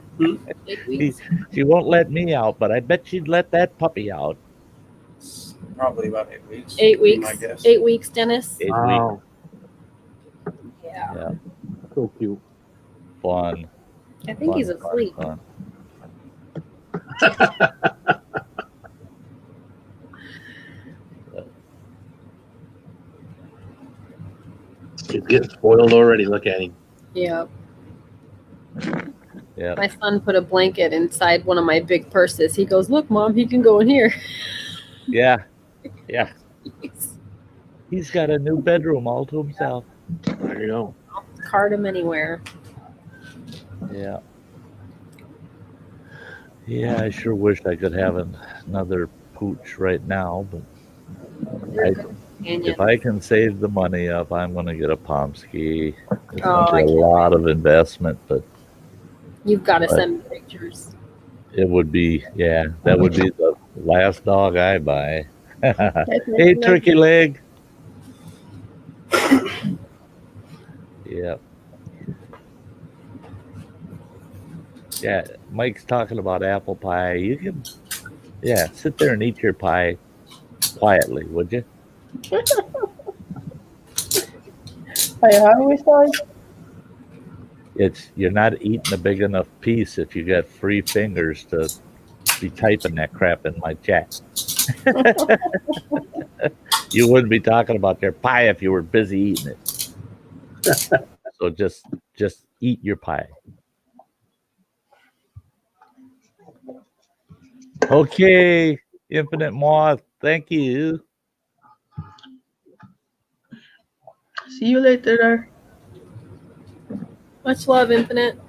8 weeks? She won't let me out, but I bet she'd let that puppy out. Probably about 8 weeks. 8 weeks. My guess. 8 weeks, Dennis. 8 Wow. weeks. Yeah. So cute. Fun. I think he's asleep. Fun. He's getting spoiled already. Look at him. Yeah. Yeah. My son put a blanket inside one of my big purses. He goes, "Look, Mom, he can go in here." Yeah. Yeah. He's got a new bedroom all to himself. There you go. I'll cart him anywhere. Yeah. Yeah, I sure wish I could have another pooch right now, but if I can save the money up, I'm going to get a Pomsky. It's going to be a lot of investment, but You've got to send me pictures. it would be, yeah, that would be the last dog I buy. Hey, turkey leg. Yeah. Yeah, Mike's talking about apple pie. You can, yeah, sit there and eat your pie quietly, would you? Are you hungry, Sty? You're not eating a big enough piece if you got free fingers to be typing that crap in my chat. You wouldn't be talking about your pie if you were busy eating it. So just eat your pie. Okay, Infinite Moth, thank you. See you later. Much love, Infinite.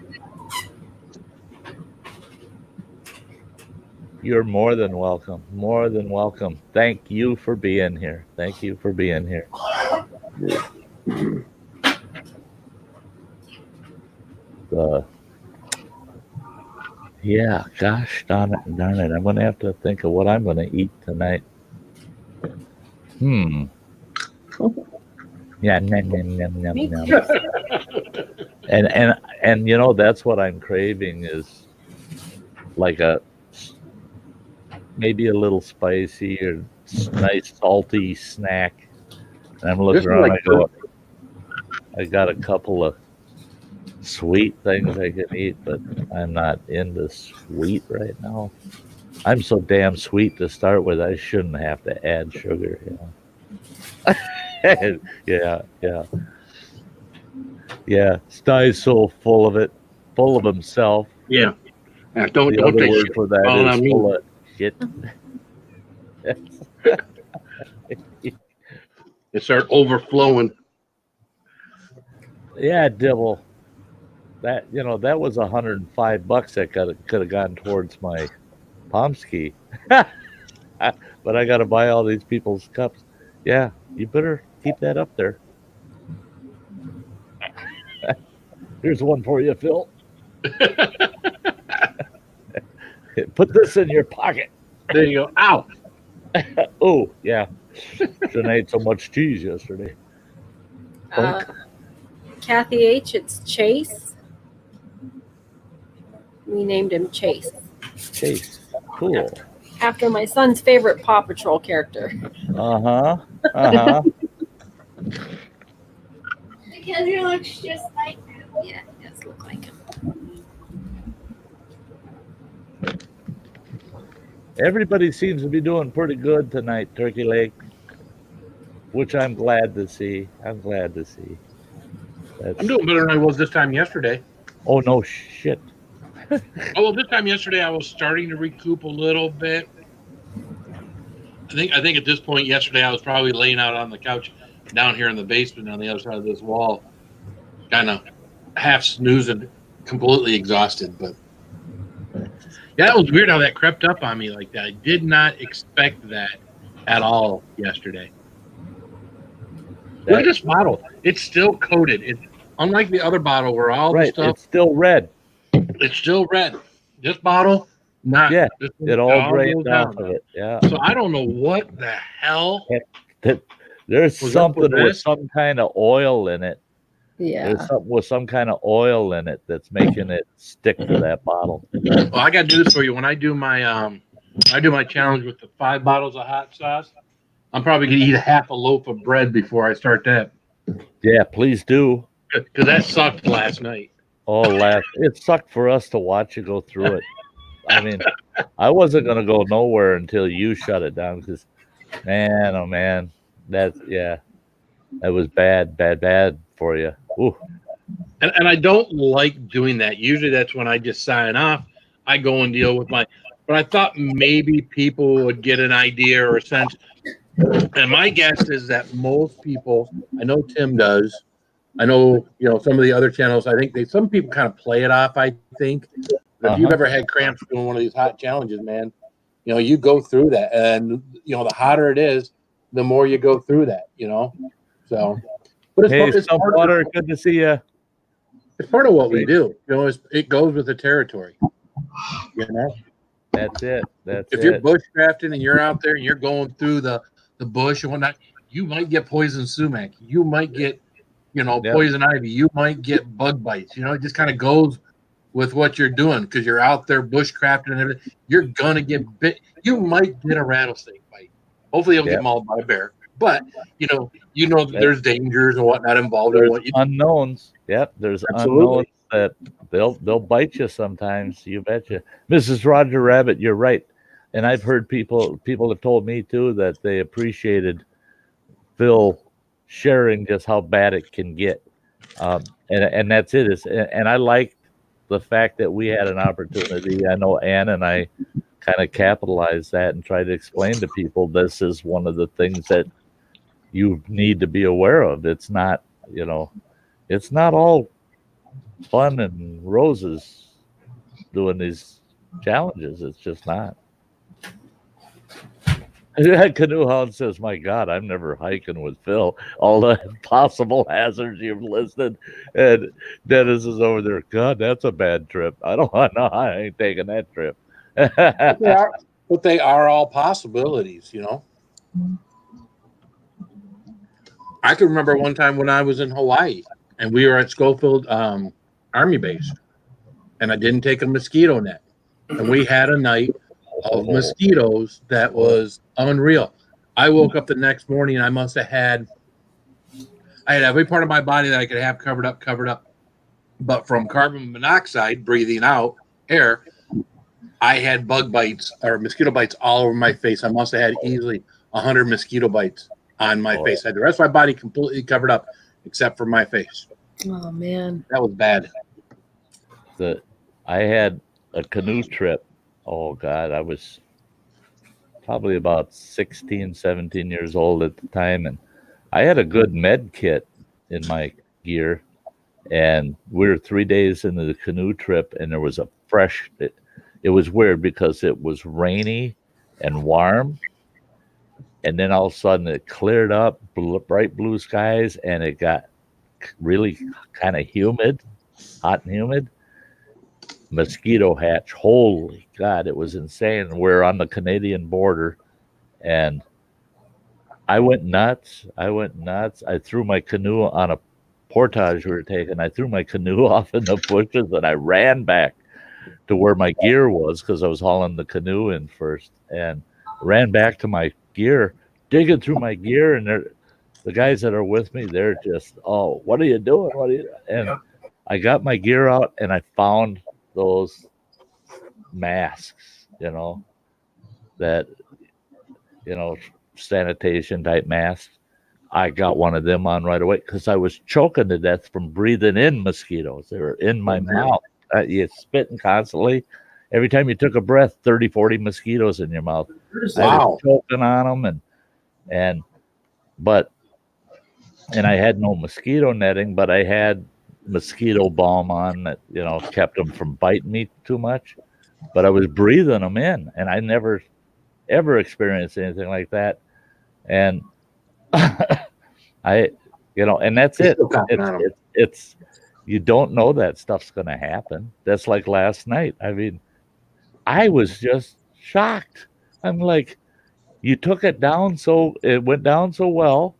You're more than welcome. More than welcome. Thank you for being here. Thank you for being here. Yeah, gosh darn it. I'm going to have to think of what I'm going to eat tonight. Yeah, nom. And you know, that's what I'm craving is like maybe a little spicy or nice salty snack. And I'm looking around, I got a couple of sweet things I can eat, but I'm not into sweet right now. I'm so damn sweet to start with, I shouldn't have to add sugar, you know. Yeah. Sty's so full of it, full of himself. Yeah. The Don't other say word shit. for that Oh, is I full of shit. It started overflowing. Yeah, Dibble. That that was $105 that could have gone towards my Pomsky. But I got to buy all these people's cups. Yeah, you better keep that up there. Here's one for you, Phil. Put this in your pocket. There you go. Ow. Oh, yeah. Shouldn't have ate so much cheese yesterday. Kathy H. It's Chase. We named him Chase. Chase. Cool. After my son's favorite Paw Patrol character. Uh-huh. Uh-huh. Because he looks just like him. Yeah, he does look like him. Everybody seems to be doing pretty good tonight, Turkey Lake, which I'm glad to see. I'm glad to see. I'm doing better than I was this time yesterday. Oh, no shit. Oh, well, this time yesterday I was starting to recoup a little bit. I think at this point yesterday I was probably laying out on the couch down here in the basement on the other side of this wall, kind of half snoozing, completely exhausted. But yeah, it was weird how that crept up on me like that. I did not expect that at all yesterday. Look at this bottle. It's still coated. It's unlike the other bottle where all the stuff. It's still red. It's still red. This bottle, not. Yeah, it all goes drained off of it. Yeah. So I don't know what the hell. There's Was something up with with this? some kind of oil in it. Yeah. There's something with some kind of oil in it that's making it stick to that bottle. Well, I got news for you. When I do my challenge with the 5 bottles of hot sauce, I'm probably gonna eat a half a loaf of bread before I start that. Yeah, please do. Because that sucked last night. Oh, it sucked for us to watch you go through it. I mean, I wasn't gonna go nowhere until you shut it down because, man, oh man, that was bad for you. Ooh. And I don't like doing that. Usually that's when I just sign off. I go and deal with my. But I thought maybe people would get an idea or a sense. And my guess is that most people, I know Tim does. I know, some of the other channels, I think some people kind of play it off, I think. But if you've ever had cramps doing one of these hot challenges, man, you go through that. And, the hotter it is, the more you go through that, So, but it's some water. Good to see you. It's part of what we do. It goes with the territory. That's it. If you're bushcrafting and you're out there and you're going through the bush and whatnot, you might get poison sumac. You might get, poison ivy. You might get bug bites. It just kind of goes with what you're doing because you're out there bushcrafting and everything. You're gonna get bit. You might get a rattlesnake bite. Hopefully, you'll get mauled by a bear. But that there's dangers and whatnot involved. There's unknowns. Yep, there's unknowns that they'll bite you sometimes. You betcha. Mrs. Roger Rabbit, you're right. And I've heard people have told me too that they appreciated Phil sharing just how bad it can get. And that's it. And I like the fact that we had an opportunity. I know Ann and I kind of capitalized that and tried to explain to people this is one of the things that you need to be aware of. It's not, it's not all fun and roses doing these challenges. It's just not. Canoe Hound says, "My God, I'm never hiking with Phil. All the possible hazards you've listed." And Dennis is over there. God, that's a bad trip. I don't know. I ain't taking that trip. But they are all possibilities, I can remember one time when I was in Hawaii and we were at Schofield Army Base, and I didn't take a mosquito net, and we had a night of mosquitoes that was unreal. I woke up the next morning and I had every part of my body that I could have covered up. But from carbon monoxide breathing out air, I had bug bites or mosquito bites all over my face. I must have had easily 100 mosquito bites on my face. I had the rest of my body completely covered up except for my face. Oh man, that was bad. I had a canoe trip. Oh God, I was probably about 16, 17 years old at the time, and I had a good med kit in my gear. And we were 3 days into the canoe trip, and there was a fresh. It was weird because it was rainy and warm, and then all of a sudden it cleared up, bright blue skies, and it got really kind of humid, hot and humid. Mosquito hatch, holy God, it was insane. We're on the Canadian border, and I went nuts. I threw my canoe on a portage we were taking. I threw my canoe off in the bushes and I ran back to where my gear was because I was hauling the canoe in first, and ran back to my gear, digging through my gear, and the guys that are with me, they're just, oh, what are you doing? What are you? And I got my gear out and I found those masks, that, sanitation type masks. I got one of them on right away because I was choking to death from breathing in mosquitoes. They were in my mouth. You're spitting constantly. Every time you took a breath, 30, 40 mosquitoes in your mouth. Wow. I was choking on them, and I had no mosquito netting, but I had mosquito balm on that, kept them from biting me too much. But I was breathing them in, and I never ever experienced anything like that. And and that's it. It's you don't know that stuff's going to happen. That's like last night. I mean, I was just shocked. I'm like, you took it down, so it went down so well.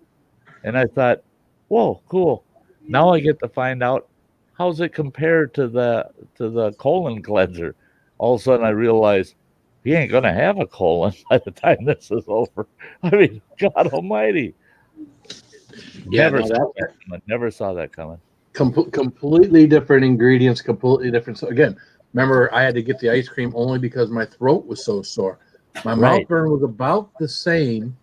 And I thought, whoa, cool. Now I get to find out how's it compared to the colon cleanser. All of a sudden I realized he ain't gonna have a colon by the time this is over. I mean, God Almighty. Yeah, Never saw that coming. Completely different ingredients, completely different. So again, remember, I had to get the ice cream only because my throat was so sore. My mouth burn was about the same,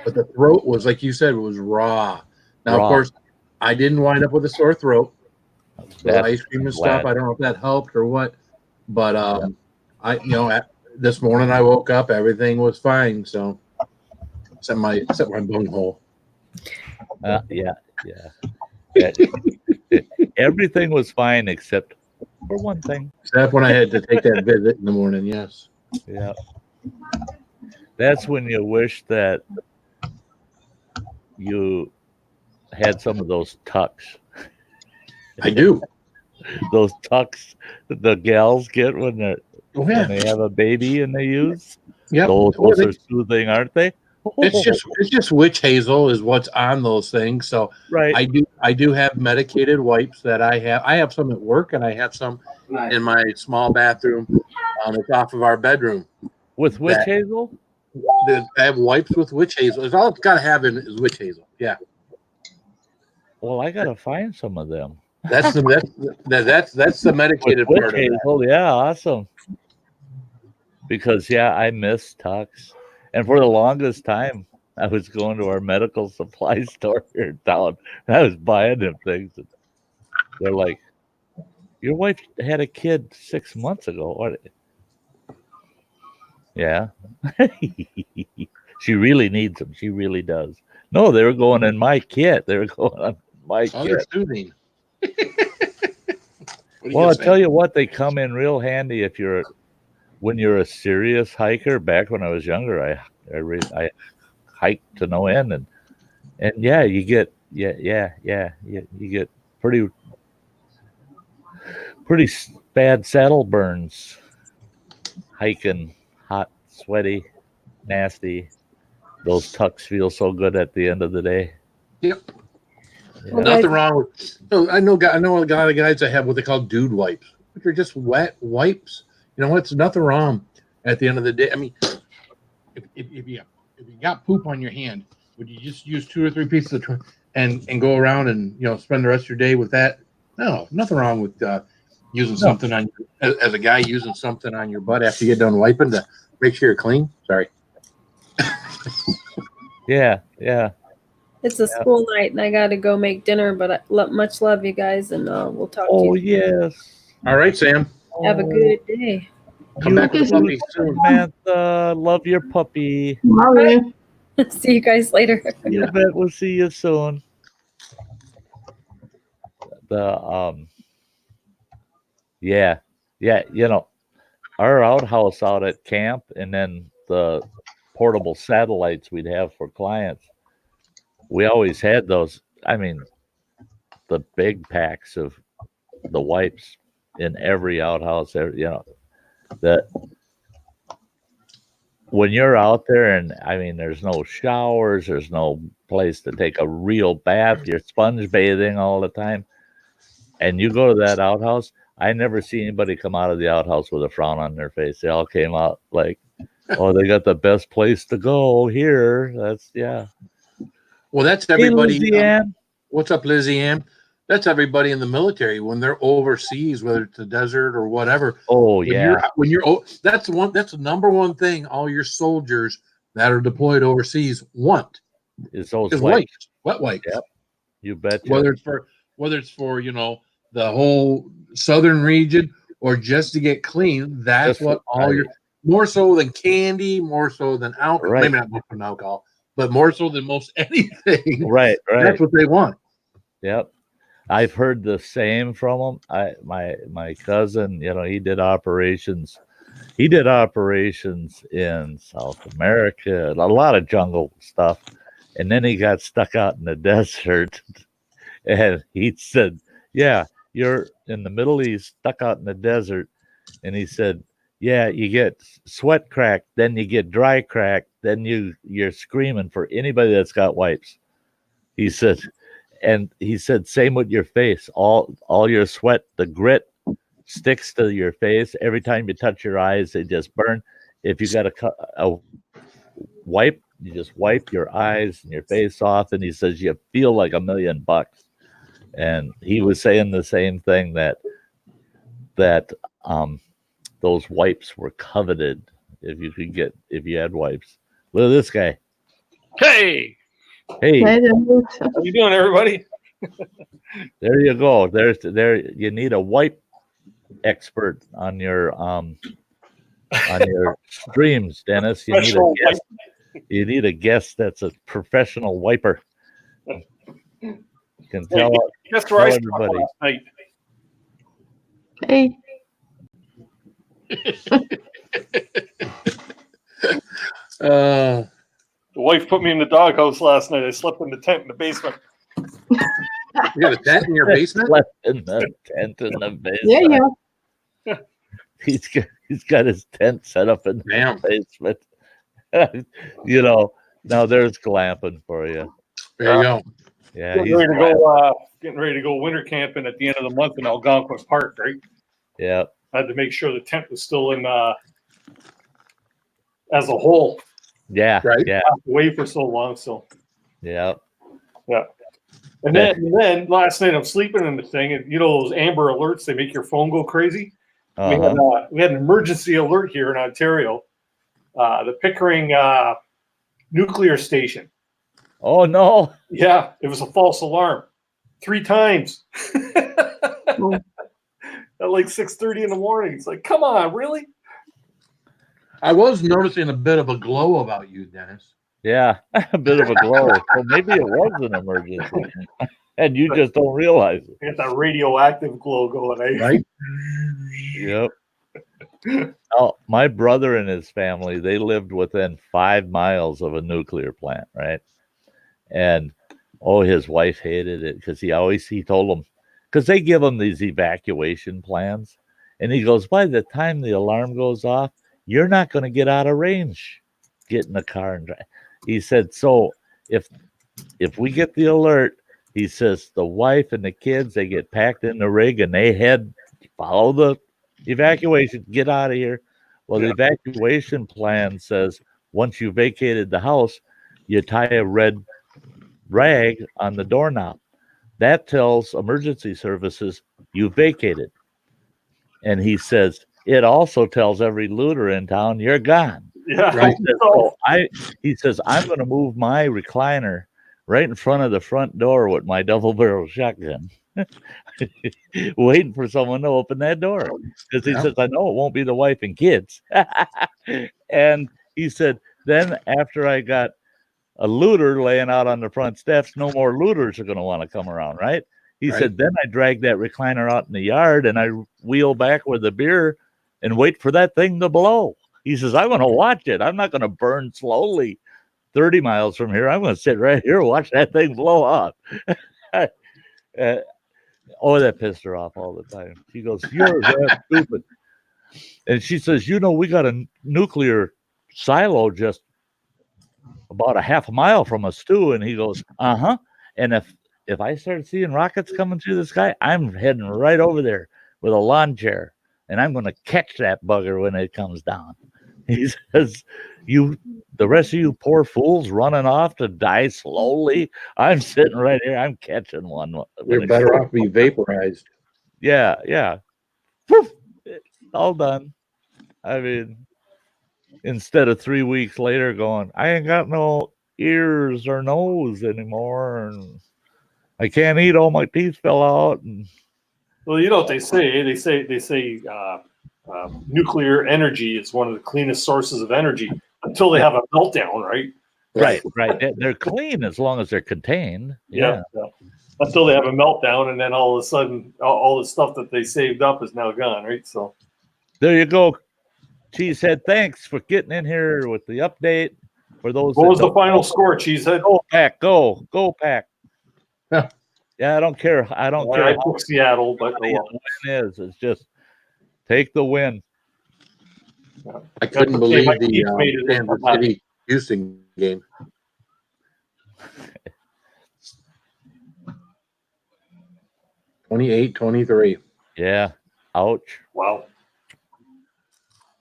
but the throat was, like you said, it was raw. Now, of course, I didn't wind up with a sore throat. The ice cream and stuff, I don't know if that helped or what, but this morning I woke up, everything was fine. So except my bone hole. Yeah. Everything was fine except for one thing. Except when I had to take that visit in the morning. Yes. Yeah. That's when you wish that you had some of those tucks. I do. Those tucks that the gals get when they have a baby and they use. Yeah. Those are soothing, aren't they? It's just witch hazel is what's on those things. So right. I do have medicated wipes that I have. I have some at work and I have some in my small bathroom. It's off of our bedroom. With witch hazel? I have wipes with witch hazel. It's all it's got to have in is witch hazel. Yeah. Well, I gotta find some of them. That's the medicated with part witch hazel, of that. Yeah, awesome. Because I miss tucks. And for the longest time, I was going to our medical supply store here in town, and I was buying them things. And they're like, your wife had a kid 6 months ago. What? Yeah. She really needs them. She really does. No, they were going in my kit. They were going on my kit. They're soothing. Well, I'll tell you what, they come in real handy when you're a serious hiker. Back when I was younger, I hiked to no end, and you get you get pretty bad saddle burns hiking, hot, sweaty, nasty. Those tucks feel so good at the end of the day. Yep. Yeah. Nothing wrong with. I know a lot of guys that have what they call dude wipes, which are just wet wipes. You know what? It's nothing wrong at the end of the day. I mean, if you got poop on your hand, would you just use 2 or 3 pieces of and go around and spend the rest of your day with that? No, nothing wrong with using something on as a guy using something on your butt after you get done wiping to make sure you're clean. Sorry. Yeah. It's a school night, and I got to go make dinner. But much love, you guys, and we'll talk to you. Oh yes. All right, Sam. Have a good day. Come back with the puppy soon. Samantha, love your puppy. See you guys later. You bet we'll see you soon. Our outhouse out at camp, and then the portable satellites we'd have for clients. We always had those. I mean, the big packs of the wipes in every outhouse. That when you're out there, and I mean, there's no showers, there's no place to take a real bath. You're sponge bathing all the time. And you go to that outhouse, I never see anybody come out of the outhouse with a frown on their face. They all came out like, oh, they got the best place to go here. That's, yeah. Well, that's everybody. Hey, Lizzie Ann. What's up, Lizzie Ann? That's everybody in the military when they're overseas, whether it's the desert or whatever. Oh, yeah. That's the number one thing all your soldiers that are deployed overseas want is those wipes, wet wipes. Yep. You bet. Whether it's for the whole southern region or just to get clean, that's what all your more so than candy, more so than alcohol. Right. Maybe not more than alcohol, but more so than most anything. Right. That's what they want. Yep. I've heard the same from them. My cousin, he did operations. He did operations in South America, a lot of jungle stuff. And then he got stuck out in the desert. And he said, yeah, you're in the Middle East, stuck out in the desert. And he said, yeah, you get sweat crack, then you get dry crack, then you're screaming for anybody that's got wipes. He said, same with your face. All your sweat, the grit sticks to your face. Every time you touch your eyes, they just burn. If you got a wipe, you just wipe your eyes and your face off. And he says, you feel like $1 million. And he was saying the same thing that those wipes were coveted if you had wipes. Look at this guy. Hey, how you doing, everybody? There you go. You need a wipe expert on your streams, Dennis. You need a guest that's a professional wiper. Can tell everybody. Last night. Hey. The wife put me in the doghouse last night. I slept in the tent in the basement. You got a tent in your basement? Slept in the tent in the basement. Yeah, yeah. He's got his tent set up in the basement. Now there's glamping for you. There you go. Yeah, getting ready to go winter camping at the end of the month in Algonquin Park, right? Yeah. I had to make sure the tent was still in as a whole. Yeah. Right. Yeah. Away for so long, so. Yeah. Yeah. And then last night I'm sleeping in the thing, and those Amber Alerts, they make your phone go crazy. Uh-huh. We had an emergency alert here in Ontario. The Pickering nuclear station. Oh no! Yeah, it was a false alarm 3 times at like 6:30 in the morning. It's like, come on, really? I was noticing a bit of a glow about you, Dennis. Yeah, a bit of a glow. So maybe it was an emergency, and you just don't realize it. You got that radioactive glow going, eh? Right? Yep. Oh, my brother and his family, they lived within 5 miles of a nuclear plant, right? And his wife hated it because he told them, because they give them these evacuation plans, and he goes, by the time the alarm goes off, you're not going to get out of range. Get in the car and drive. He said, so if we get the alert, he says the wife and the kids, they get packed in the rig and they follow the evacuation, get out of here. Well, the evacuation plan says once you vacated the house, you tie a red rag on the doorknob. That tells emergency services you vacated. And he says it also tells every looter in town you're gone. Yeah. Right. He says I'm going to move my recliner right in front of the front door with my double-barrel shotgun, waiting for someone to open that door. Because he says, I know it won't be the wife and kids. And he said, then after I got a looter laying out on the front steps, no more looters are going to want to come around, right? He said, then I drag that recliner out in the yard and I wheel back with a beer and wait for that thing to blow. He says, I'm going to watch it. I'm not going to burn slowly 30 miles from here. I'm going to sit right here and watch that thing blow up. That pissed her off all the time. She goes, you're that stupid. And she says, we got a nuclear silo just about a half a mile from us too. And he goes, uh-huh. And if I start seeing rockets coming through the sky, I'm heading right over there with a lawn chair, and I'm going to catch that bugger when it comes down. He says, the rest of you poor fools running off to die slowly, I'm sitting right here. I'm catching one. You're better off being vaporized. Yeah. Poof, it's all done. I mean, instead of 3 weeks later going, I ain't got no ears or nose anymore, and I can't eat, all my teeth fell out. And Well, you know what they say? They say nuclear energy is one of the cleanest sources of energy until they have a meltdown, right? right. They're clean as long as they're contained. Yeah. Until they have a meltdown, and then all of a sudden, all the stuff that they saved up is now gone, right? So there you go. Cheesehead, thanks for getting in here with the update. For those, what was the final score, Cheesehead? Go Pack, go Pack. Yeah, I don't care. I care. I took Seattle, but the win is. It's just take the win. I couldn't believe the Kansas City Houston game. (28-23). Yeah. Ouch. Wow.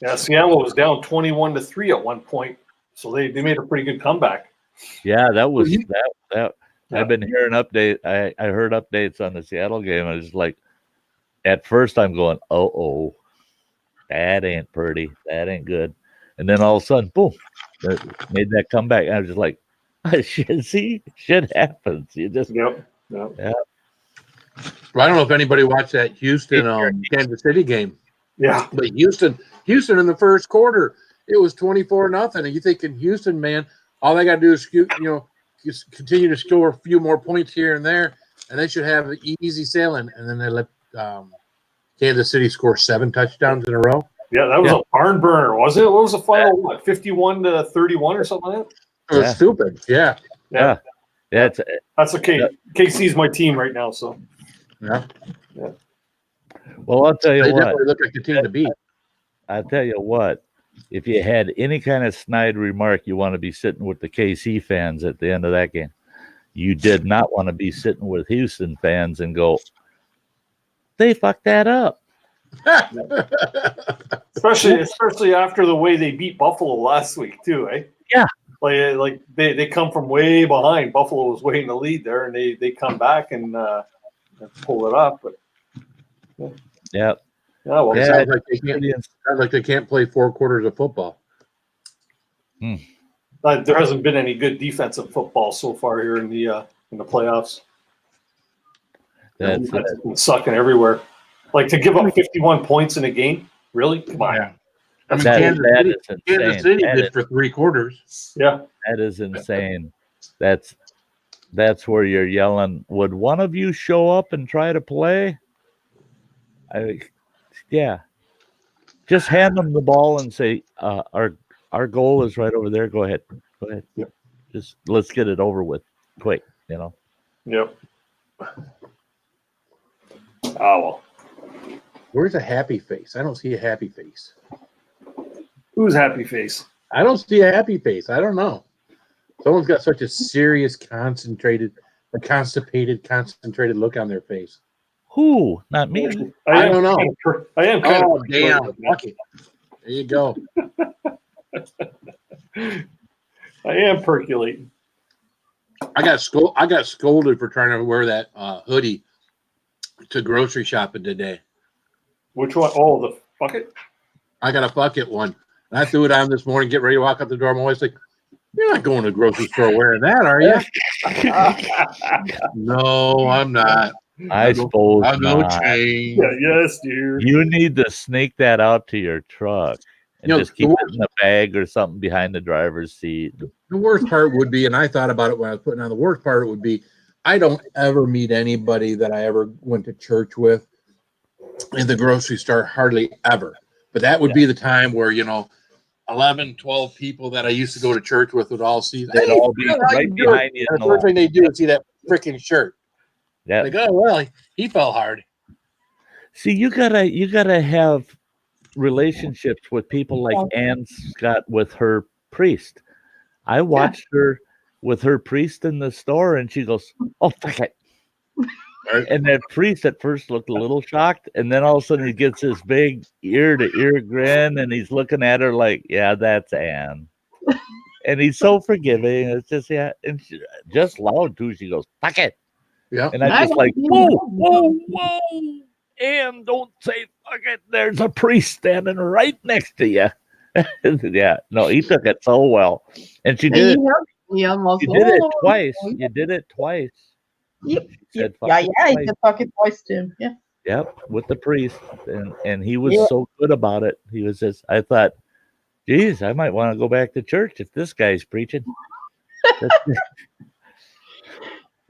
Yeah, Seattle was down 21-3 at one point, so they made a pretty good comeback. Yeah, that was that. I've been hearing updates. I heard updates on the Seattle game. I was like, at first I'm going, oh, that ain't pretty. That ain't good. And then all of a sudden, boom, made that comeback. And I was just like, shit happens. You just yeah. Well, I don't know if anybody watched that Houston Kansas City game. Yeah, but Houston in the first quarter, it was 24-0. And you thinking Houston, man, all they got to do is just continue to score a few more points here and there, and they should have easy sailing. And then they let Kansas City score 7 touchdowns in a row. Yeah, that was a barn burner, wasn't it? What was the final? 51-31 or something like that? It was stupid. Yeah. That's okay. KC's my team right now, so. Yeah. Well, I'll tell you they what. Definitely look like the team to beat. I'll tell you what. If you had any kind of snide remark, you want to be sitting with the KC fans at the end of that game. You did not want to be sitting with Houston fans and go, they fucked that up. especially after the way they beat Buffalo last week too, eh? Yeah. Like they come from way behind. Buffalo was way in the lead there, and they come back and pull it up. But yeah. Oh, well, it sounds like they can't play 4 quarters of football. There hasn't been any good defensive football so far here in the playoffs. That's been sucking everywhere. Like to give up 51 points in a game, really? Come on. Yeah. I mean, Kansas City did for 3 quarters. Yeah, that is insane. That's where you're yelling. Would one of you show up and try to play? Yeah, just hand them the ball and say, our goal is right over there. Go ahead. Yep. Just let's get it over with quick, Yep. Oh, well. Where's a happy face? I don't see a happy face. Who's happy face? I don't see a happy face. I don't know. Someone's got such a serious, constipated look on their face. Who? Not me. I don't know. I am kind of damn. Okay. There you go. I am percolating. I got scolded for trying to wear that hoodie to grocery shopping today. Which one? Oh, the bucket? I got a bucket one. And I threw it on this morning, get ready to walk out the door. My wife's like, you're not going to the grocery store wearing that, are you? No, I'm not. I suppose I'll go not. change. Yeah, yes, dude. You need to sneak that out to your truck and just keep it in a bag or something behind the driver's seat. The worst part would be, and I thought about it when I was putting on, the worst part would be, I don't ever meet anybody that I ever went to church with in the grocery store, hardly ever. But that would be the time where, 11, 12 people that I used to go to church with would all see. They'd all be right behind you. And the first thing they do is see that freaking shirt. Yeah. Like, oh, well, he fell hard. See, you gotta have relationships with people like Ann Scott with her priest. I watched her with her priest in the store, and she goes, "Oh, fuck it." And that priest at first looked a little shocked, and then all of a sudden he gets this big ear-to-ear grin, and he's looking at her like, "Yeah, that's Ann." And he's so forgiving. It's just, yeah, and she, just loud too. She goes, "Fuck it." Yeah. And I just like, whoa, whoa, whoa. Ann, don't say fuck it. There's a priest standing right next to you. Yeah, no, he took it so well. And she did it. You did it twice. You did it twice. Yep. Said, Yeah, "Fuck it yeah, twice." you fuck it twice to him. Yeah. Yep, with the priest. And he was Yeah. so good about it. He was just, I thought, geez, I might want to go back to church if this guy's preaching.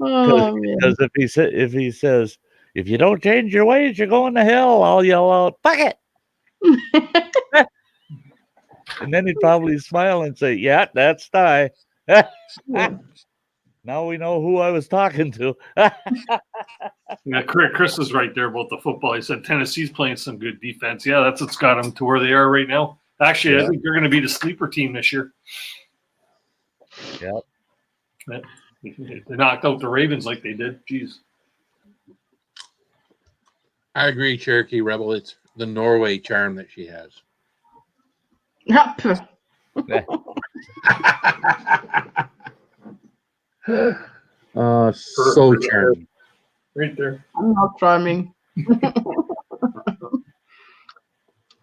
Oh, man. Because if he says, "If you don't change your ways, you're going to hell," I'll yell out, "Fuck it." And then he'd probably smile and say, "Yeah, that's Sty." Now we know who I was talking to. Yeah, Chris is right there about the football. He said Tennessee's playing some good defense. Yeah, that's what's got them to where they are right now. Actually, Yeah. I think they're going to be the sleeper team this year. Yep. They knocked out the Ravens like they did. Jeez. I agree, Cherokee Rebel. It's the Norway charm that she has. So charming. Right there. I'm not charming.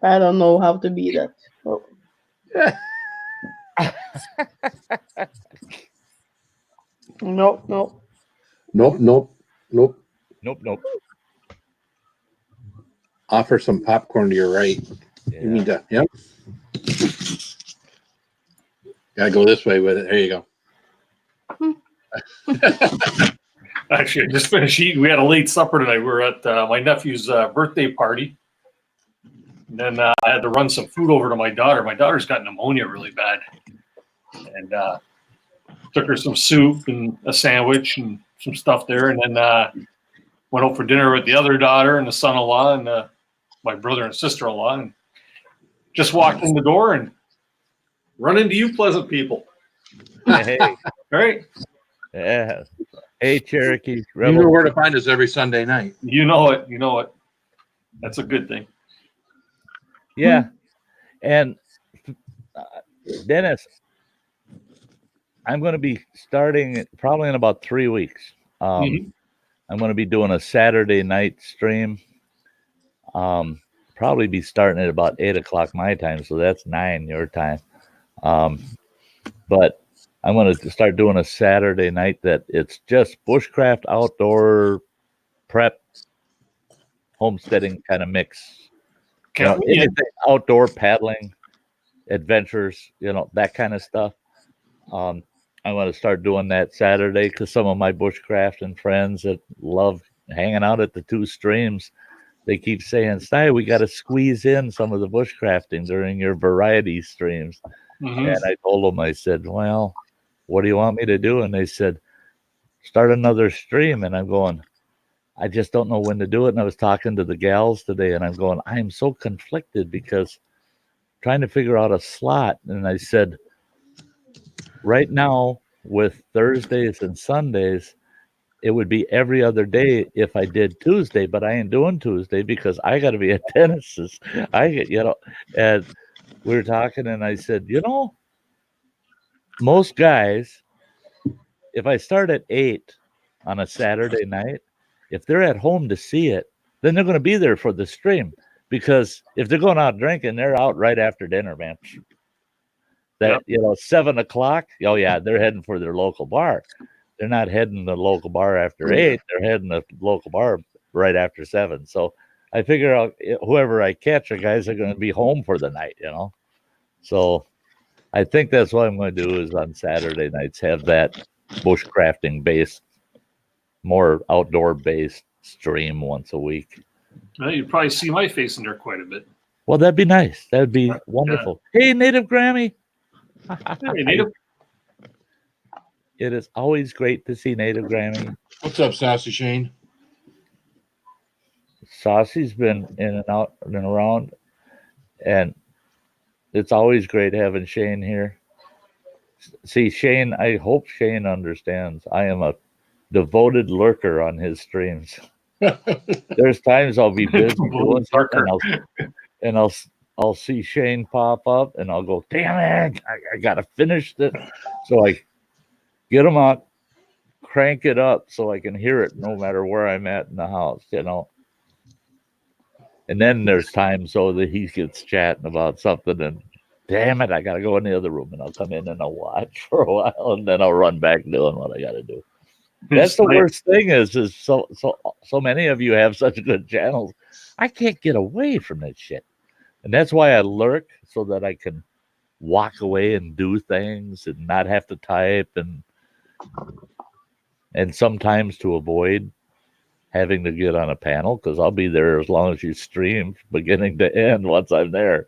I don't know how to be that. Oh. Nope. Nope, nope, nope. Nope. Offer some popcorn to your right. Yeah. You mean to, yep. Gotta go this way with it. There you go. Actually, I just finished eating. We had a late supper tonight. We were at my nephew's birthday party. And then I had to run some food over to my daughter. My daughter's got pneumonia really bad. And took her some soup and a sandwich and some stuff there. And then went out for dinner with the other daughter and the son-in-law and my brother and sister-in-law. And just walked in the door and run into you pleasant people. Hey. Right? Yeah. Hey, Cherokee Rebel. You know where to find us every Sunday night. You know it. You know it. That's a good thing. Yeah. And Dennis, I'm going to be starting probably in about 3 weeks. I'm going to be doing a Saturday night stream. Probably be starting at about 8 o'clock my time, so that's 9 your time. But I'm going to start doing a Saturday night that it's just bushcraft, outdoor, prep, homesteading kind of mix. You know, anything outdoor, paddling, adventures, you know, that kind of stuff. I'm going to start doing that Saturday because some of my bushcraft and friends that love hanging out at the two streams, they keep saying, "Sty, we got to squeeze in some of the bushcrafting during your variety streams." And I told them, I said, "Well, what do you want me to do?" And they said, "Start another stream." And I'm going, I just don't know when to do it. And I was talking to the gals today, and I'm going, I am so conflicted because trying to figure out a slot. And I said, right now with Thursdays and Sundays, it would be every other day if I did Tuesday, but I ain't doing Tuesday because I got to be at Dennis's. And we were talking, and I said, most guys, if I start at 8 on a Saturday night, if they're at home to see it, then they're going to be there for the stream. Because if they're going out drinking, they're out right after dinner, man. 7 o'clock, oh yeah, they're heading for their local bar. They're not heading to the local bar after 8. They're heading to the local bar right after 7. So I figure out whoever I catch, the guys are going to be home for the night, So I think that's what I'm going to do is on Saturday nights have that bushcrafting based, more outdoor based stream once a week. Well, you'd probably see my face in there quite a bit. Well, that'd be nice. That'd be wonderful. Hey, Native Grammy. Hey, Native. It is always great to see Native Grammy. What's up, Saucy Shane? Saucy's been in and out and around, and it's always great having Shane here. See, Shane, I hope Shane understands. I am a devoted lurker on his streams. There's times I'll be busy doing something, and I'll see Shane pop up, and I'll go, damn it, I gotta finish it. So I get him up, crank it up so I can hear it no matter where I'm at in the house, you know. And then there's times so that he gets chatting about something, and damn it, I gotta go in the other room, and I'll come in and I'll watch for a while, and then I'll run back doing what I gotta do. That's the worst thing is so many of you have such good channels. I can't get away from that shit. And that's why I lurk, so that I can walk away and do things and not have to type, and sometimes to avoid having to get on a panel, because I'll be there as long as you stream beginning to end once I'm there.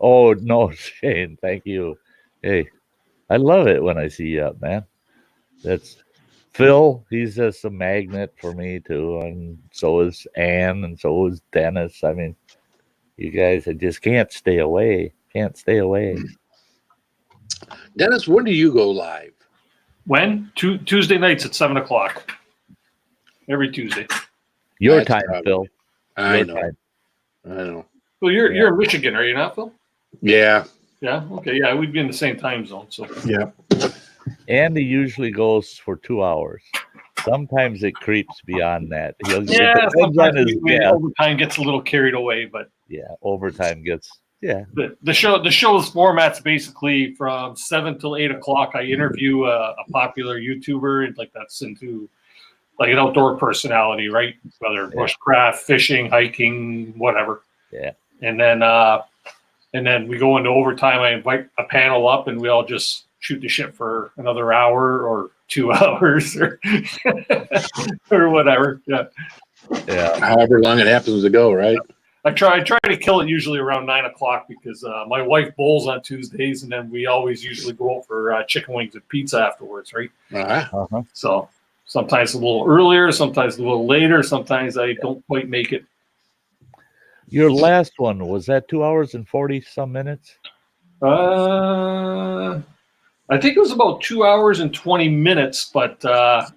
Oh no, Shane, thank you. Hey, I love it when I see you up, man. That's Phil. He's just a magnet for me too, and so is Ann, and so is Dennis. I mean, you guys, I just can't stay away. Can't stay away. Dennis, when do you go live? When? Tuesday nights at 7 o'clock. Every Tuesday. Your time, Phil. I know. Well, you're in Michigan, are you not, Phil? Yeah. Yeah. Okay. Yeah, we'd be in the same time zone. So yeah. Andy usually goes for 2 hours. Sometimes it creeps beyond that. Sometimes overtime gets a little carried away, but yeah, overtime gets The show's format's basically from 7 till 8 o'clock. I interview a popular YouTuber, and like that's into like an outdoor personality, right? Whether bushcraft, fishing, hiking, whatever. Yeah. And then we go into overtime. I invite a panel up, and we all just shoot the shit for another hour or 2 hours or or whatever. Yeah. Yeah. However long it happens to go, right? I try to kill it usually around 9 o'clock because my wife bowls on Tuesdays, and then we always usually go out for chicken wings and pizza afterwards, right? Uh-huh. So sometimes a little earlier, sometimes a little later, sometimes I don't quite make it. Your last one, was that 2 hours and 40 some minutes? I think it was about 2 hours and 20 minutes, but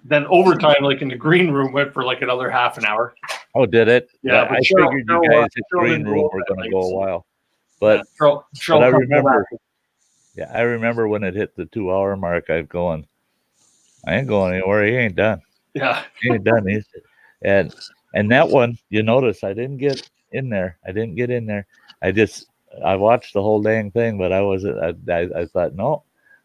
then overtime, like in the green room, went for like another half an hour. Oh, did it? Yeah, I figured you guys at green room were going to go a while, but I remember. Yeah, I remember when it hit the 2 hour mark. I'm going. I ain't going anywhere. He ain't done. Yeah, he ain't done. And that one, you notice, I didn't get in there. I watched the whole dang thing, but I wasn't. I thought, no,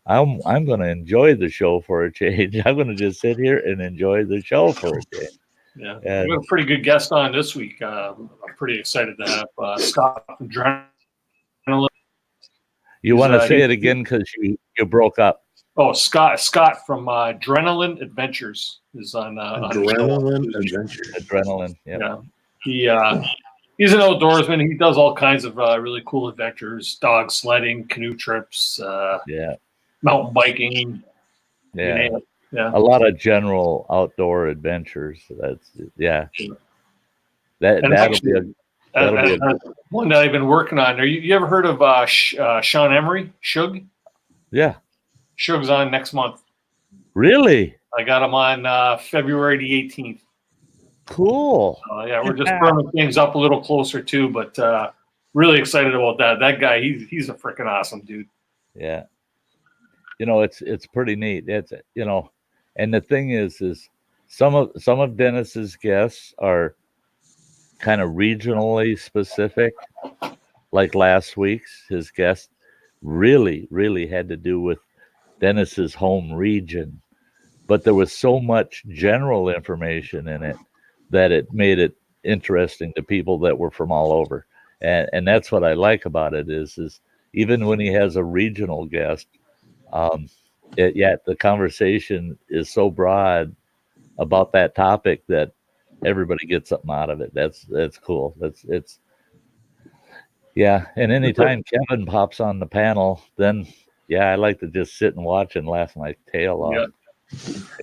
I'm going to enjoy the show for a change. I'm going to just sit here and enjoy the show for a change. Yeah, we have a pretty good guest on this week. I'm pretty excited to have Scott from Adrenaline. You want to say it again because you broke up. Oh, Scott from Adrenaline Adventures is on Adrenaline Adventures. Adrenaline, yeah. He's an outdoorsman. He does all kinds of really cool adventures: dog sledding, canoe trips, mountain biking. Yeah. A lot of general outdoor adventures. That'll be a one that I've been working on. You ever heard of Sean Emery? Shug? Yeah. Shug's on next month. Really? I got him on February the 18th. Cool. We're just firming things up a little closer too, but really excited about that. That guy, he's a freaking awesome dude. Yeah. It's pretty neat. And the thing is some of Dennis's guests are kind of regionally specific. Like last week's, his guest really, really had to do with Dennis's home region, but there was so much general information in it that it made it interesting to people that were from all over. And that's what I like about it is even when he has a regional guest, the conversation is so broad about that topic that everybody gets something out of it. That's cool. And anytime Kevin pops on the panel, then I like to just sit and watch and laugh my tail off.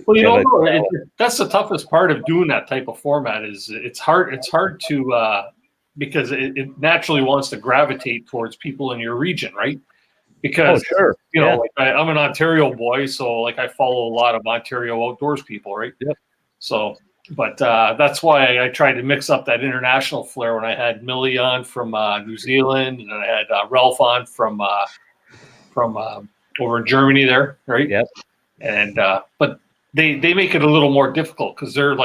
Well, that's the toughest part of doing that type of format is it's hard to because it naturally wants to gravitate towards people in your region, right? because sure. you know, Yeah. like I'm an Ontario boy, so like I follow a lot of Ontario outdoors people, right? Yep. So, but that's why I tried to mix up that international flair when I had Millie on from New Zealand, and then I had Ralph on from over in Germany there, right? Yep. And but they make it a little more difficult because they're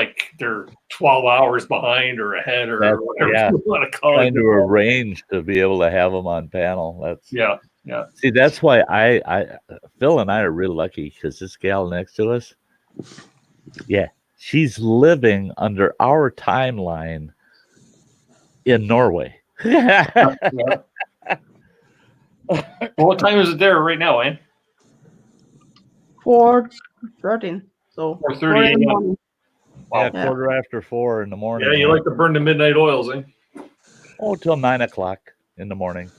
12 hours behind or ahead or whatever you want to call it. Trying to arrange to be able to have them on panel. That's yeah. See, that's why I Phil and I are real lucky because this gal next to us, she's living under our timeline in Norway. Yeah. Well, what time is it there right now, Ann? 4:13. So 4:30 4 in the a.m. morning. Yeah, 4:45 in the morning. Yeah, you like to burn the midnight oils, eh? Oh, till 9 o'clock in the morning,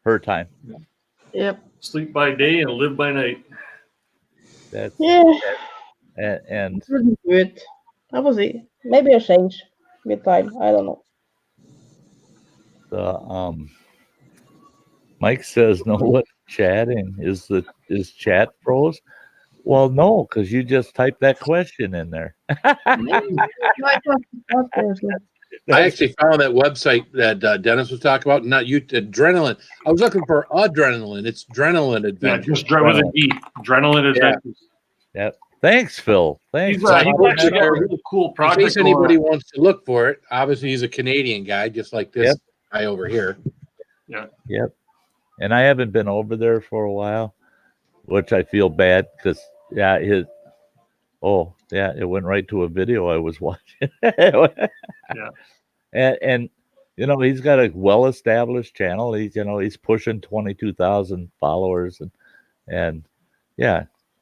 her time. Yep. Sleep by day and live by night. That's and really good. That was it. Maybe a change with time. I don't know. Mike says, "No, what chatting is chat froze?" Well, no, because you just typed that question in there. I actually found that website that Dennis was talking about. Not you, adrenaline. I was looking for adrenaline. It's Adrenaline Adventure. Yeah, just with an E. Adrenaline Adventures. Yep. Thanks, Phil. Thanks. He's actually got a really cool project. In case anybody wants to look for it, obviously he's a Canadian guy, just like this guy over here. Yeah. Yep. And I haven't been over there for a while, which I feel bad because it went right to a video I was watching. And you know, he's got a well-established channel. He's pushing 22,000 followers and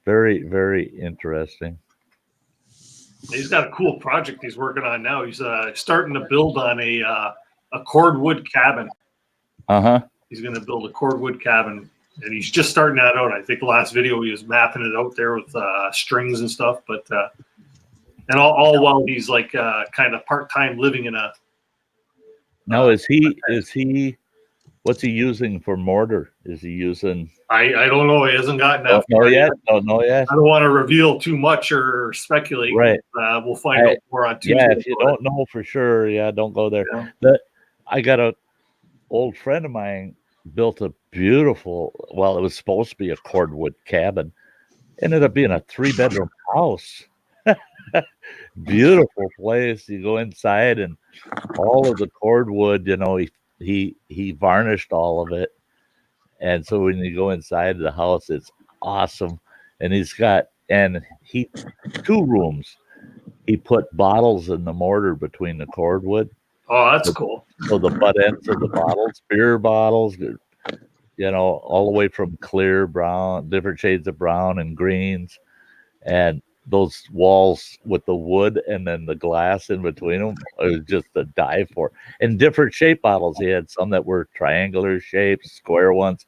very, very interesting. He's got a cool project he's working on now. He's starting to build on a cordwood cabin. He's going to build a cordwood cabin, and he's just starting that out. I think the last video he was mapping it out there with strings and stuff, but and all while he's like kind of part-time living in a. Now is he? What's he using for mortar? Is he using? I don't know. He hasn't gotten that. Don't know yet. I don't want to reveal too much or speculate. Right. We'll find out more on Tuesday. Yeah, if you don't know for sure, don't go there. I got a old friend of mine built a beautiful. Well, it was supposed to be a cordwood cabin. Ended up being a 3-bedroom house. Beautiful place. You go inside and all of the cordwood, he varnished all of it. And so when you go inside the house, it's awesome. And he's got 2 rooms. He put bottles in the mortar between the cordwood. Oh, that's cool. So the butt ends of the bottles, beer bottles, all the way from clear brown, different shades of brown and greens. And those walls with the wood and then the glass in between them was just a dive for. And different shape bottles. He had some that were triangular shapes, square ones.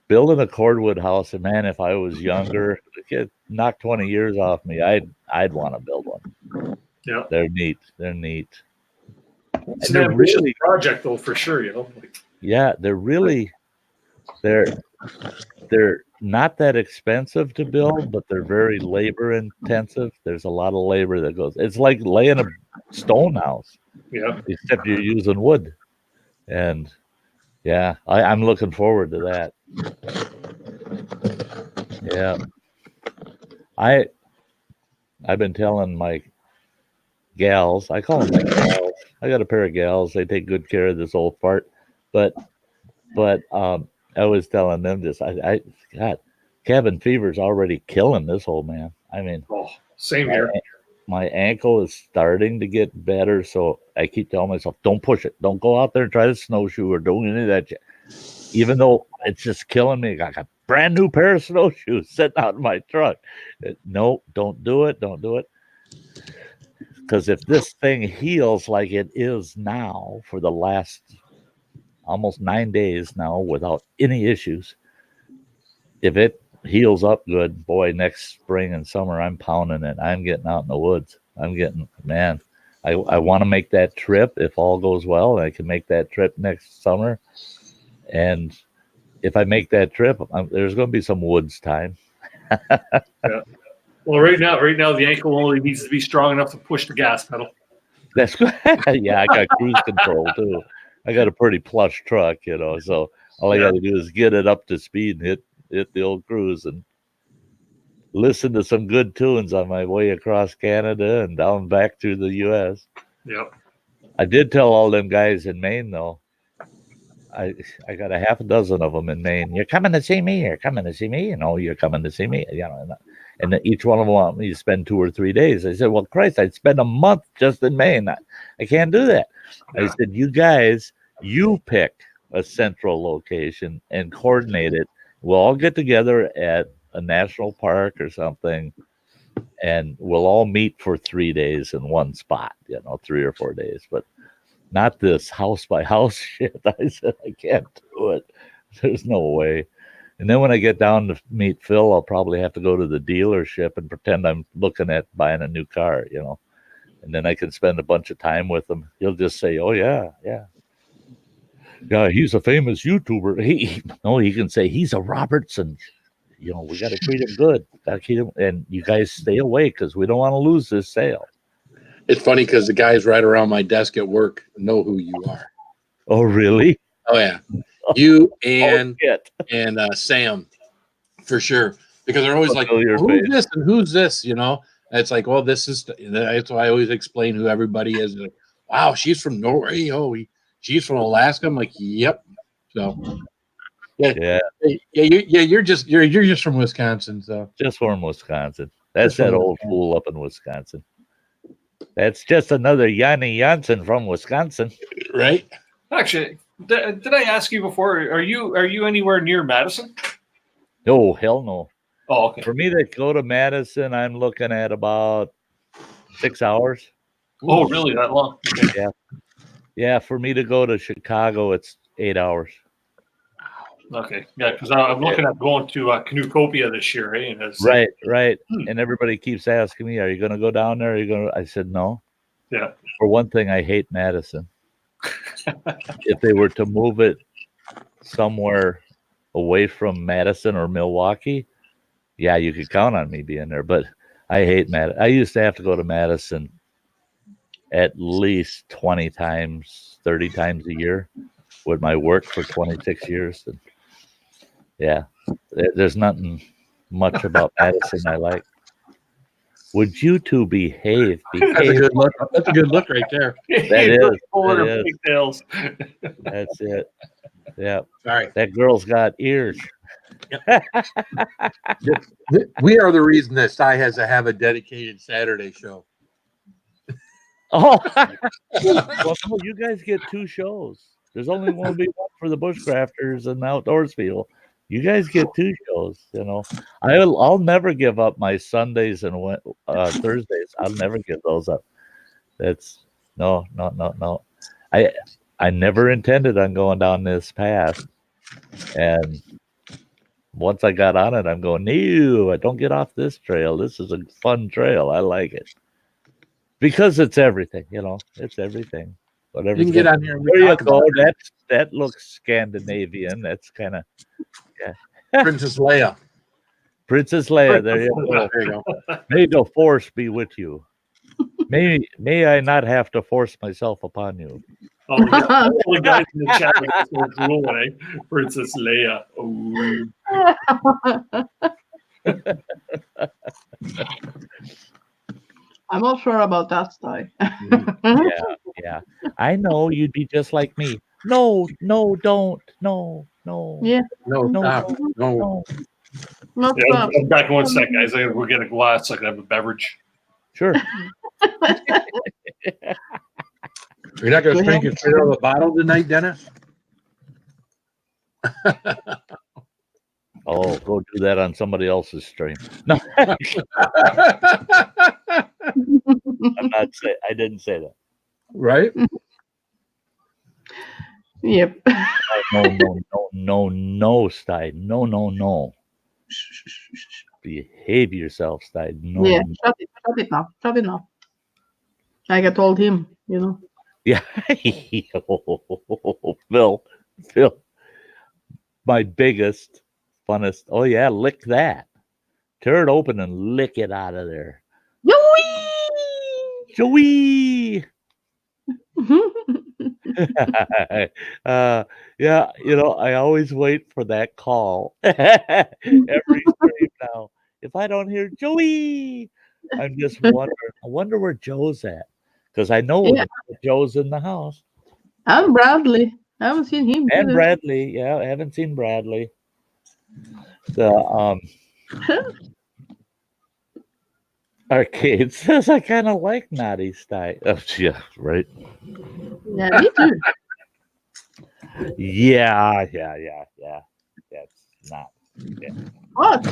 Building a cordwood house, and man, if I was younger, it knocked 20 years off me. I'd want to build one. Yeah, they're neat. It's an ambitious project, though, for sure. They're not that expensive to build, but they're very labor intensive. There's a lot of labor that goes. It's like laying a stone house. Yeah. Except you're using wood. And I'm looking forward to that. Yeah. I've been telling my gals, I call them my gals. I got a pair of gals. They take good care of this old fart. But I was telling them this. God, cabin fever's already killing this old man. I mean, same here. My ankle is starting to get better, so I keep telling myself, don't push it. Don't go out there and try to snowshoe or do any of that shit. Even though it's just killing me. I got a brand new pair of snowshoes sitting out in my truck. No, don't do it. Don't do it. Because if this thing heals like it is now for the last almost 9 days now without any issues, if it heals up good, boy, next spring and summer, I'm pounding it. I'm getting out in the woods. I want to make that trip if all goes well. I can make that trip next summer and if I make that trip, there's going to be some woods time. Yeah. Well, right now, the ankle only needs to be strong enough to push the gas pedal. That's good. Yeah, I got cruise control too. I got a pretty plush truck, so all I got to do is get it up to speed and hit the old cruise and listen to some good tunes on my way across Canada and down back through the U.S. Yep. I did tell all them guys in Maine, though. I got a half a dozen of them in Maine. You're coming to see me. You're coming to see me. You're coming to see me. And then each one of them want me to spend 2 or 3 days. I said, well, Christ, I'd spend a month just in Maine. I can't do that. Yeah. I said, you guys, you pick a central location and coordinate it. We'll all get together at a national park or something, and we'll all meet for 3 days in one spot, 3 or 4 days, but not this house by house shit. I said, I can't do it. There's no way. And then when I get down to meet Phil, I'll probably have to go to the dealership and pretend I'm looking at buying a new car, and then I can spend a bunch of time with him. He'll just say, oh, yeah, he's a famous YouTuber. He can say he's a Robertson. We got to treat him good. Got to keep him, and you guys stay away because we don't want to lose this sale. It's funny because the guys right around my desk at work know who you are. Oh, really? Oh, yeah. You and Sam, for sure. Because they're always like, who's this and who's this? And it's like, well, this is. That's why I always explain who everybody is. Like, wow, she's from Norway. Oh, she's from Alaska. I'm like, yep. So, yeah. You're just from Wisconsin. So just from Wisconsin. That's that old fool up in Wisconsin. That's just another Yanni Janssen from Wisconsin, right? Actually, did I ask you before? Are you anywhere near Madison? No, hell no. Oh, okay. For me to go to Madison, I'm looking at about 6 hours. Oh, really? That long? Okay. Yeah. For me to go to Chicago, it's 8 hours. Okay, yeah, because I'm looking at going to Canoecopia this year, eh? Right. And everybody keeps asking me, "Are you going to go down there? Are you going?" I said, "No." Yeah. For one thing, I hate Madison. If they were to move it somewhere away from Madison or Milwaukee, yeah, you could count on me being there. But I hate Madison. I used to have to go to Madison at least 20 times, 30 times a year with my work for 26 years. And yeah, there's nothing much about Madison I like. Would you two behave? That's a good look. That's a good look right there. That is. That's it. Yeah. Sorry. That girl's got ears. Yep. We are the reason that Sty has to have a dedicated Saturday show. Oh, well, you guys get 2 shows. There's only one big one for the bushcrafters and the outdoors people. You guys get 2 shows. I'll never give up my Sundays and Thursdays. I'll never give those up. That's no. I never intended on going down this path, and once I got on it, I'm going, no, I don't get off this trail. This is a fun trail. I like it because it's everything. It's everything. Whatever. You can get on here. There you go. That looks Scandinavian. That's kind of Princess Leia. Princess Leia. There you go. May the force be with you. May I not have to force myself upon you. Oh, yeah. All the guys in the chat are so cool, eh? Princess Leia. I'm not sure about that, Sty. Yeah. I know you'd be just like me. No, don't. No. Yeah. No. Not yeah, I'm back 1 sec, guys. We'll get a glass. I can have a beverage. Sure. You're not going to drink it straight out of the bottle tonight, Dennis? Oh, go do that on somebody else's stream. No. I'm not saying. I didn't say that. Right? Yep. No, Sty. No. Behave yourself, Sty. No. Yeah, shut it now. Like I told him, Yeah. Phil. my biggest, funnest. Oh yeah, lick that. Tear it open and lick it out of there. Joey. Yeah, I always wait for that call every stream now. If I don't hear Joey, I'm just wondering. I wonder where Joe's at, because I know Joe's in the house. And Bradley. I haven't seen him. And either. Bradley, yeah, I haven't seen Bradley. So, Arcade says I kind of like Naughty Sty. Oh, yeah, right. Yeah, me too. Yeah. That's not. Yeah. What?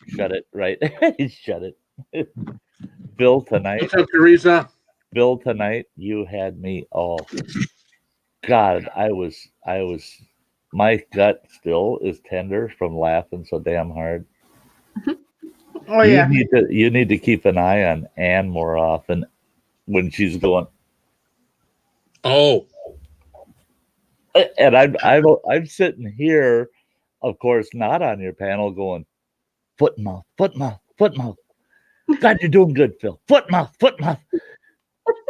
Shut it. Right. Shut it. Bill tonight. What's up, Teresa? Bill tonight. You had me all. God, I was. My gut still is tender from laughing so damn hard. Oh yeah. You need to keep an eye on Anne more often when she's going. Oh. And I'm sitting here, of course, not on your panel, going foot mouth. God, you're doing good, Phil. Foot mouth.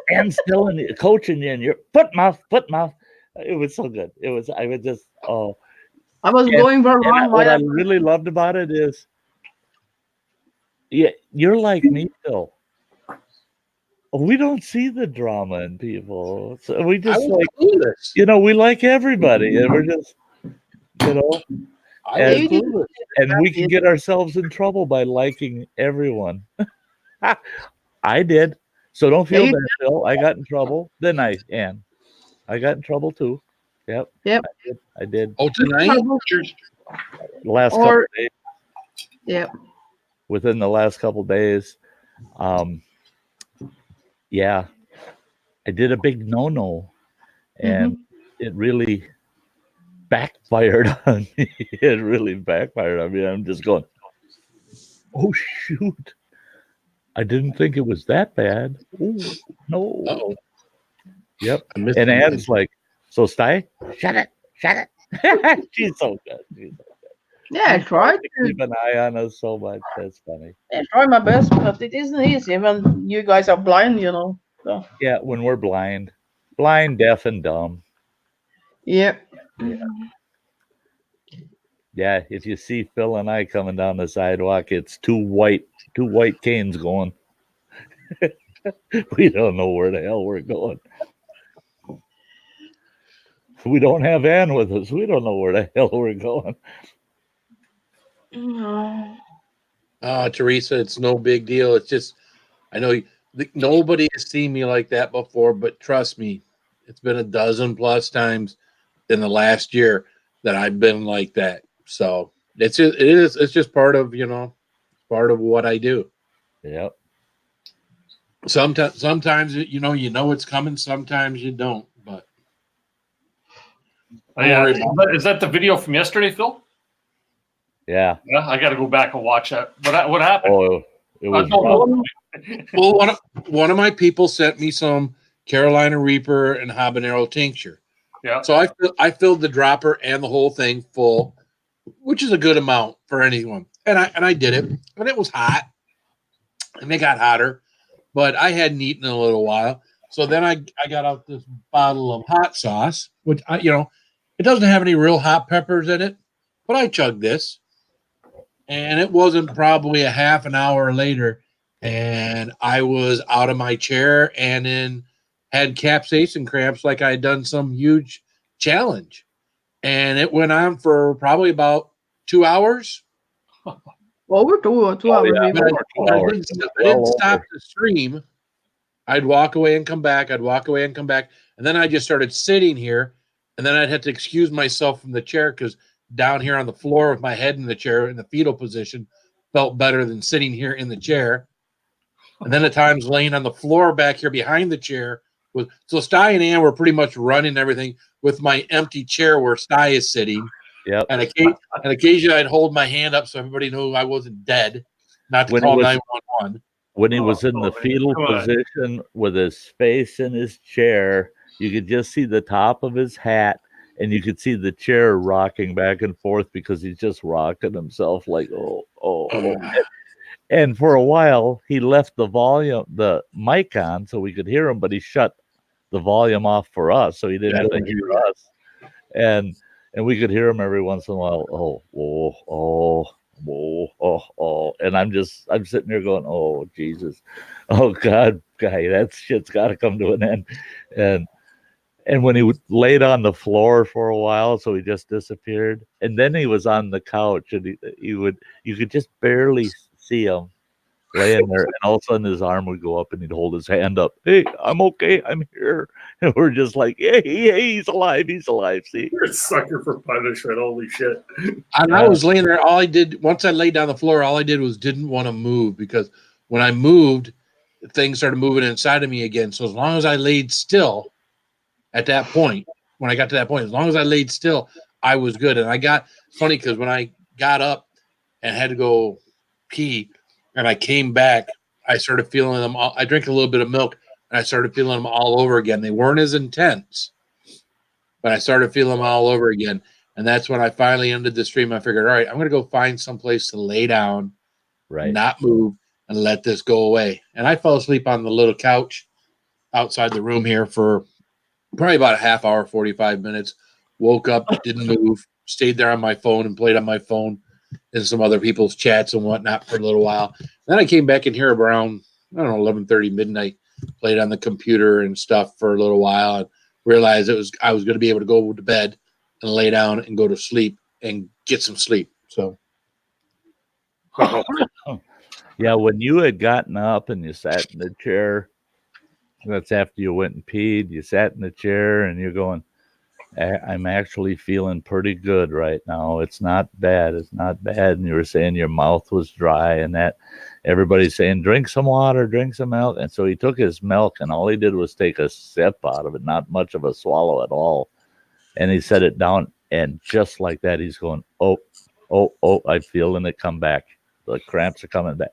And still coaching you, and your foot mouth. It was so good. I was just I was going for one. What I really loved about it is, yeah, you're like me, Phil. We don't see the drama in people, so we just like we like everybody, and we're just and we can get ourselves in trouble by liking everyone. I did, so don't feel bad, Phil. I got in trouble. Then I got in trouble too. Yep. I did. Oh, tonight? Last couple of days. Yep. Within the last couple of days. Yeah. I did a big no-no, and it really backfired on me. It really backfired on me. I'm just going, oh, shoot. I didn't think it was that bad. Ooh, no. Uh-oh. Yep. And Anne's like, so Sty, shut it. She's so good. Yeah, I tried to keep an eye on us so much. That's funny. I try my best, but it isn't easy when you guys are blind, So. Yeah, when we're blind, deaf, and dumb. Yep. Yeah, if you see Phil and I coming down the sidewalk, it's two white canes going. We don't know where the hell we're going. We don't have Ann with us. We don't know where the hell we're going. Teresa, it's no big deal. It's just, I know nobody has seen me like that before, but trust me, it's been a dozen plus times in the last year that I've been like that. So it's just part of, part of what I do. Yep. Sometimes it's coming. Sometimes you don't. But is that the video from yesterday, Phil? Yeah. Yeah, I got to go back and watch that. What happened? Oh, it was. Well, one of my people sent me some Carolina Reaper and habanero tincture. Yeah. So I filled the dropper and the whole thing full, which is a good amount for anyone. And I did it, and it was hot, and it got hotter, but I hadn't eaten in a little while. So then I got out this bottle of hot sauce, which it doesn't have any real hot peppers in it, but I chugged this, and it wasn't probably a half an hour later, and I was out of my chair and had capsaicin cramps like I had done some huge challenge. And it went on for probably about 2 hours. Over 2 hours. I didn't stop the stream. I'd walk away and come back. And then I just started sitting here. And then I'd have to excuse myself from the chair because down here on the floor with my head in the chair in the fetal position felt better than sitting here in the chair. And then at times laying on the floor back here behind the chair. So Sty and Ann were pretty much running everything with my empty chair where Sty is sitting. Yep. And occasionally I'd hold my hand up so everybody knew I wasn't dead, not to call 911. When he was in the fetal position with his face in his chair, you could just see the top of his hat and you could see the chair rocking back and forth because he's just rocking himself like, oh. And for a while, he left the mic on so we could hear him, but he shut the volume off for us so he didn't have to hear us. And we could hear him every once in a while. And I'm sitting there going, oh, Jesus. Oh, God, guy, that shit's got to come to an end. And when he laid on the floor for a while, so he just disappeared. And then he was on the couch, and you could just barely see him laying there. And all of a sudden his arm would go up and he'd hold his hand up. Hey, I'm okay. I'm here. And we're just like, hey, he's alive. He's alive. See? You're a sucker for punishment. Holy shit. And I was laying there. All I did, once I laid down the floor, all I did was didn't want to move, because when I moved, things started moving inside of me again. So as long as I laid still at that point, when I got to that point, as long as I laid still, I was good. And I got funny because when I got up and had to go pee and I came back, I started feeling them all. I drank a little bit of milk and I started feeling them all over again. They weren't as intense, but I started feeling them all over again. And that's when I finally ended the stream. I figured, all right, I'm going to go find someplace to lay down, not move, and let this go away. And I fell asleep on the little couch outside the room here for probably about a half hour, 45 minutes. Woke up, didn't move, stayed there on my phone and played on my phone and some other people's chats and whatnot for a little while. Then I came back in here around, I don't know, 11:30 midnight, played on the computer and stuff for a little while, and realized I was going to be able to go to bed and lay down and go to sleep and get some sleep. So, yeah, when you had gotten up and you sat in the chair, that's after you went and peed, you sat in the chair and you're going, I'm actually feeling pretty good right now. It's not bad. It's not bad. And you were saying your mouth was dry and that everybody's saying, drink some water, drink some milk. And so he took his milk and all he did was take a sip out of it, not much of a swallow at all. And he set it down. And just like that, he's going, oh, I'm feeling it come back. The cramps are coming back.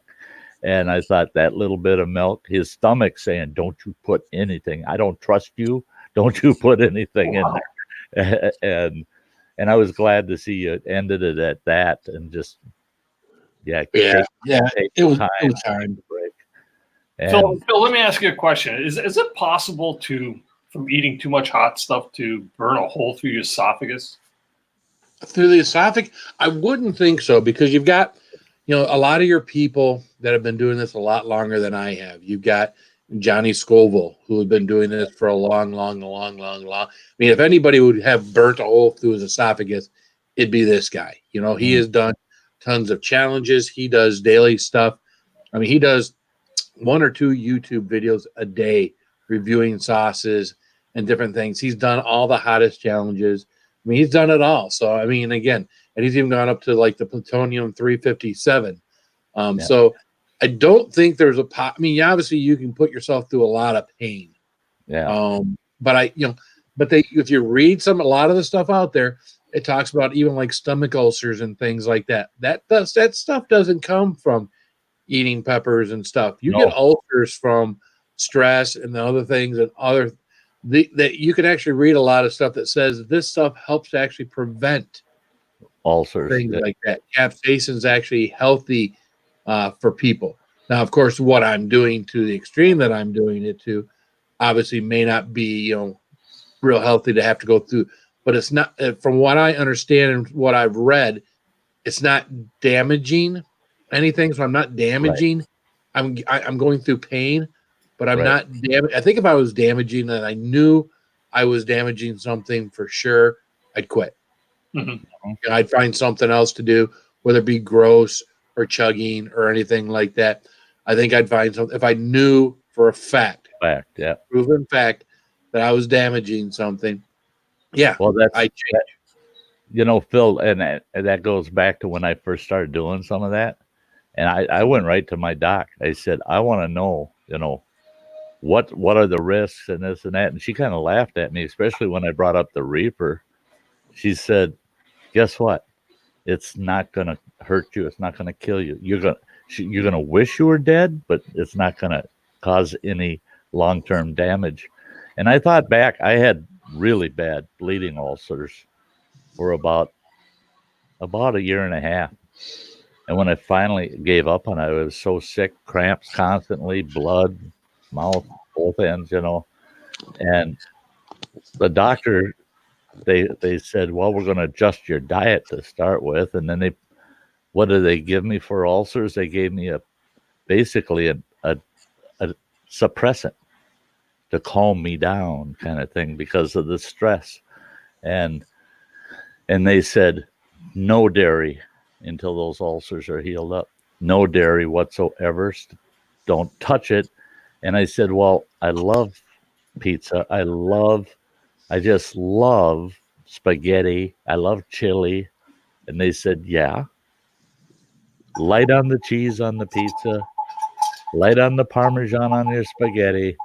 And I thought that little bit of milk, his stomach saying, don't you put anything. I don't trust you. Don't you put anything in there. And I was glad to see you ended it at that and just take it was time to break. So Phil, let me ask you a question. Is it possible from eating too much hot stuff to burn a hole through your esophagus? Through the esophagus? I wouldn't think so, because you've got, a lot of your people that have been doing this a lot longer than I have. You've got Johnny Scoville, who has been doing this for a long. I mean, if anybody would have burnt a hole through his esophagus, it'd be this guy. He has done tons of challenges. He does daily stuff. I mean, he does 1 or 2 YouTube videos a day reviewing sauces and different things. He's done all the hottest challenges. I mean, he's done it all. So, I mean, again, and he's even gone up to like the plutonium 357. So I don't think there's I mean, obviously you can put yourself through a lot of pain. Yeah. But if you read a lot of the stuff out there, it talks about even like stomach ulcers and things like that. That stuff doesn't come from eating peppers and stuff. You get ulcers from stress and the other things and that you can actually read a lot of stuff that says this stuff helps to actually prevent ulcers, things like that. Capsaicin is actually healthy for people. Now, of course, what I'm doing to the extreme that I'm doing it to, obviously may not be, real healthy to have to go through, but it's not, from what I understand and what I've read, it's not damaging anything. So I'm not damaging. Right. I'm going through pain, but I'm not damaging. I think if I was damaging and I knew I was damaging something for sure, I'd quit. Mm-hmm. I'd find something else to do, whether it be gross or chugging or anything like that. I think I'd find something if I knew for a proven fact that I was damaging something. Yeah. Well, Phil, and that goes back to when I first started doing some of that. And I went right to my doc. I said, I want to know, what are the risks and this and that. And she kind of laughed at me, especially when I brought up the Reaper. She said, guess what? It's not going to hurt you. It's not going to kill you. You're going to wish you were dead, but it's not going to cause any long-term damage. And I thought back, I had really bad bleeding ulcers for about a year and a half. And when I finally gave up on it, I was so sick, cramps constantly, blood, mouth, both ends, And the doctor, they said, well, we're going to adjust your diet to start with. And then what did they give me for ulcers? They gave me basically a suppressant to calm me down kind of thing because of the stress. And they said, no dairy until those ulcers are healed up. No dairy whatsoever. Don't touch it. And I said, well, I love pizza. I just love spaghetti. I love chili. And they said, yeah. Light on the cheese on the pizza. Light on the Parmesan on your spaghetti.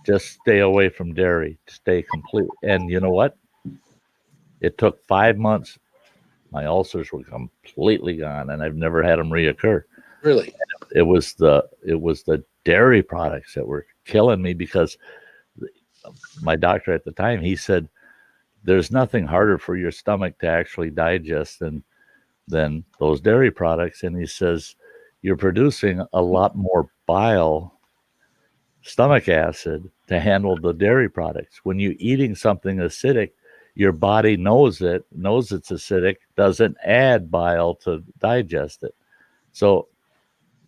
Just stay away from dairy. Stay complete. And you know what? It took 5 months. My ulcers were completely gone, and I've never had them reoccur. Really? It was the dairy products that were killing me because my doctor at the time, he said, there's nothing harder for your stomach to actually digest than those dairy products. And he says, you're producing a lot more bile, stomach acid to handle the dairy products. When you're eating something acidic, your body knows it's acidic, doesn't add bile to digest it. So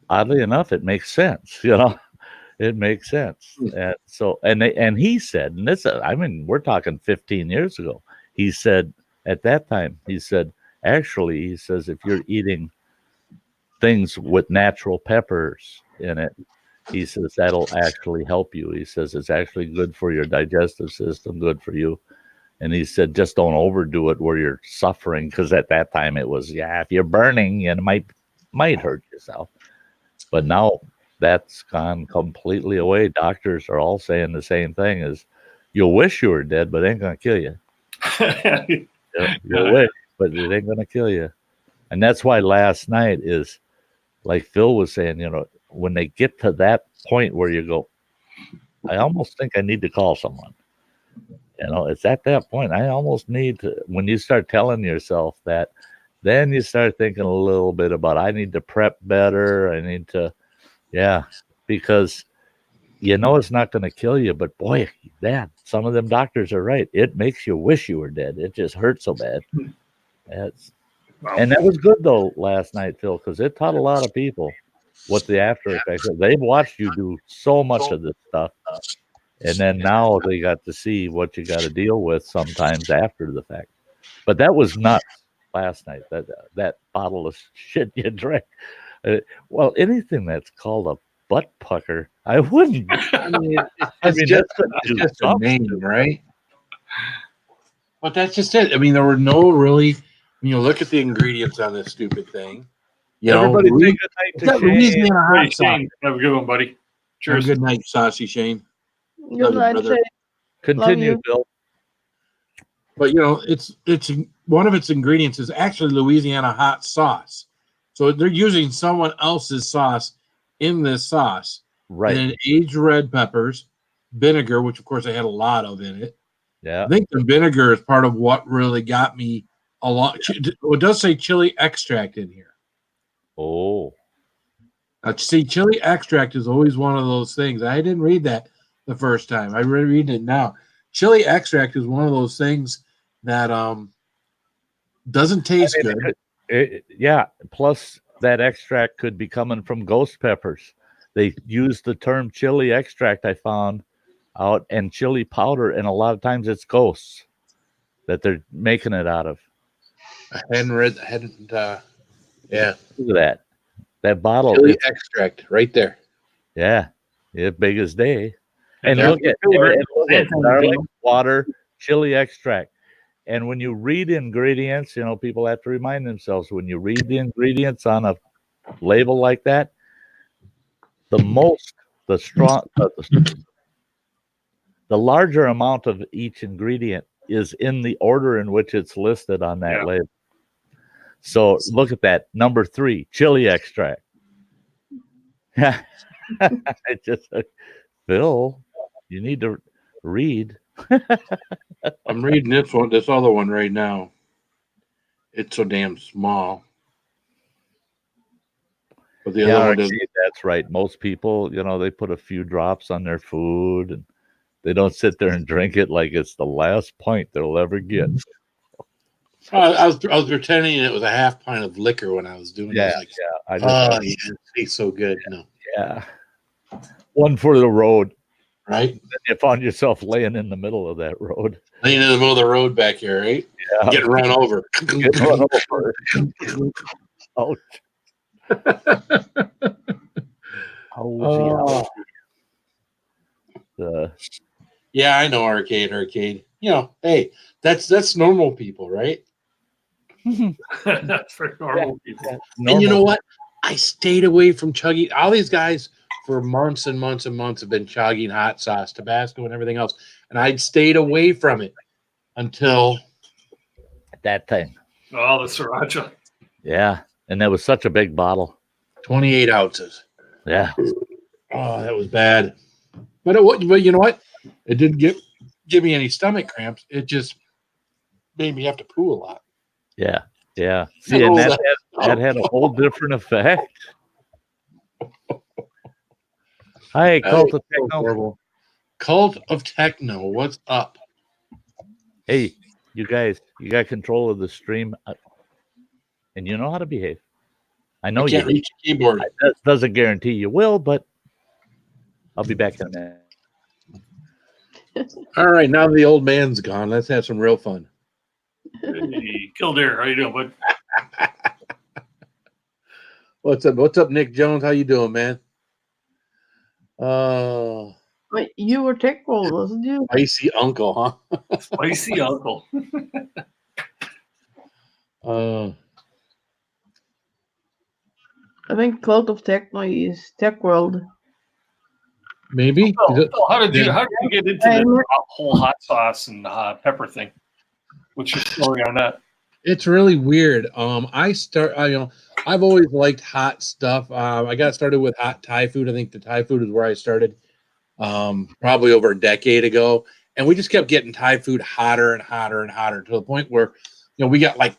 oddly enough, it makes sense, it makes sense. And so, and he said, and this, we're talking 15 years ago. He said at that time, actually, he says, if you're eating things with natural peppers in it, he says, that'll actually help you. He says, it's actually good for your digestive system, good for you. And he said, just don't overdo it where you're suffering. Because at that time it was, if you're burning, it might hurt yourself. But now that's gone completely away. Doctors are all saying the same thing: is you'll wish you were dead, but it ain't gonna kill you. You'll wish, but it ain't gonna kill you. And that's why last night is, like Phil was saying, when they get to that point where you go, I almost think I need to call someone. It's at that point I almost need to. When you start telling yourself that, then you start thinking a little bit about, I need to prep better. I need to, because it's not going to kill you. But boy, some of them doctors are right. It makes you wish you were dead. It just hurts so bad. And that was good though last night, Phil, because it taught a lot of people what the after effects are. They've watched you do so much of this stuff. And then now they got to see what you got to deal with sometimes after the fact. But that was nuts last night. That bottle of shit you drank. Well, anything that's called a butt pucker, I wouldn't. That's just a name, right? But that's just it. There were no really. Look at the ingredients on this stupid thing. Everybody say good night to Louisiana hot sauce. Have a good one, buddy. Cheers. Good night, Saucy Shane. Good night, Shane. Continue, Bill. But it's one of its ingredients is actually Louisiana hot sauce. So they're using someone else's sauce in this sauce. Right. And then aged red peppers, vinegar, which of course I had a lot of in it. Yeah. I think the vinegar is part of what really got me a lot. It does say chili extract in here. Oh. See, chili extract is always one of those things. I didn't read that the first time. I read it now. Chili extract is one of those things that doesn't taste good. Plus, that extract could be coming from ghost peppers. They use the term chili extract, I found out, and chili powder, and a lot of times it's ghosts that they're making it out of. I hadn't read. Yeah. Look at that bottle. Chili extract right there. Yeah, it's big as day. And look at garlic, water, chili extract. And when you read ingredients, people have to remind themselves, when you read the ingredients on a label like that, the larger amount of each ingredient is in the order in which it's listed on that label. So look at that. Number 3, chili extract. I just, Phil, you need to read. I'm reading this other one right now. It's so damn small. But the other one doesn't. That's right. Most people, they put a few drops on their food and they don't sit there and drink it like it's the last pint they'll ever get. I was pretending it was a half pint of liquor when I was doing it. Yeah, it tastes so good. Yeah. One for the road. Right? Then you found yourself laying in the middle of that road. Laying in the middle of the road back here, right? Yeah. Getting run over. Ouch. Yeah, I know arcade. Hey, that's normal people, right? That's for normal people. And you know what? I stayed away from chugging. All these guys for months and months and months have been chugging hot sauce, Tabasco, and everything else. And I'd stayed away from it until that thing. Oh, the sriracha. Yeah. And that was such a big bottle. 28 ounces. Yeah. Oh, that was bad. But you know what? It didn't give me any stomach cramps. It just made me have to poo a lot. Yeah. Yeah. See, and that had a whole different effect. Hi, Cult of Techno. Cult of Techno, what's up? Hey, you guys, you got control of the stream, and you know how to behave. I know you can't reach the keyboard. That doesn't guarantee you will, but I'll be back in a minute. All right, now the old man's gone. Let's have some real fun. Hey, Kildare, how you doing, bud? What's up? What's up, Nick Jones? How you doing, man? Wait, you were tech roll, wasn't you? Spicy uncle, huh? Spicy uncle. I think Cult of Techno is Tech World. Maybe. How did you get into the whole hot sauce and pepper thing? What's your story on that? It's really weird. I've always liked hot stuff. I got started with hot Thai food. I think the Thai food is where I started probably over a decade ago. And we just kept getting Thai food hotter and hotter and hotter to the point where, we got like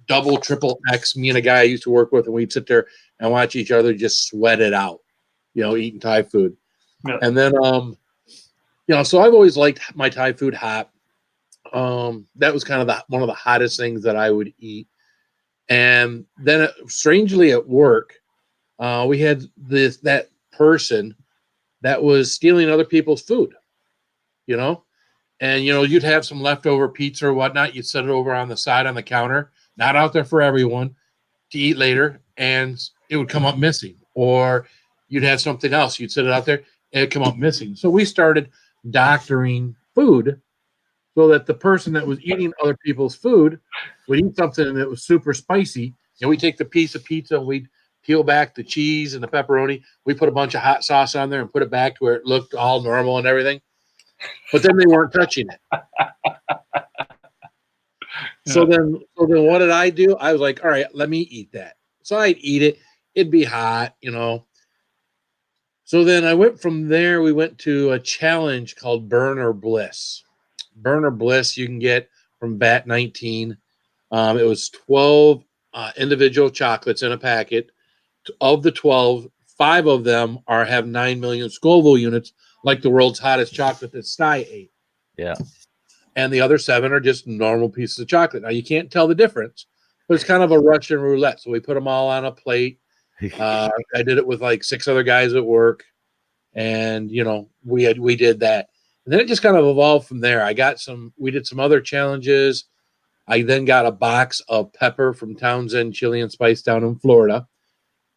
double, triple X, me and a guy I used to work with, and we'd sit there and watch each other just sweat it out, eating Thai food. Yeah. And then, so I've always liked my Thai food hot. That was kind of one of the hottest things that I would eat. And then strangely at work, we had that person that was stealing other people's food, and, you'd have some leftover pizza or whatnot. You'd set it over on the side on the counter, not out there for everyone to eat later. And it would come up missing, or you'd have something else. You'd set it out there and it'd come up missing. So we started doctoring food so that the person that was eating other people's food would eat something that was super spicy. And we take the piece of pizza and we'd peel back the cheese and the pepperoni. We put a bunch of hot sauce on there and put it back to where it looked all normal and everything. But then they weren't touching it. So then what did I do? I was like, all right, let me eat that. So I'd eat it. It'd be hot, So then I went from there. We went to a challenge called Burner Bliss. Burner Bliss you can get from Bat 19. It was 12 individual chocolates in a packet. Of the 12, 5 of them have 9 million Scoville units, like the world's hottest chocolate that Sty ate. Yeah. And the other 7 are just normal pieces of chocolate. Now, you can't tell the difference, but it's kind of a Russian roulette. So we put them all on a plate. I did it with like 6 other guys at work. And, we did that. And then it just kind of evolved from there. We did some other challenges. I then got a box of pepper from Townsend Chili and Spice down in Florida,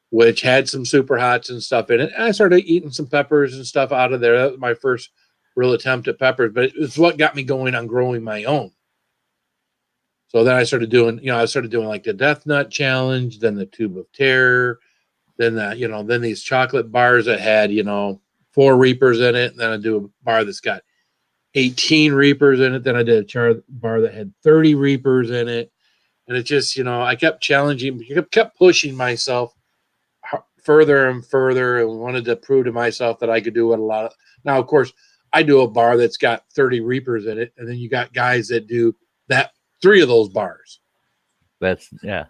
which had some super hots and stuff in it. And I started eating some peppers and stuff out of there. That was my first real attempt at peppers, but it's what got me going on growing my own. So then I started doing like the Death Nut Challenge, then the Tube of Terror, then then these chocolate bars that had, 4 Reapers in it. And then I do a bar that's got 18 Reapers in it. Then I did a bar that had 30 Reapers in it. And it just, I kept challenging, kept pushing myself further and further, and wanted to prove to myself that I could do what now, of course, I do a bar that's got 30 reapers in it, and then you got guys that do that 3 of those bars. That's yeah.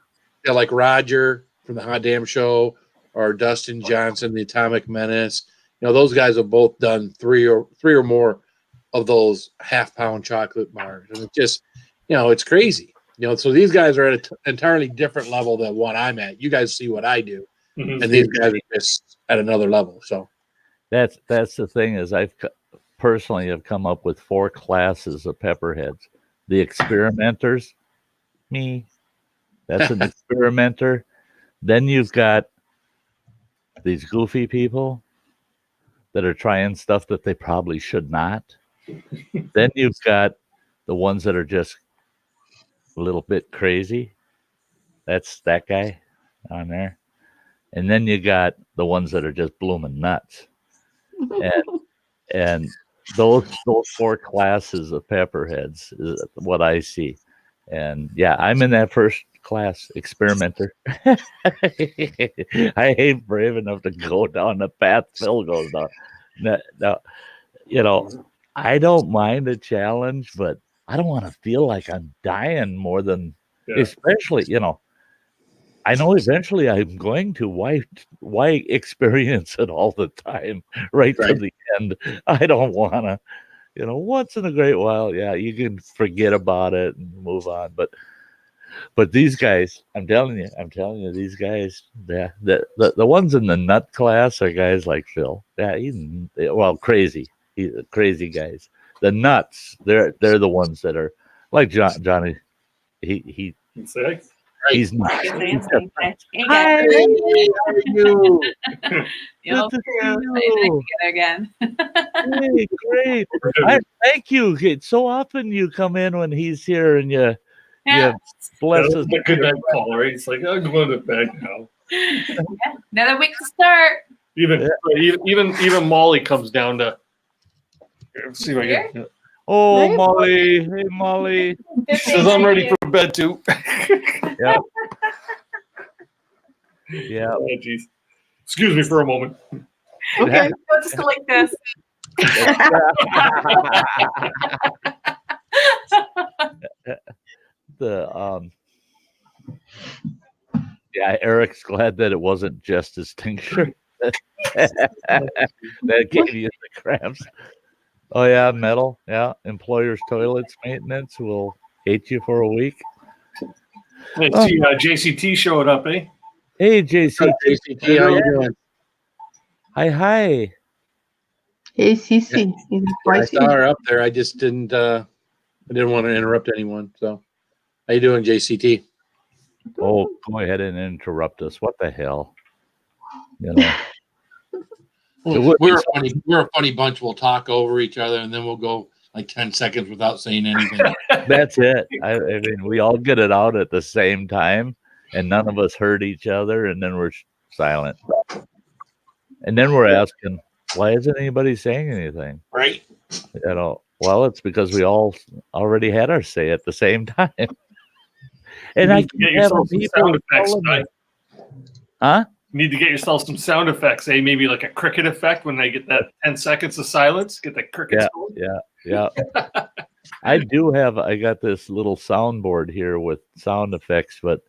Yeah, like Roger from the Hot Damn Show, or Dustin Johnson, the Atomic Menace. Those guys have both done 3 or more of those half-pound chocolate bars, and it's just, it's crazy. So these guys are at an entirely different level than what I'm at. You guys see what I do, and these guys are just at another level. So that's the thing is I've personally have come up with 4 classes of pepperheads. The experimenters, me, that's an experimenter. Then you've got these goofy people that are trying stuff that they probably should not. Then you've got the ones that are just a little bit crazy. That's that guy on there. And then you got the ones that are just blooming nuts. And those 4 classes of pepperheads is what I see. And yeah, I'm in that first class, experimenter. I ain't brave enough to go down the path Phil goes down. No, I don't mind a challenge, but I don't want to feel like I'm dying more than, especially, I know eventually I'm going to. Why experience it all the time, right to the end? I don't want to, once in a great while, you can forget about it and move on. But these guys, I'm telling you, these guys, the ones in the nut class are guys like Phil. Yeah, crazy guys. The nuts, they're the ones that are like Johnny. He's not. Hi. How are you? You'll together again. Hey, great. Thank you. So often you come in when he's here and you bless us. Good night call, right? It's like, I'm going to bed now. Another week to start. Even Molly comes down to. Let's see if I can. Oh, hey, Molly. Hey, Molly. She says I'm ready for bed too. Yeah. Yeah. Oh, geez. Excuse me for a moment. Okay. We'll just go like this. Eric's glad that it wasn't just his tincture that gave you the cramps. Oh yeah, metal. Yeah, employers' toilets maintenance will hate you for a week. Hey, JCT showed up, eh? Hey, JCT. JCT, how you doing? Hi. Hey, Cece. I saw her up there. I just didn't. I didn't want to interrupt anyone. So, how you doing, JCT? Oh, go ahead and interrupt us. What the hell? We're a funny bunch. We'll talk over each other, and then we'll go like 10 seconds without saying anything. That's it. I mean, we all get it out at the same time, and none of us heard each other, and then we're silent. And then we're asking, why isn't anybody saying anything? Right. Well, it's because we all already had our say at the same time. And I can have people telling me, huh? You need to get yourself some sound effects, maybe like a cricket effect when they get that 10 seconds of silence. Get the crickets going. Yeah. I got this little soundboard here with sound effects, but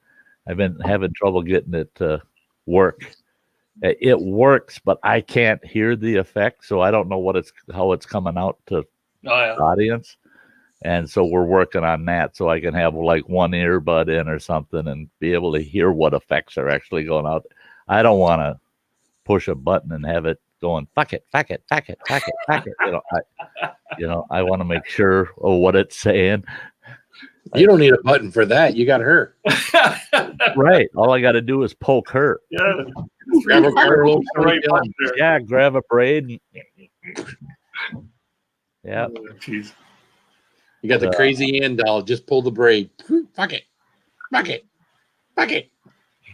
I've been having trouble getting it to work. It works, but I can't hear the effect, so I don't know how it's coming out to the audience. And so we're working on that, so I can have like one earbud in or something and be able to hear what effects are actually going out. I don't want to push a button and have it going, fuck it. I want to make sure of what it's saying. You don't need a button for that. You got her. Right. All I got to do is poke her. Yeah. Grab a grab a braid. Yeah. Oh, jeez. You got the crazy Ann doll. Just pull the braid. Fuck it.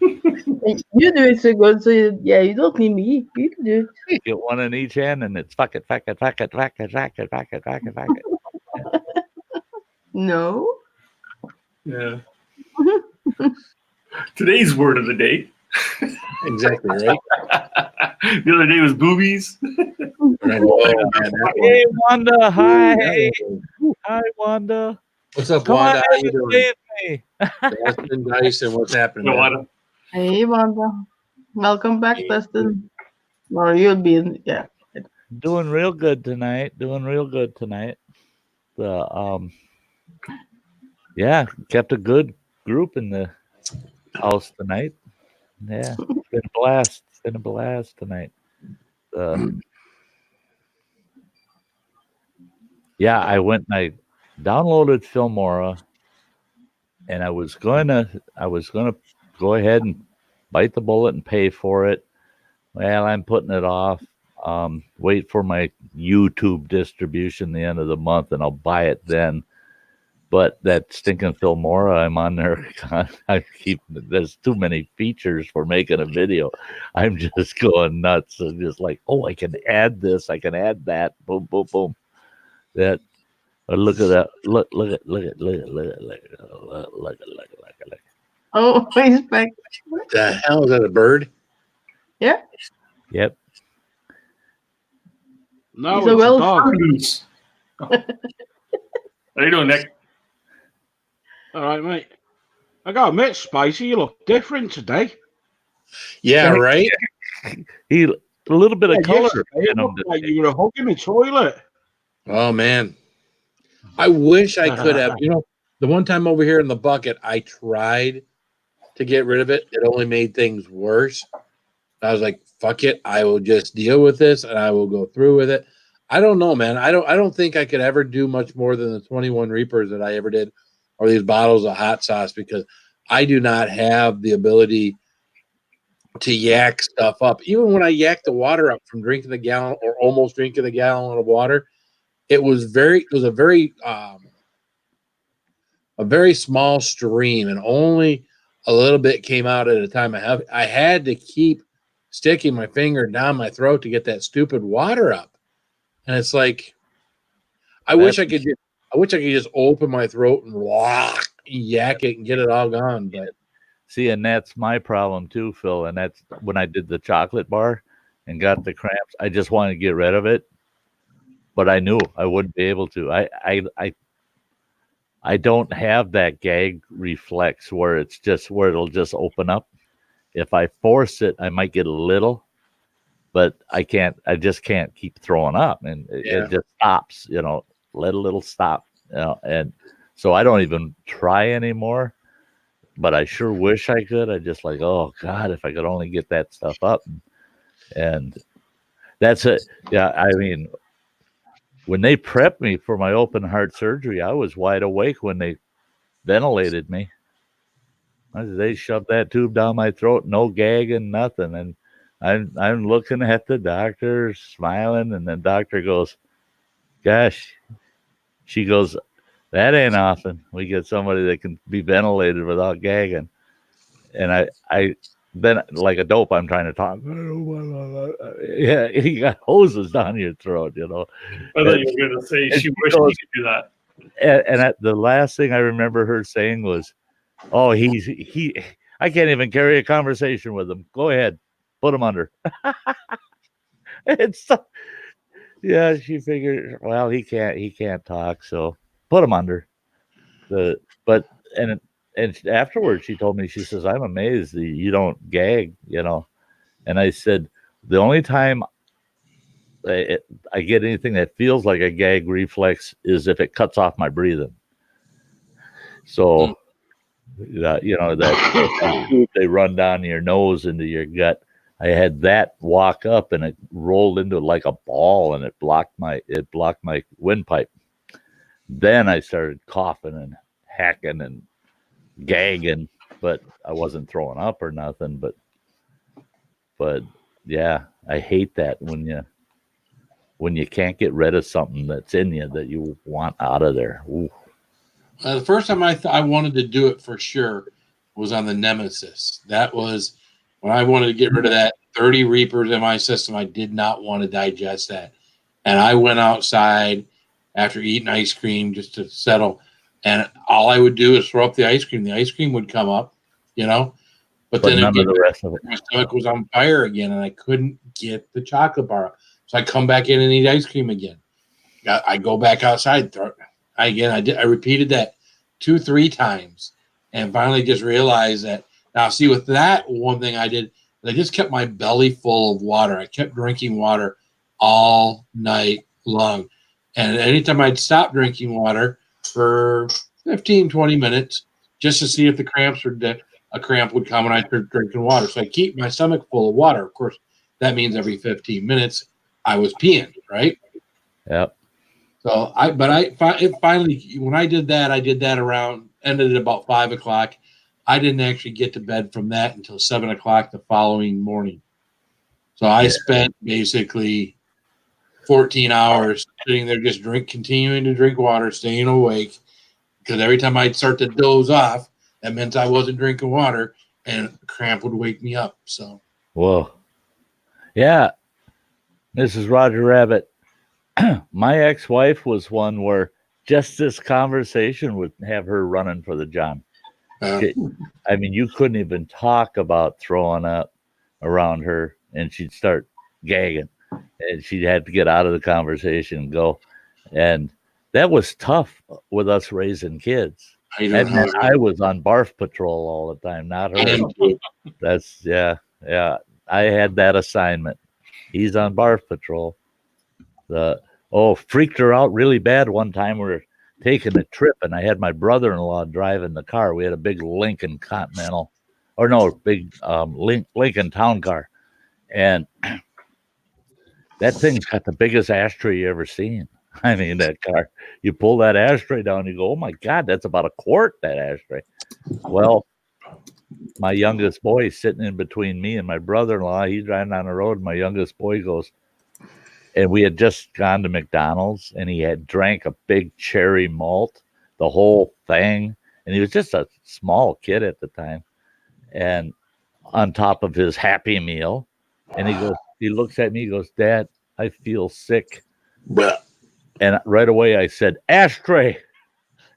You do it so good, so you don't need me. You can do it. Get one in each hand, and it's fuck it. No. Yeah. Today's word of the day. Exactly right. The other day was boobies. Hey, Wanda. Hi. Hi, Wanda. What's up, Come Wanda? on, How you doing? with me. Dustin, Dyson, what's happening? No, I Man? don't- Hey, Wanda. Welcome back, Dustin. Or you'll be in, yeah. Doing real good tonight. The yeah, kept a good group in the house tonight. Yeah, it's been a blast. It's been a blast tonight. Yeah, I went and I downloaded Filmora, and I was gonna go ahead and bite the bullet and pay for it. Well, I'm putting it off. Wait for my YouTube distribution the end of the month, and I'll buy it then. But that stinking Filmora, I'm on there. There's too many features for making a video. I'm just going nuts. I'm just like, oh, I can add this, I can add that. Boom, boom, boom. That. Look at that. Look at. Oh, he's back. The hell is that? A bird? Yeah. Yep. No, He's a it's a well dog. How you doing, Nick? All right, mate. I gotta admit, Spicy, you look different today. Yeah, right. He a little bit of color. It looked like you were hugging the toilet. Oh man, I wish I could have. You know, the one time over here in the bucket, I tried to get rid of it. It only made things worse. I was like, "Fuck it, I will just deal with this, and I will go through with it." I don't know, man. I don't think I could ever do much more than the 21 Reapers that I ever did, or these bottles of hot sauce, because I do not have the ability to yak stuff up. Even when I yacked the water up from drinking the gallon or almost drinking a gallon of water, it was a very small stream, and only a little bit came out at a time. I had to keep sticking my finger down my throat to get that stupid water up. And it's like, I wish I could just open my throat and yak it and get it all gone. But see, and that's my problem too, Phil. And that's when I did the chocolate bar and got the cramps. I just wanted to get rid of it, but I knew I wouldn't be able to. I don't have that gag reflex where it'll just open up. If I force it, I might get a little, but I just can't keep throwing up, and it just stops, let a little stop, and so I don't even try anymore, but I sure wish I could. I just like, oh God, if I could only get that stuff up, and that's it. Yeah. I mean, when they prepped me for my open heart surgery, I was wide awake when they ventilated me. They shoved that tube down my throat, no gagging, nothing. And I'm looking at the doctor, smiling, and the doctor goes, gosh, she goes, that ain't often we get somebody that can be ventilated without gagging. And I then, like a dope, I'm trying to talk. Yeah, you got hoses down your throat, I thought you were going to say she wished she could do that. And the last thing I remember her saying was, oh, I can't even carry a conversation with him. Go ahead, put him under. Yeah, she figured, well, he can't talk, so put him under. And afterwards she told me, she says, I'm amazed that you don't gag, And I said, the only time I get anything that feels like a gag reflex is if it cuts off my breathing. So that tube they run down your nose into your gut. I had that walk up, and it rolled into like a ball, and it blocked my windpipe. Then I started coughing and hacking and gagging, but I wasn't throwing up or nothing. But yeah, I hate that when you can't get rid of something that's in you that you want out of there. Ooh. The first time I wanted to do it for sure was on the Nemesis. That was when I wanted to get rid of that 30 Reapers in my system. I did not want to digest that. And I went outside after eating ice cream just to settle. And all I would do is throw up the ice cream. The ice cream would come up, But then none of the rest of it. My stomach was on fire again, and I couldn't get the chocolate bar up. So I come back in and eat ice cream again. I go back outside. I repeated that 2-3 times, and finally just realized that. Now, see, with that one thing I did, I just kept my belly full of water. I kept drinking water all night long. And anytime I'd stop drinking water for 15, 20 minutes, just to see if the cramps would, a cramp would come, and I'd start drinking water. So I keep my stomach full of water. Of course, that means every 15 minutes I was peeing, right? Yep. So finally, when I did that ended at about 5 o'clock. I didn't actually get to bed from that until 7 o'clock the following morning. So I spent basically 14 hours sitting there just continuing to drink water, staying awake. Because every time I'd start to doze off, that meant I wasn't drinking water, and a cramp would wake me up. So, whoa, yeah, this is Roger Rabbit. My ex-wife was one where just this conversation would have her running for the John. I mean, you couldn't even talk about throwing up around her, and she'd start gagging, and she'd have to get out of the conversation and go. And that was tough with us raising kids. I was on barf patrol all the time, not her. That's yeah. I had that assignment. He's on barf patrol. Freaked her out really bad one time. We were taking a trip, and I had my brother-in-law driving the car. We had a big Lincoln Continental, big Lincoln Town Car, and that thing's got the biggest ashtray you ever seen. I mean, that car, you pull that ashtray down, you go, oh my God, that's about a quart, that ashtray. Well, my youngest boy is sitting in between me and my brother-in-law. He's driving on the road. My youngest boy goes, and we had just gone to McDonald's, and he had drank a big cherry malt, the whole thing. And he was just a small kid at the time. And on top of his Happy Meal. And he looks at me, he goes, Dad, I feel sick. And right away I said, ashtray.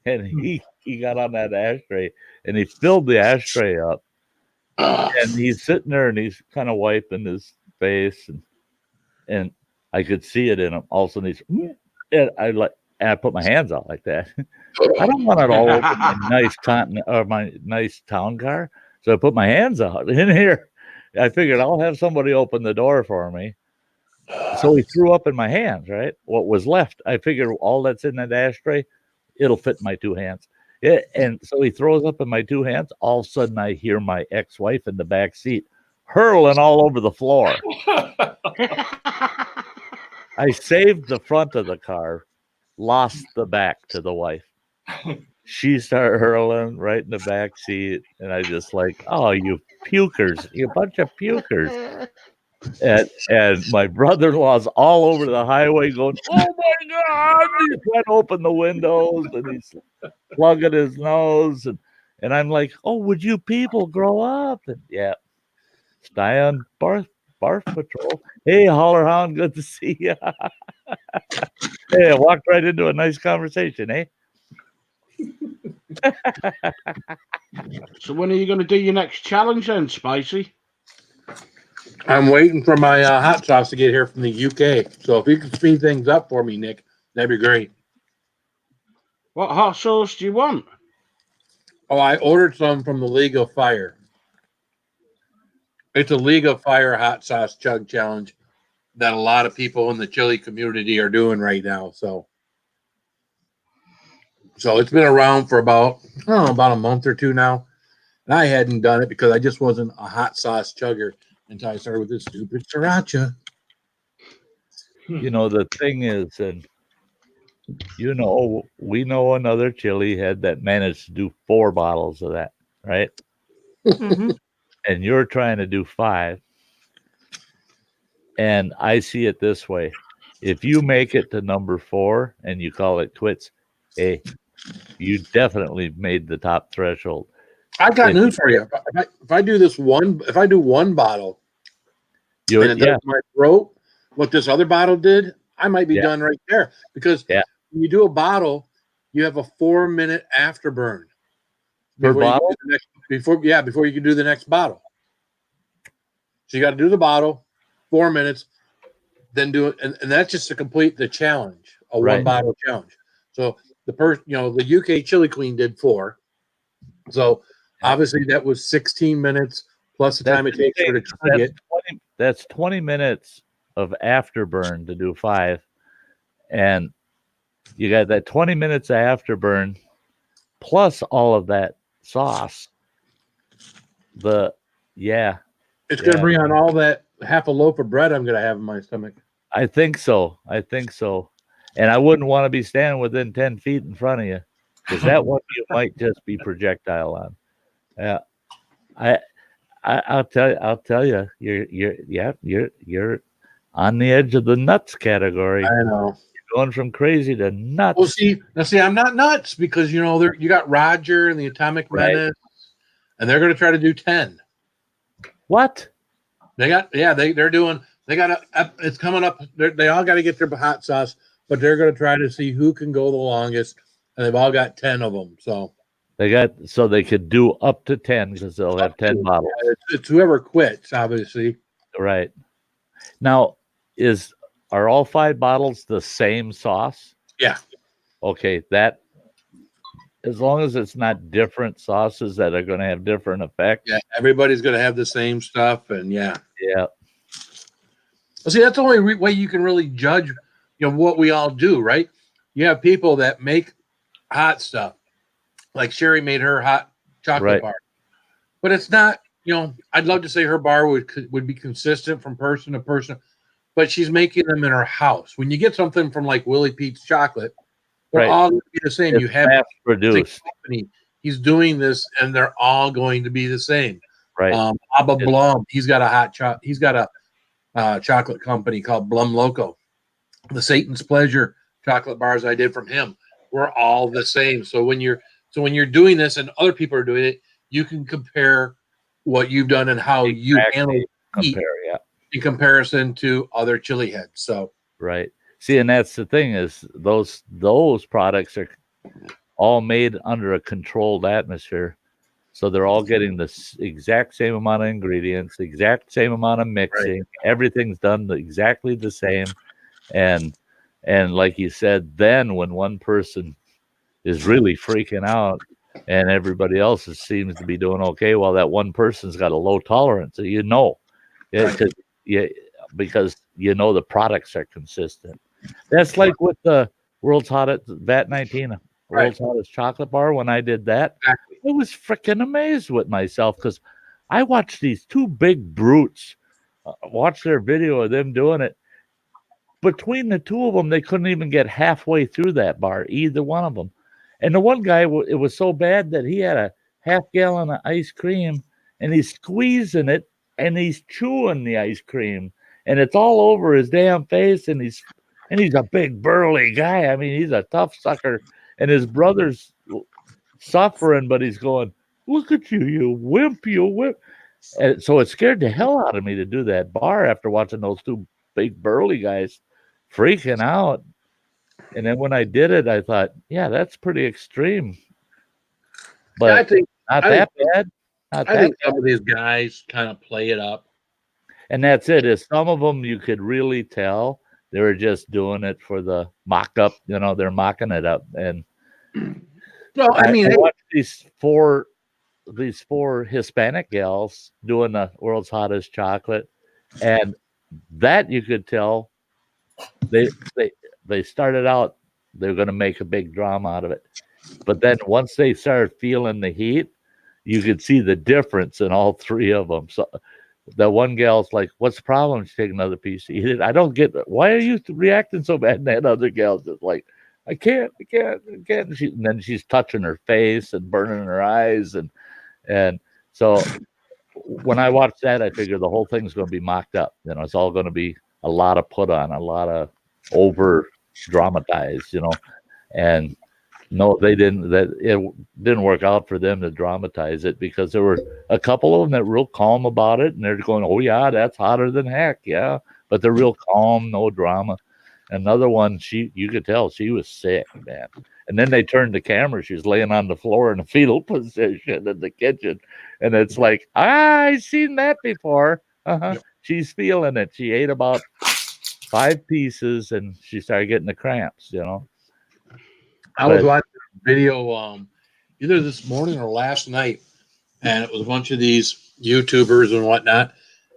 And he got on that ashtray, and he filled the ashtray up. And he's sitting there, and he's kind of wiping his face, and I could see it in him. All of a sudden, I put my hands out like that. I don't want it all over my nice town car, so I put my hands out in here. I figured I'll have somebody open the door for me. So he threw up in my hands, right? What was left, I figured all that's in that ashtray, it'll fit in my two hands. Yeah, and so he throws up in my two hands. All of a sudden, I hear my ex-wife in the back seat hurling all over the floor. I saved the front of the car, lost the back to the wife. She started hurling right in the back seat, and I just like, oh, you pukers, you bunch of pukers. And my brother-in-law's all over the highway going, oh my God, he's trying to open the windows, and he's plugging his nose, and I'm like, oh, would you people grow up? And yeah, Sty on barf patrol. Hey, Holler Hound, good to see you. Hey, I walked right into a nice conversation, eh? So when are you going to do your next challenge then, Spicy? I'm waiting for my hot sauce to get here from the UK. So if you can speed things up for me, Nick, that'd be great. What hot sauce do you want? Oh, I ordered some from the League of Fire. It's a League of Fire hot sauce chug challenge that a lot of people in the chili community are doing right now. So it's been around for about a month or two now. And I hadn't done it because I just wasn't a hot sauce chugger until I started with this stupid sriracha. You know, the thing is, and we know another chili head that managed to do 4 bottles of that, right? Mm-hmm. And you're trying to do 5. And I see it this way. If you make it to number 4 and you call it quits, hey, you definitely made the top threshold. I've got news for you. If I do one bottle, and it does my throat, what this other bottle did, I might be done right there. Because when you do a bottle, you have a 4-minute afterburn before you can do the next bottle. So you got to do the bottle, 4 minutes, then do it, and that's just to complete the challenge, a Right. one bottle challenge. So the person, the UK Chili Queen did 4. So obviously that was 16 minutes plus the time it takes her to chug it. That's 20 minutes of afterburn to do 5, and you got that 20 minutes of afterburn plus all of that sauce. It's going to bring on all that half a loaf of bread I'm going to have in my stomach. I think so. And I wouldn't want to be standing within 10 feet in front of you, because that one you might just be projectile on. Yeah, I'll tell you, you're on the edge of the nuts category. I know. You're going from crazy to nuts. Well, see, I'm not nuts because you got Roger and the Atomic Menace, and they're going to try to do 10. What? It's coming up. They all got to get their hot sauce, but they're going to try to see who can go the longest, and they've all got 10 of them. So they could do up to 10 because they'll have 10 bottles. It's whoever quits, obviously. Right. Now, are all 5 bottles the same sauce? Yeah. Okay, that as long as it's not different sauces that are going to have different effects. Yeah, everybody's going to have the same stuff, and yeah. Well, see, that's the only way you can really judge, what we all do, right? You have people that make hot stuff, like Sherry made her hot chocolate bar, but it's not. I'd love to say her bar would be consistent from person to person, but she's making them in her house. When you get something from like Willie Pete's chocolate, they're all going to be the same. It's you have produced. Company. He's doing this, and they're all going to be the same. Right. Abba Blum, he's got a chocolate company called Blum Loco. The Satan's Pleasure chocolate bars I did from him were all the same. So when you're doing this and other people are doing it, you can compare what you've done and how you handle heat in comparison to other chili heads. So right. See, and that's the thing is those products are all made under a controlled atmosphere. So they're all getting the exact same amount of ingredients, the exact same amount of mixing. Right. Everything's done exactly the same. And like you said, then when one person is really freaking out and everybody else seems to be doing okay, well, that one person's got a low tolerance. So because the products are consistent. That's like with the World's Hottest VAT 19, World's Hottest Chocolate Bar. When I did that, I was freaking amazed with myself because I watched these 2 big brutes watch their video of them doing it. Between the 2 of them, they couldn't even get halfway through that bar, either one of them. And the one guy, it was so bad that he had a half-gallon of ice cream, and he's squeezing it, and he's chewing the ice cream, and it's all over his damn face, and he's a big burly guy. I mean, he's a tough sucker, and his brother's suffering, but he's going, "Look at you, you wimp, you wimp." And so it scared the hell out of me to do that bar after watching those 2 big burly guys freaking out. And then when I did it, I thought, yeah, that's pretty extreme. But I think not that bad. I think some of these guys kind of play it up. And that's it. Is some of them you could really tell they were just doing it for the mock-up. They're mocking it up. And well, I watched these four Hispanic gals doing the World's Hottest Chocolate, and that you could tell they started out, they're going to make a big drama out of it. But then once they started feeling the heat, you could see the difference in all 3 of them. So the one gal's like, "What's the problem?" She take another piece to eat it. I don't get, why are you reacting so bad? And that other gal's just like, I can't. And then she's touching her face and burning her eyes. And so when I watched that, I figured the whole thing's going to be mocked up. It's all going to be a lot of put on, a lot of over dramatized, and no, they didn't. That it didn't work out for them to dramatize it because there were a couple of them that were real calm about it, and they're going, "Oh yeah, that's hotter than heck, yeah." But they're real calm, no drama. Another one, you could tell she was sick, man. And then they turned the camera. She was laying on the floor in a fetal position in the kitchen, and it's like, I've seen that before. She's feeling it. She ate about 5 pieces, and she started getting the cramps. I was watching a video either this morning or last night, and it was a bunch of these YouTubers and whatnot,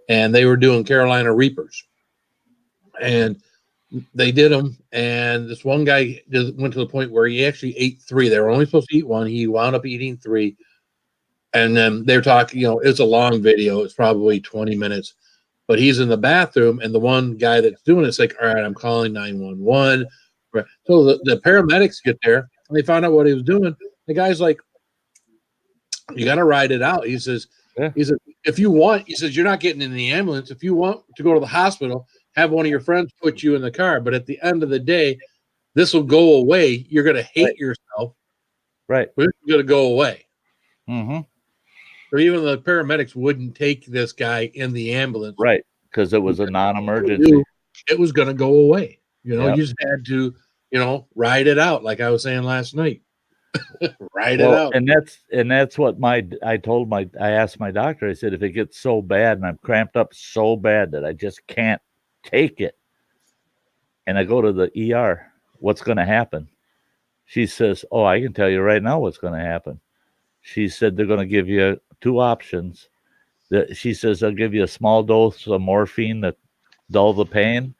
and they were doing Carolina Reapers, and they did them. And this one guy went to the point where he actually ate 3. They were only supposed to eat 1. He wound up eating 3. And then they're talking, it's a long video. It's probably 20 minutes, but he's in the bathroom, and the one guy that's doing it's like, all right, I'm calling 911. So the paramedics get there, and they found out what he was doing. The guy's like, you got to ride it out. He says, if you want, he says, you're not getting in the ambulance. If you want to go to the hospital, have one of your friends put you in the car. But at the end of the day, this will go away. You're going to hate yourself. Right. But it's going to go away. Mm-hmm. So even the paramedics wouldn't take this guy in the ambulance. Right. Because it was a non-emergency. It was going to go away. You just had to, ride it out. Like I was saying last night. Ride it out. And that's what I asked my doctor. I said, if it gets so bad and I'm cramped up so bad that I just can't take it, and I go to the ER, what's going to happen? She says, oh, I can tell you right now what's going to happen. She said they're going to give you 2 options. She says they'll give you a small dose of morphine to dull the pain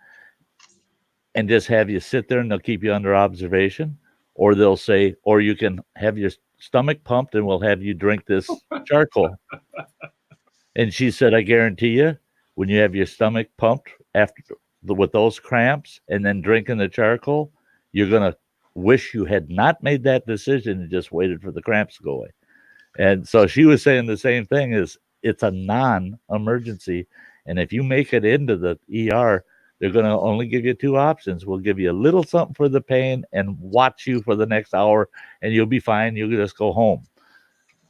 and just have you sit there, and they'll keep you under observation. Or they'll say, or you can have your stomach pumped and we'll have you drink this charcoal. And she said, I guarantee you, when you have your stomach pumped with those cramps and then drinking the charcoal, you're going to wish you had not made that decision and just waited for the cramps to go away. And so she was saying the same thing, is it's a non-emergency. And if you make it into the ER, they're going to only give you 2 options. We'll give you a little something for the pain and watch you for the next hour, and you'll be fine. You'll just go home.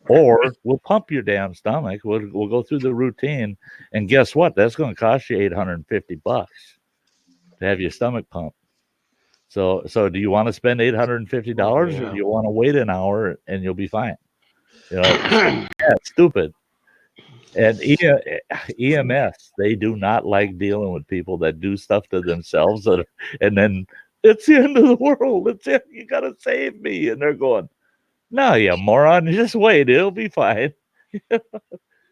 Or we'll pump your damn stomach. We'll go through the routine. And guess what? That's going to cost you $850 to have your stomach pumped. So do you want to spend $850 or do you want to wait an hour and you'll be fine? Yeah, it's stupid. And EMS, they do not like dealing with people that do stuff to themselves, and then it's the end of the world. It's it. You got to save me. And they're going, no, you moron. Just wait. It'll be fine.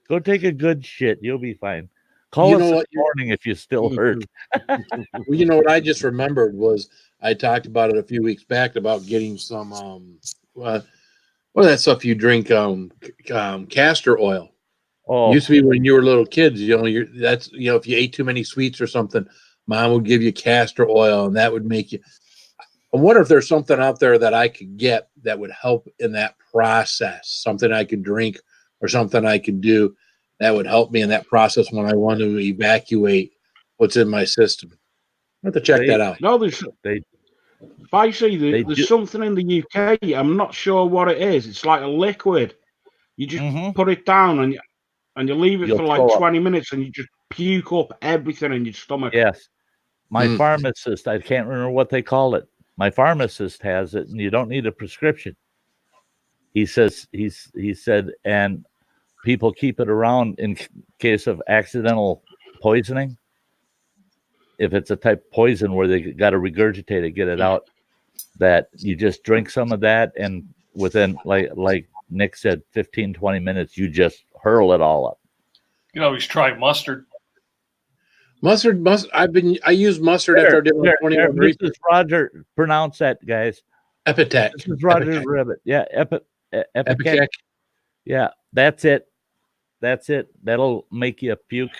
Go take a good shit. You'll be fine. Call us this morning if you still hurt. Well, what I just remembered was I talked about it a few weeks back about getting some, what is that stuff you drink, castor oil. Oh, it used to be when you were little kids, if you ate too many sweets or something, mom would give you castor oil and that would make you. I wonder if there's something out there that I could get that would help in that process, something I could drink or something I could do that would help me in that process when I want to evacuate what's in my system. I have to check that out. No, there's something in the UK. I'm not sure what it is. It's like a liquid. You just put it down and you leave it for like 20 minutes and you just puke up everything in your stomach. Yes. My pharmacist, I can't remember what they call it. My pharmacist has it, and you don't need a prescription. He says, he said, and people keep it around in case of accidental poisoning. If it's a type of poison where they got to regurgitate it, get it out, that you just drink some of that, and within, like Nick said, 15, 20 minutes, you just hurl it all up. You can always try mustard. Mustard. I use mustard after I did my 21 This is Roger. Pronounce that, guys. Epitech. This is Roger Rabbit. Yeah, Epitech. Yeah, that's it. That's it. That'll make you puke.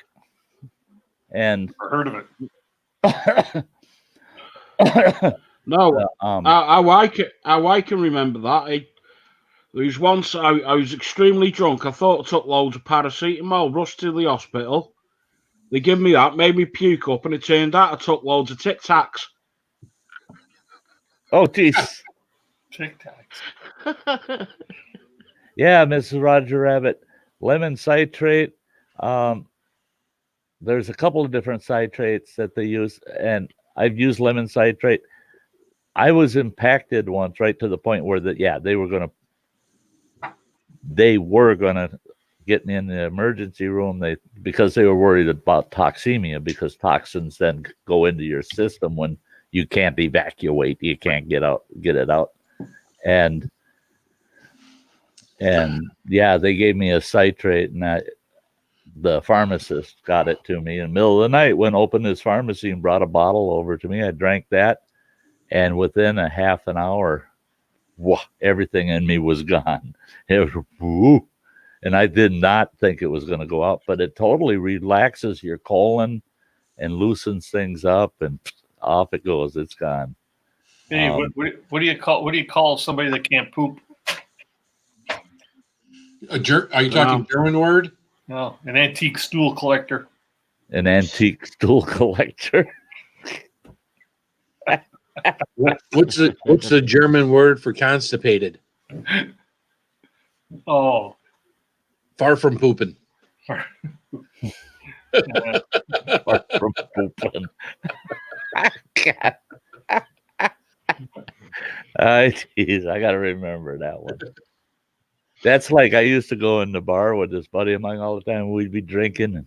And Never heard of it. No, I can remember that. There was once I was extremely drunk. I thought I took loads of paracetamol, rushed to the hospital. They give me that, made me puke up, and it turned out I took loads of Tic Tacs. Oh, jeez. Tic Tacs. Yeah, Mrs. Roger Rabbit. Lemon citrate. There's a couple of different citrates that they use, and I've used lemon citrate. I was impacted once, right to the point where they were gonna getting in the emergency room. Because they were worried about toxemia, because toxins then go into your system when you can't evacuate, you can't get it out. And yeah, they gave me a citrate, and the pharmacist got it to me in the middle of the night, went open his pharmacy and brought a bottle over to me. I drank that, and within a half an hour, everything in me was gone. It was, woo, and I did not think it was going to go out, but it totally relaxes your colon and loosens things up, and off it goes. It's gone. Hey, what do you call somebody that can't poop? Are you talking German word? No, an antique stool collector. An antique stool collector. What's the German word for constipated? Oh, far from pooping. Far from pooping. Geez, I gotta remember that one. That's like I used to go in the bar with this buddy of mine all the time. We'd be drinking,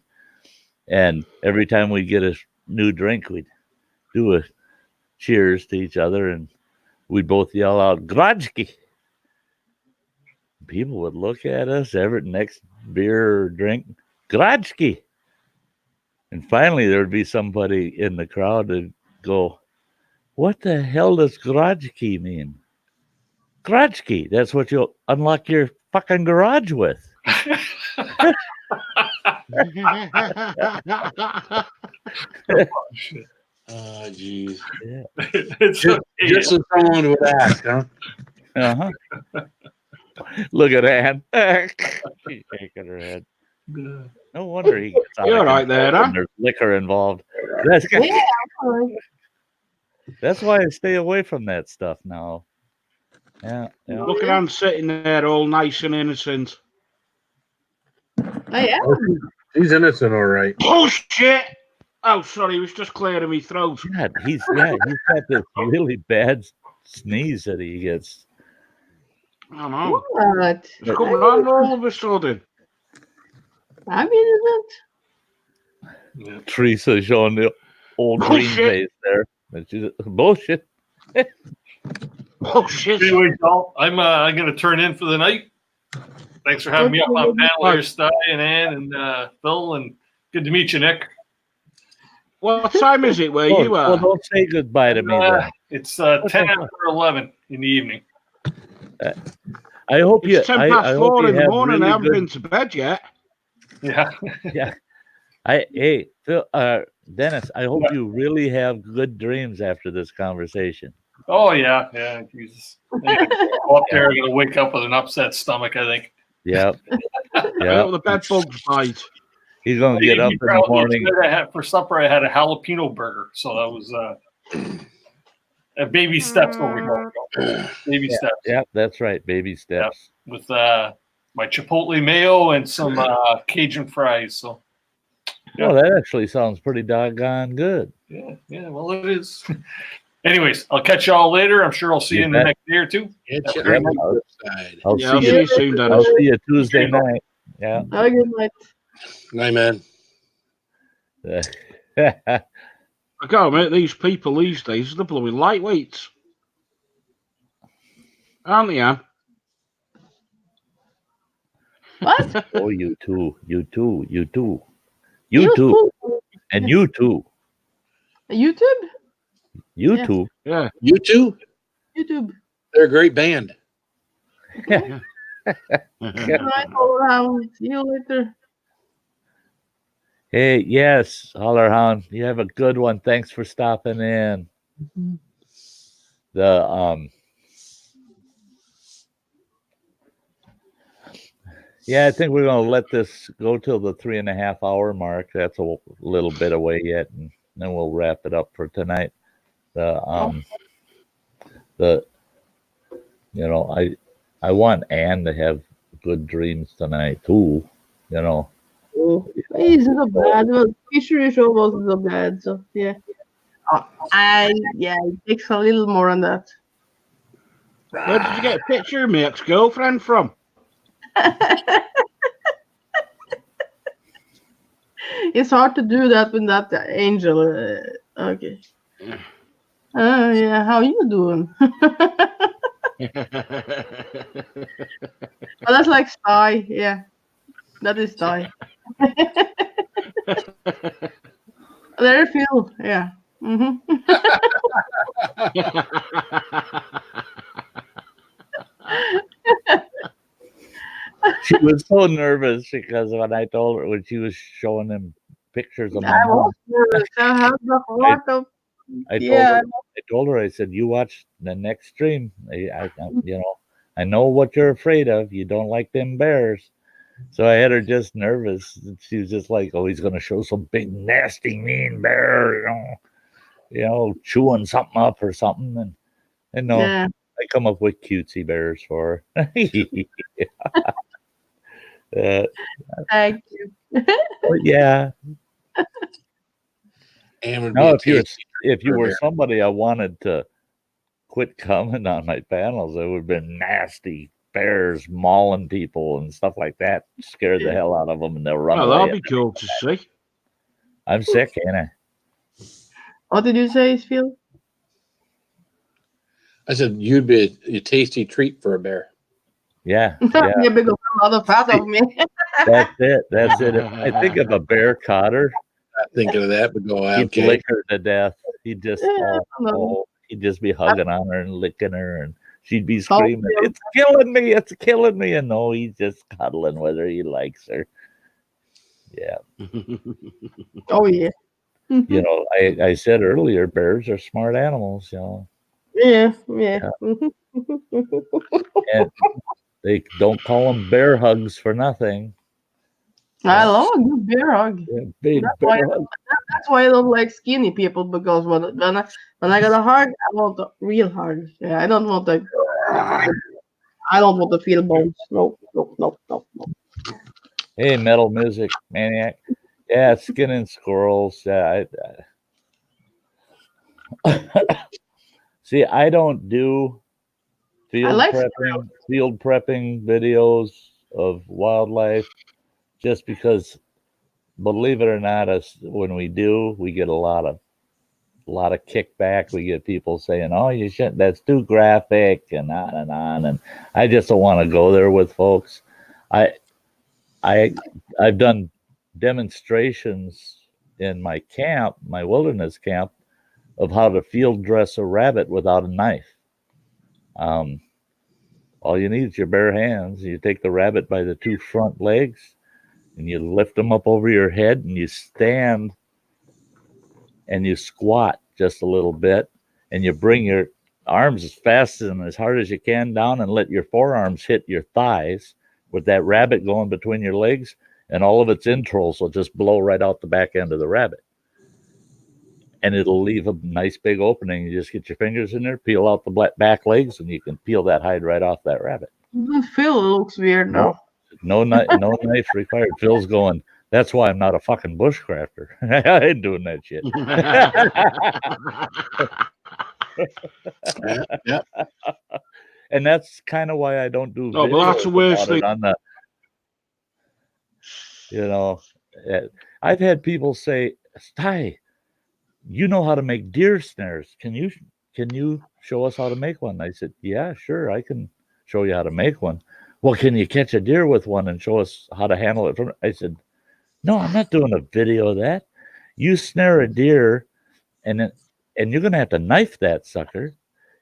and every time we get a new drink, we'd do a cheers to each other, and we'd both yell out "Gradzki." People would look at us every next beer or drink, "Gradzki." And finally, there would be somebody in the crowd that go, "What the hell does Gradzki mean?" Gradzki, that's what you'll unlock your fucking garage with. Oh, jeez. Yeah. Just as someone would ask, huh? Uh-huh. Look at Ann. She's shaking her head. No wonder he gets out. You're right there, huh? There's liquor involved. That's why I stay away from that stuff now. Yeah. Look at him sitting there all nice and innocent. I am. He's innocent, all right. Oh, shit! Oh, sorry, he was just clearing my throat. God, he's got this really bad sneeze that he gets. I know. What? It's coming on all of a sudden. I'm innocent. Yeah. Teresa showing the old green face there. She's bullshit. Oh shit! Anyway, Joel, I'm gonna turn in for the night. Thanks for having me up on panel here, Sty and Ann and Phil, and good to meet you, Nick. What time is it where you are? Well, don't say goodbye to me. Then. It's 10 after 11 in the evening. I hope it's 10 past 4 in the morning. I haven't been to bed yet. Yeah, yeah. Hey, Phil, Dennis, I hope you really have good dreams after this conversation. Oh yeah, Jesus. Go up there, I'm gonna wake up with an upset stomach, I think. Yep. Yeah. The bed bugs bite. He's gonna get up in the morning. For supper, I had a jalapeno burger, so that was baby steps over here. Baby steps. Yeah, that's right. Baby steps. Yeah. With my chipotle mayo and some Cajun fries. So. Yeah. Well, that actually sounds pretty doggone good. Yeah. Well, it is. Anyways, I'll catch y'all later. I'm sure I'll see you in the next day or two. I'll see you soon. I'll see you Tuesday night. Yeah. Have a good night. Night, man. I can't admit these people these days are the blooming lightweights. Aren't they, Ann? What? Oh, you too. You too. You too. You too. And you too. YouTube? YouTube. Yeah. YouTube? YouTube. They're a great band. Yeah. Good night, Hollerhound. See you later. Hey, yes, Hollerhound. You have a good one. Thanks for stopping in. Mm-hmm. Yeah, I think we're gonna let this go till the 3.5 hour mark. That's a little bit away yet, and then we'll wrap it up for tonight. I want Ann to have good dreams tonight too. Oh, he's so bad. Well, Fishery show wasn't so bad, so yeah. It takes a little more on that. Where did you get a picture of my ex-girlfriend from? It's hard to do that with that angel. Okay. Yeah, how you doing? Oh, that's like Sty. Yeah, that is Sty. There you feel. Yeah. Mm-hmm. She was so nervous because when she was showing him pictures of my I mom, was nervous. I have the heart of. I Yeah. told her, I said, you watch the next stream. I know what you're afraid of. You don't like them bears. So I had her just nervous. She was just like, oh, he's going to show some big, nasty, mean bear, chewing something up or something. And no, Yeah. I come up with cutesy bears for her. Thank you. But yeah. And would No, be if you for a were bear. somebody I wanted to quit coming on my panels, it would have been nasty bears mauling people and stuff like that. Scare the hell out of them and they'll run Well, away. that'll be cool to see. I'm sick, ain't I? What did you say, Phil? I said you'd be a tasty treat for a bear. Yeah. Yeah, because a lot of fat of me. That's it. I think if a bear caught her, Not thinking of that, but go he'd okay. lick her to death. He'd just know. he'd just be hugging on her and licking her, and she'd be Oh, screaming, yeah. "It's killing me! It's killing me!" And no, he's just cuddling with her. He likes her. Yeah. Oh yeah. I said earlier, bears are smart animals. Yeah. And they don't call them bear hugs for nothing. I love a good bear hug. Yeah, big That's bear hug. That's why I don't like skinny people, because when I got a hug, I want a real hug. Yeah, I don't want to feel bones. No. Hey, metal music maniac. Yeah, skinning squirrels. Yeah, see, I don't do field prepping videos of wildlife, just because, believe it or not, when we do, we get a lot of kickback. We get people saying, "Oh, you shouldn't. That's too graphic," and on and on. And I just don't want to go there with folks. I've done demonstrations in my camp, my wilderness camp, of how to field dress a rabbit without a knife. All you need is your bare hands. You take the rabbit by the two front legs and you lift them up over your head and you stand and you squat just a little bit and you bring your arms as fast and as hard as you can down and let your forearms hit your thighs with that rabbit going between your legs, and all of its entrails will just blow right out the back end of the rabbit. And it'll leave a nice big opening. You just get your fingers in there, peel out the back legs, and you can peel that hide right off that rabbit. Phil looks weird now. No knife required. Phil's going, that's why I'm not a fucking bushcrafter. I ain't doing that shit. Yeah. And that's kind of why I don't do Oh, but that's the worst thing. I've had people say, Sty, you know how to make deer snares. Can you show us how to make one? I said, yeah, sure, I can show you how to make one. Well, can you catch a deer with one and show us how to handle it? I said, no, I'm not doing a video of that. You snare a deer, and you're going to have to knife that sucker.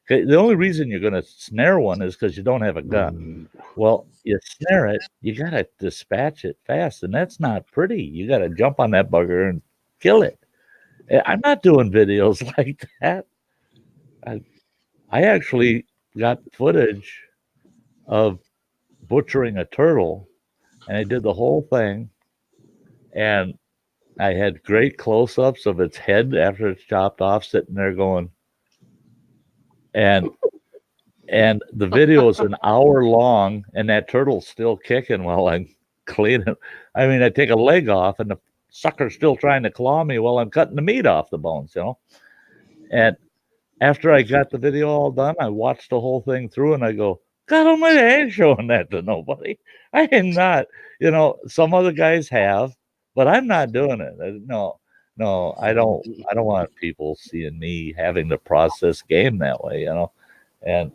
The only reason you're going to snare one is because you don't have a gun. Well, you snare it, you got to dispatch it fast, and that's not pretty. You got to jump on that bugger and kill it. I'm not doing videos like that. I actually got footage of butchering a turtle, and I did the whole thing, and I had great close-ups of its head after it's chopped off, sitting there going, and the video is an hour long, and that turtle's still kicking while I'm cleaning. I mean, I take a leg off, and the sucker's still trying to claw me while I'm cutting the meat off the bones, And after I got the video all done, I watched the whole thing through, and I go, God almighty, I ain't showing that to nobody. I am not. Some other guys have, but I'm not doing it. No, I don't want people seeing me having to process game that way, you know. And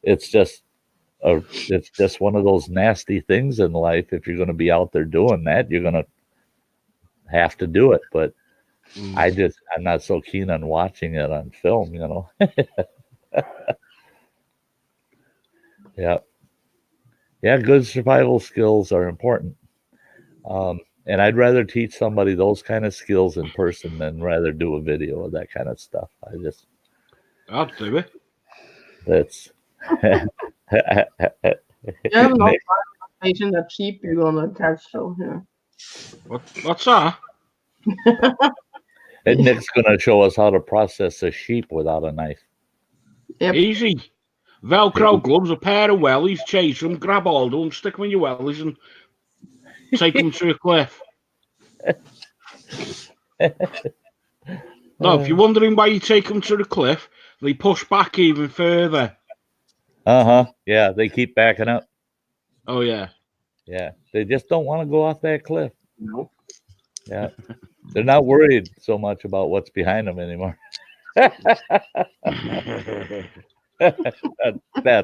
it's just one of those nasty things in life. If you're going to be out there doing that, you're going to have to do it. But I'm not so keen on watching it on film, you know. Yeah. Yeah, good survival skills are important. And I'd rather teach somebody those kind of skills in person than rather do a video of that kind of stuff. I'll do it. That's You have no patient that sheep you're gonna catch, so yeah. What's that? And Nick's gonna show us how to process a sheep without a knife. Yep. Easy. Velcro gloves, a pair of wellies, chase them, grab hold of them, stick them in your wellies, and take them to a cliff. No, if you're wondering why you take them to the cliff, they push back even further. Yeah, they keep backing up. Oh yeah. Yeah, they just don't want to go off that cliff. Nope. Yeah, they're not worried so much about what's behind them anymore. That's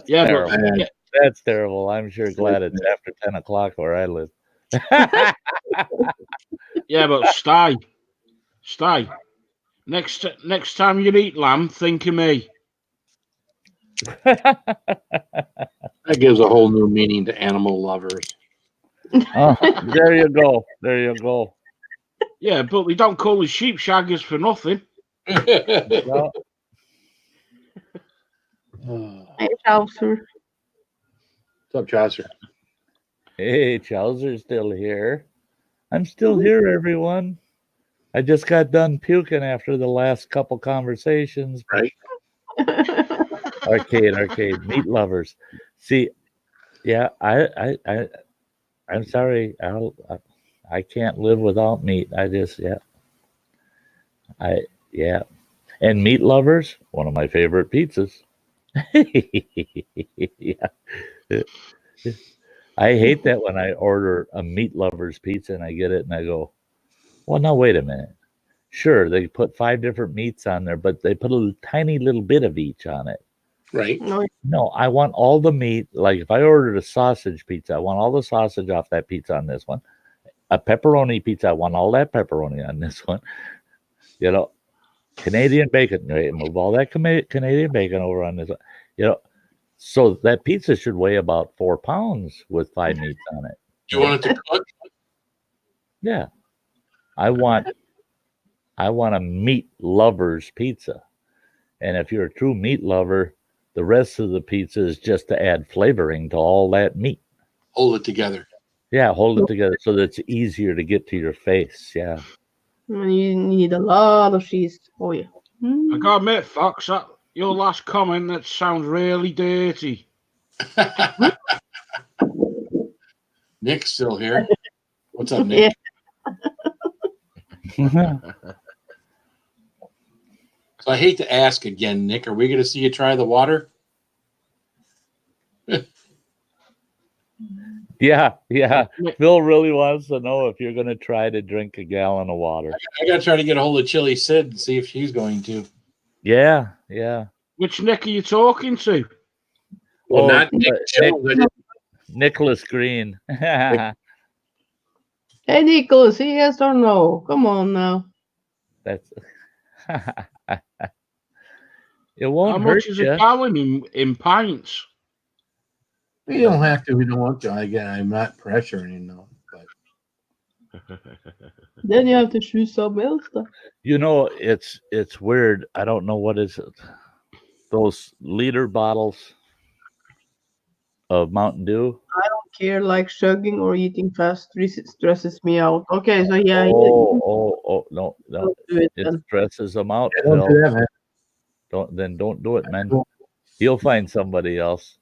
terrible. That's terrible. I'm sure glad it's after 10 o'clock where I live. Yeah, but Sty, next time you eat lamb, think of me. That gives a whole new meaning to animal lovers. Oh, there you go. There you go. Yeah, but we don't call us sheep shaggers for nothing. No. Hey, Chaucer. What's up, Chaucer? Hey, Chaucer's still here. I'm still here, everyone. I just got done puking after the last couple conversations. Right. Arcade, meat lovers. See, yeah, I'm sorry. I can't live without meat. Yeah. And meat lovers, one of my favorite pizzas. Yeah. I hate that when I order a meat lover's pizza and I get it and I go, well, now wait a minute. Sure, they put 5 different meats on there, but they put a tiny little bit of each on it. Right. No, I want all the meat. Like if I ordered a sausage pizza, I want all the sausage off that pizza on this one. A pepperoni pizza, I want all that pepperoni on this one. You know, Canadian bacon, right? Move all that Canadian bacon over on this one. You know, so that pizza should weigh about 4 pounds with 5 meats on it. You want it to cook? Yeah. I want a meat lover's pizza. And if you're a true meat lover, the rest of the pizza is just to add flavoring to all that meat. Hold it together. Yeah, hold it together so that it's easier to get to your face. Yeah. You need a lot of cheese. Oh, yeah. I gotta admit, Fox, your last comment, that sounds really dirty. Nick's still here. What's up, Nick? So I hate to ask again, Nick, are we going to see you try the water? Yeah. Phil really wants to know if you're going to try to drink a gallon of water. I got to try to get a hold of Chili Sid and see if she's going to. Yeah. Which Nick are you talking to? Well, not Nick. Nicholas Green. Hey, Nicholas, yes or no? Come on now. That's it won't How hurt much is you. a gallon in pints? We don't have to. We don't want to. Again, I'm not pressuring you, know. But Then you have to choose something else. You know, it's weird. I don't know what is it. Those liter bottles of Mountain Dew. I don't care, like chugging or eating fast stresses me out. Okay, so yeah. Oh, no. Don't do it It then. stresses them out. don't Phil. do that, man. Don't do it, man. He'll find somebody else.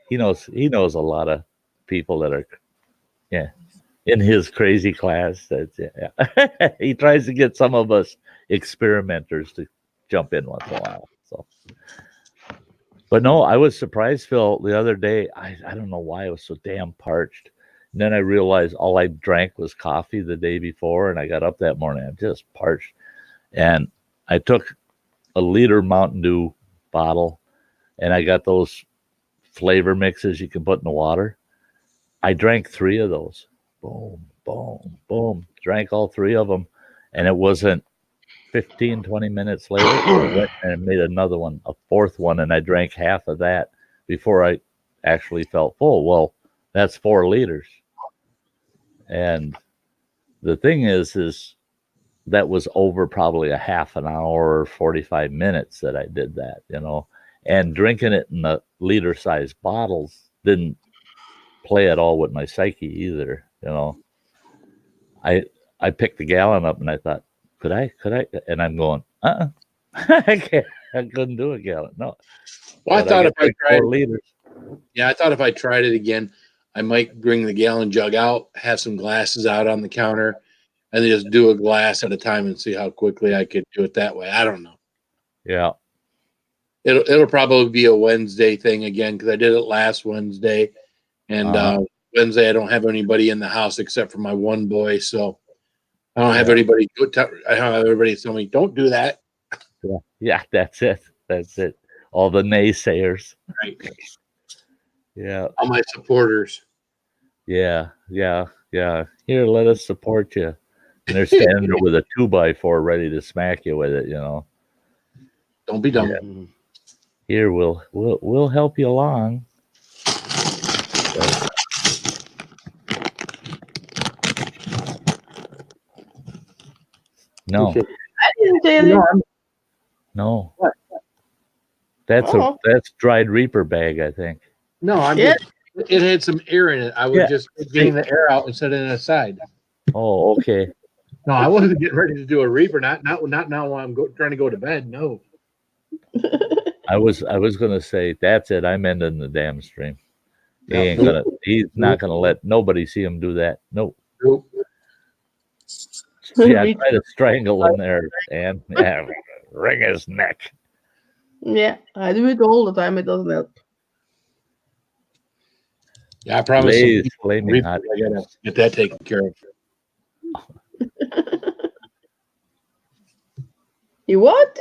He knows a lot of people that are in his crazy class. He tries to get some of us experimenters to jump in once in a while. So, but no, I was surprised, Phil, the other day. I don't know why I was so damn parched. And then I realized all I drank was coffee the day before, and I got up that morning, I'm just parched. And I took a liter Mountain Dew bottle, and I got those flavor mixes you can put in the water. I drank 3 of those. Boom, boom, boom. Drank all 3 of them. And it wasn't 15, 20 minutes later, I went and made another one, a 4th one, and I drank half of that before I actually felt full. Well, that's 4 liters. And the thing is that was over probably a half an hour or 45 minutes that I did that, and drinking it in the liter-sized bottles didn't play at all with my psyche either, I picked the gallon up and I thought, could I? And I'm going, I can't. I couldn't do a gallon. No. Well, I thought if I tried 4 liters. Yeah, I thought if I tried it again, I might bring the gallon jug out, have some glasses out on the counter, and then just do a glass at a time and see how quickly I could do it that way. I don't know. Yeah. It'll probably be a Wednesday thing again because I did it last Wednesday, and Wednesday I don't have anybody in the house except for my one boy, so I don't have anybody. I don't have everybody tell me don't do that. Yeah, that's it. That's it. All the naysayers. Right. Yeah. All my supporters. Yeah. Here, let us support you. And they're standing there with a 2x4 ready to smack you with it. Don't be dumb. Yeah. Here, we'll help you along. So. No. I didn't say anything. No. That's dried reaper bag, I think. No, it had some air in it. I was just getting the air out and setting it aside. Oh, okay. No, I wasn't getting ready to do a reaper. Not now while I'm trying to go to bed. No. I was gonna say that's it. I'm ending the damn stream. He's not gonna let nobody see him do that. Nope. Yeah, try to strangle him there and wring his neck. Yeah, I do it all the time. It doesn't help. Yeah, I promise. Flaming hot. I gotta get that taken care of. You what?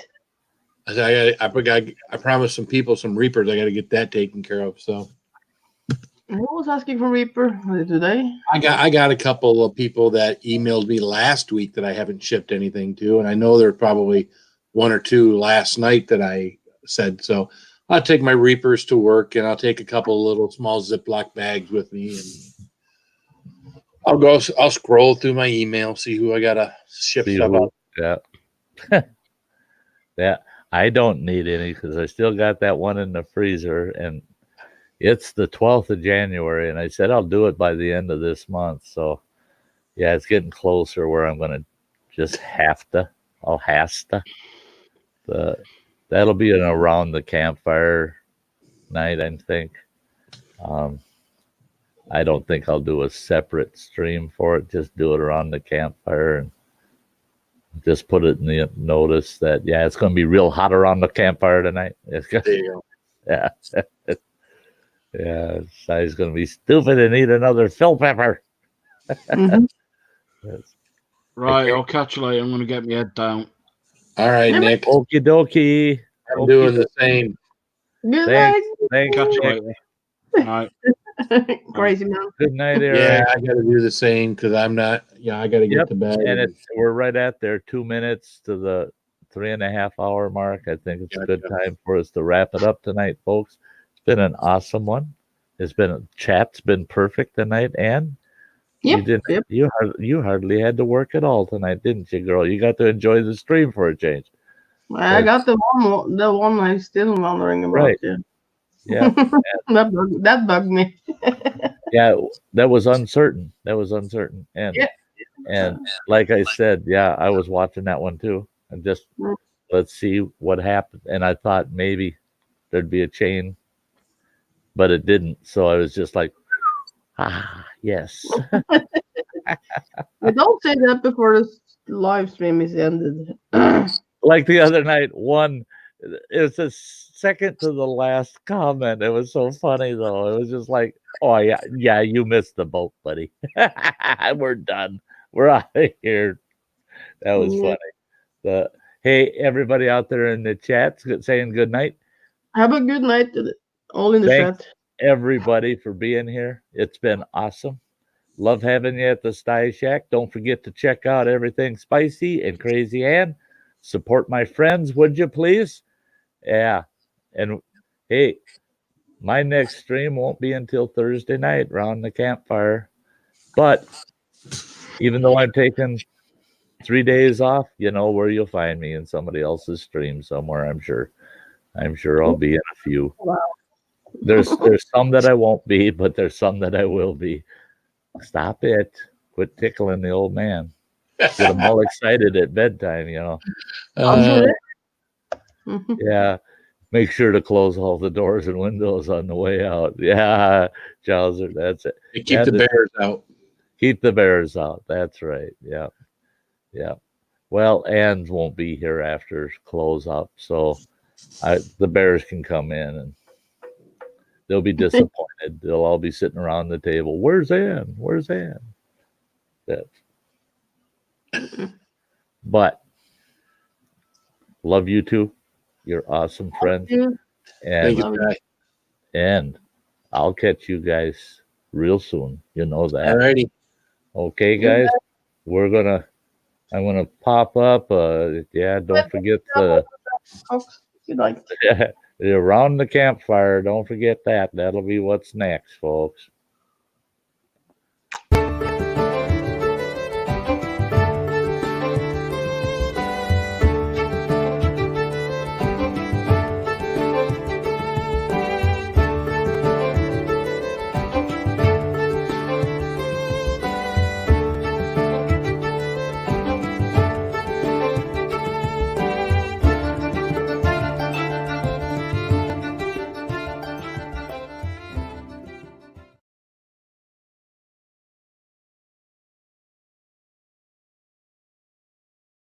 I promised some people some reapers. I got to get that taken care of. So who was asking for reaper today? I got a couple of people that emailed me last week that I haven't shipped anything to, and I know there's probably 1 or 2 last night that I said. So I'll take my reapers to work, and I'll take a couple of little small Ziploc bags with me, and I'll scroll through my email, see who I gotta ship stuff out. Yeah. Yeah. I don't need any because I still got that one in the freezer, and it's the 12th of January, and I said I'll do it by the end of this month. So, yeah, it's getting closer where I'm going to just I'll have to. That'll be around the campfire night, I think. I don't think I'll do a separate stream for it. Just do it around the campfire and just put it in the notice that, it's going to be real hot around the campfire tonight. It's gonna, There you go. Yeah. Yeah. Sty's going to be stupid and eat another Phil pepper. Mm-hmm. Right. I'll catch you later. I'm going to get my head down. All right, Nick. Okie dokie. I'm doing the same. Good Thanks. night. Thanks. Catch you Nick. later. All right. Crazy man. Good night, Eric. Yeah, I got to do the same because I'm not. Yeah, I got to get to bed. And we're right at there, 2 minutes to the 3.5 hour mark. I think it's a good time for us to wrap it up tonight, folks. It's been an awesome one. Chat's been perfect tonight, and you hardly had to work at all tonight, didn't you, girl? You got to enjoy the stream for a change. I got the one I'm still wondering about. Right. Yeah. that bugged me. Yeah, that was uncertain. And like I said, I was watching that one too, and just let's see what happened. And I thought maybe there'd be a chain, but it didn't. So I was just like, yes. Don't say that before the live stream is ended. Like the other night, one It's the second to the last comment. It was so funny though. It was just like, oh yeah, you missed the boat, buddy. We're done. We're out of here. That was funny. Hey, everybody out there in the chat saying good night. Have a good night, all in the Thanks, chat. everybody, for being here. It's been awesome. Love having you at the Sty Shack. Don't forget to check out everything Spicy and Crazy Ann. Support my friends, would you please? Yeah. And hey, my next stream won't be until Thursday night around the campfire. But even though I'm taking 3 days off, you know where you'll find me in somebody else's stream somewhere, I'm sure. I'm sure I'll be in a few. Wow. There's some that I won't be, but there's some that I will be. Stop it. Quit tickling the old man. Get him all excited at bedtime, you know. Yeah. Make sure to close all the doors and windows on the way out. Yeah, Chowser, that's it. Keep the bears out. Keep the bears out. That's right. Yeah. Yeah. Well, Ann won't be here after close up, so the bears can come in and they'll be disappointed. They'll all be sitting around the table. Where's Ann? Where's Ann? But love you too. You're awesome friends. And I'll catch you guys real soon. You know that. Alrighty. Okay, guys. I'm gonna pop up. Don't forget around the campfire. Don't forget that. That'll be what's next, folks.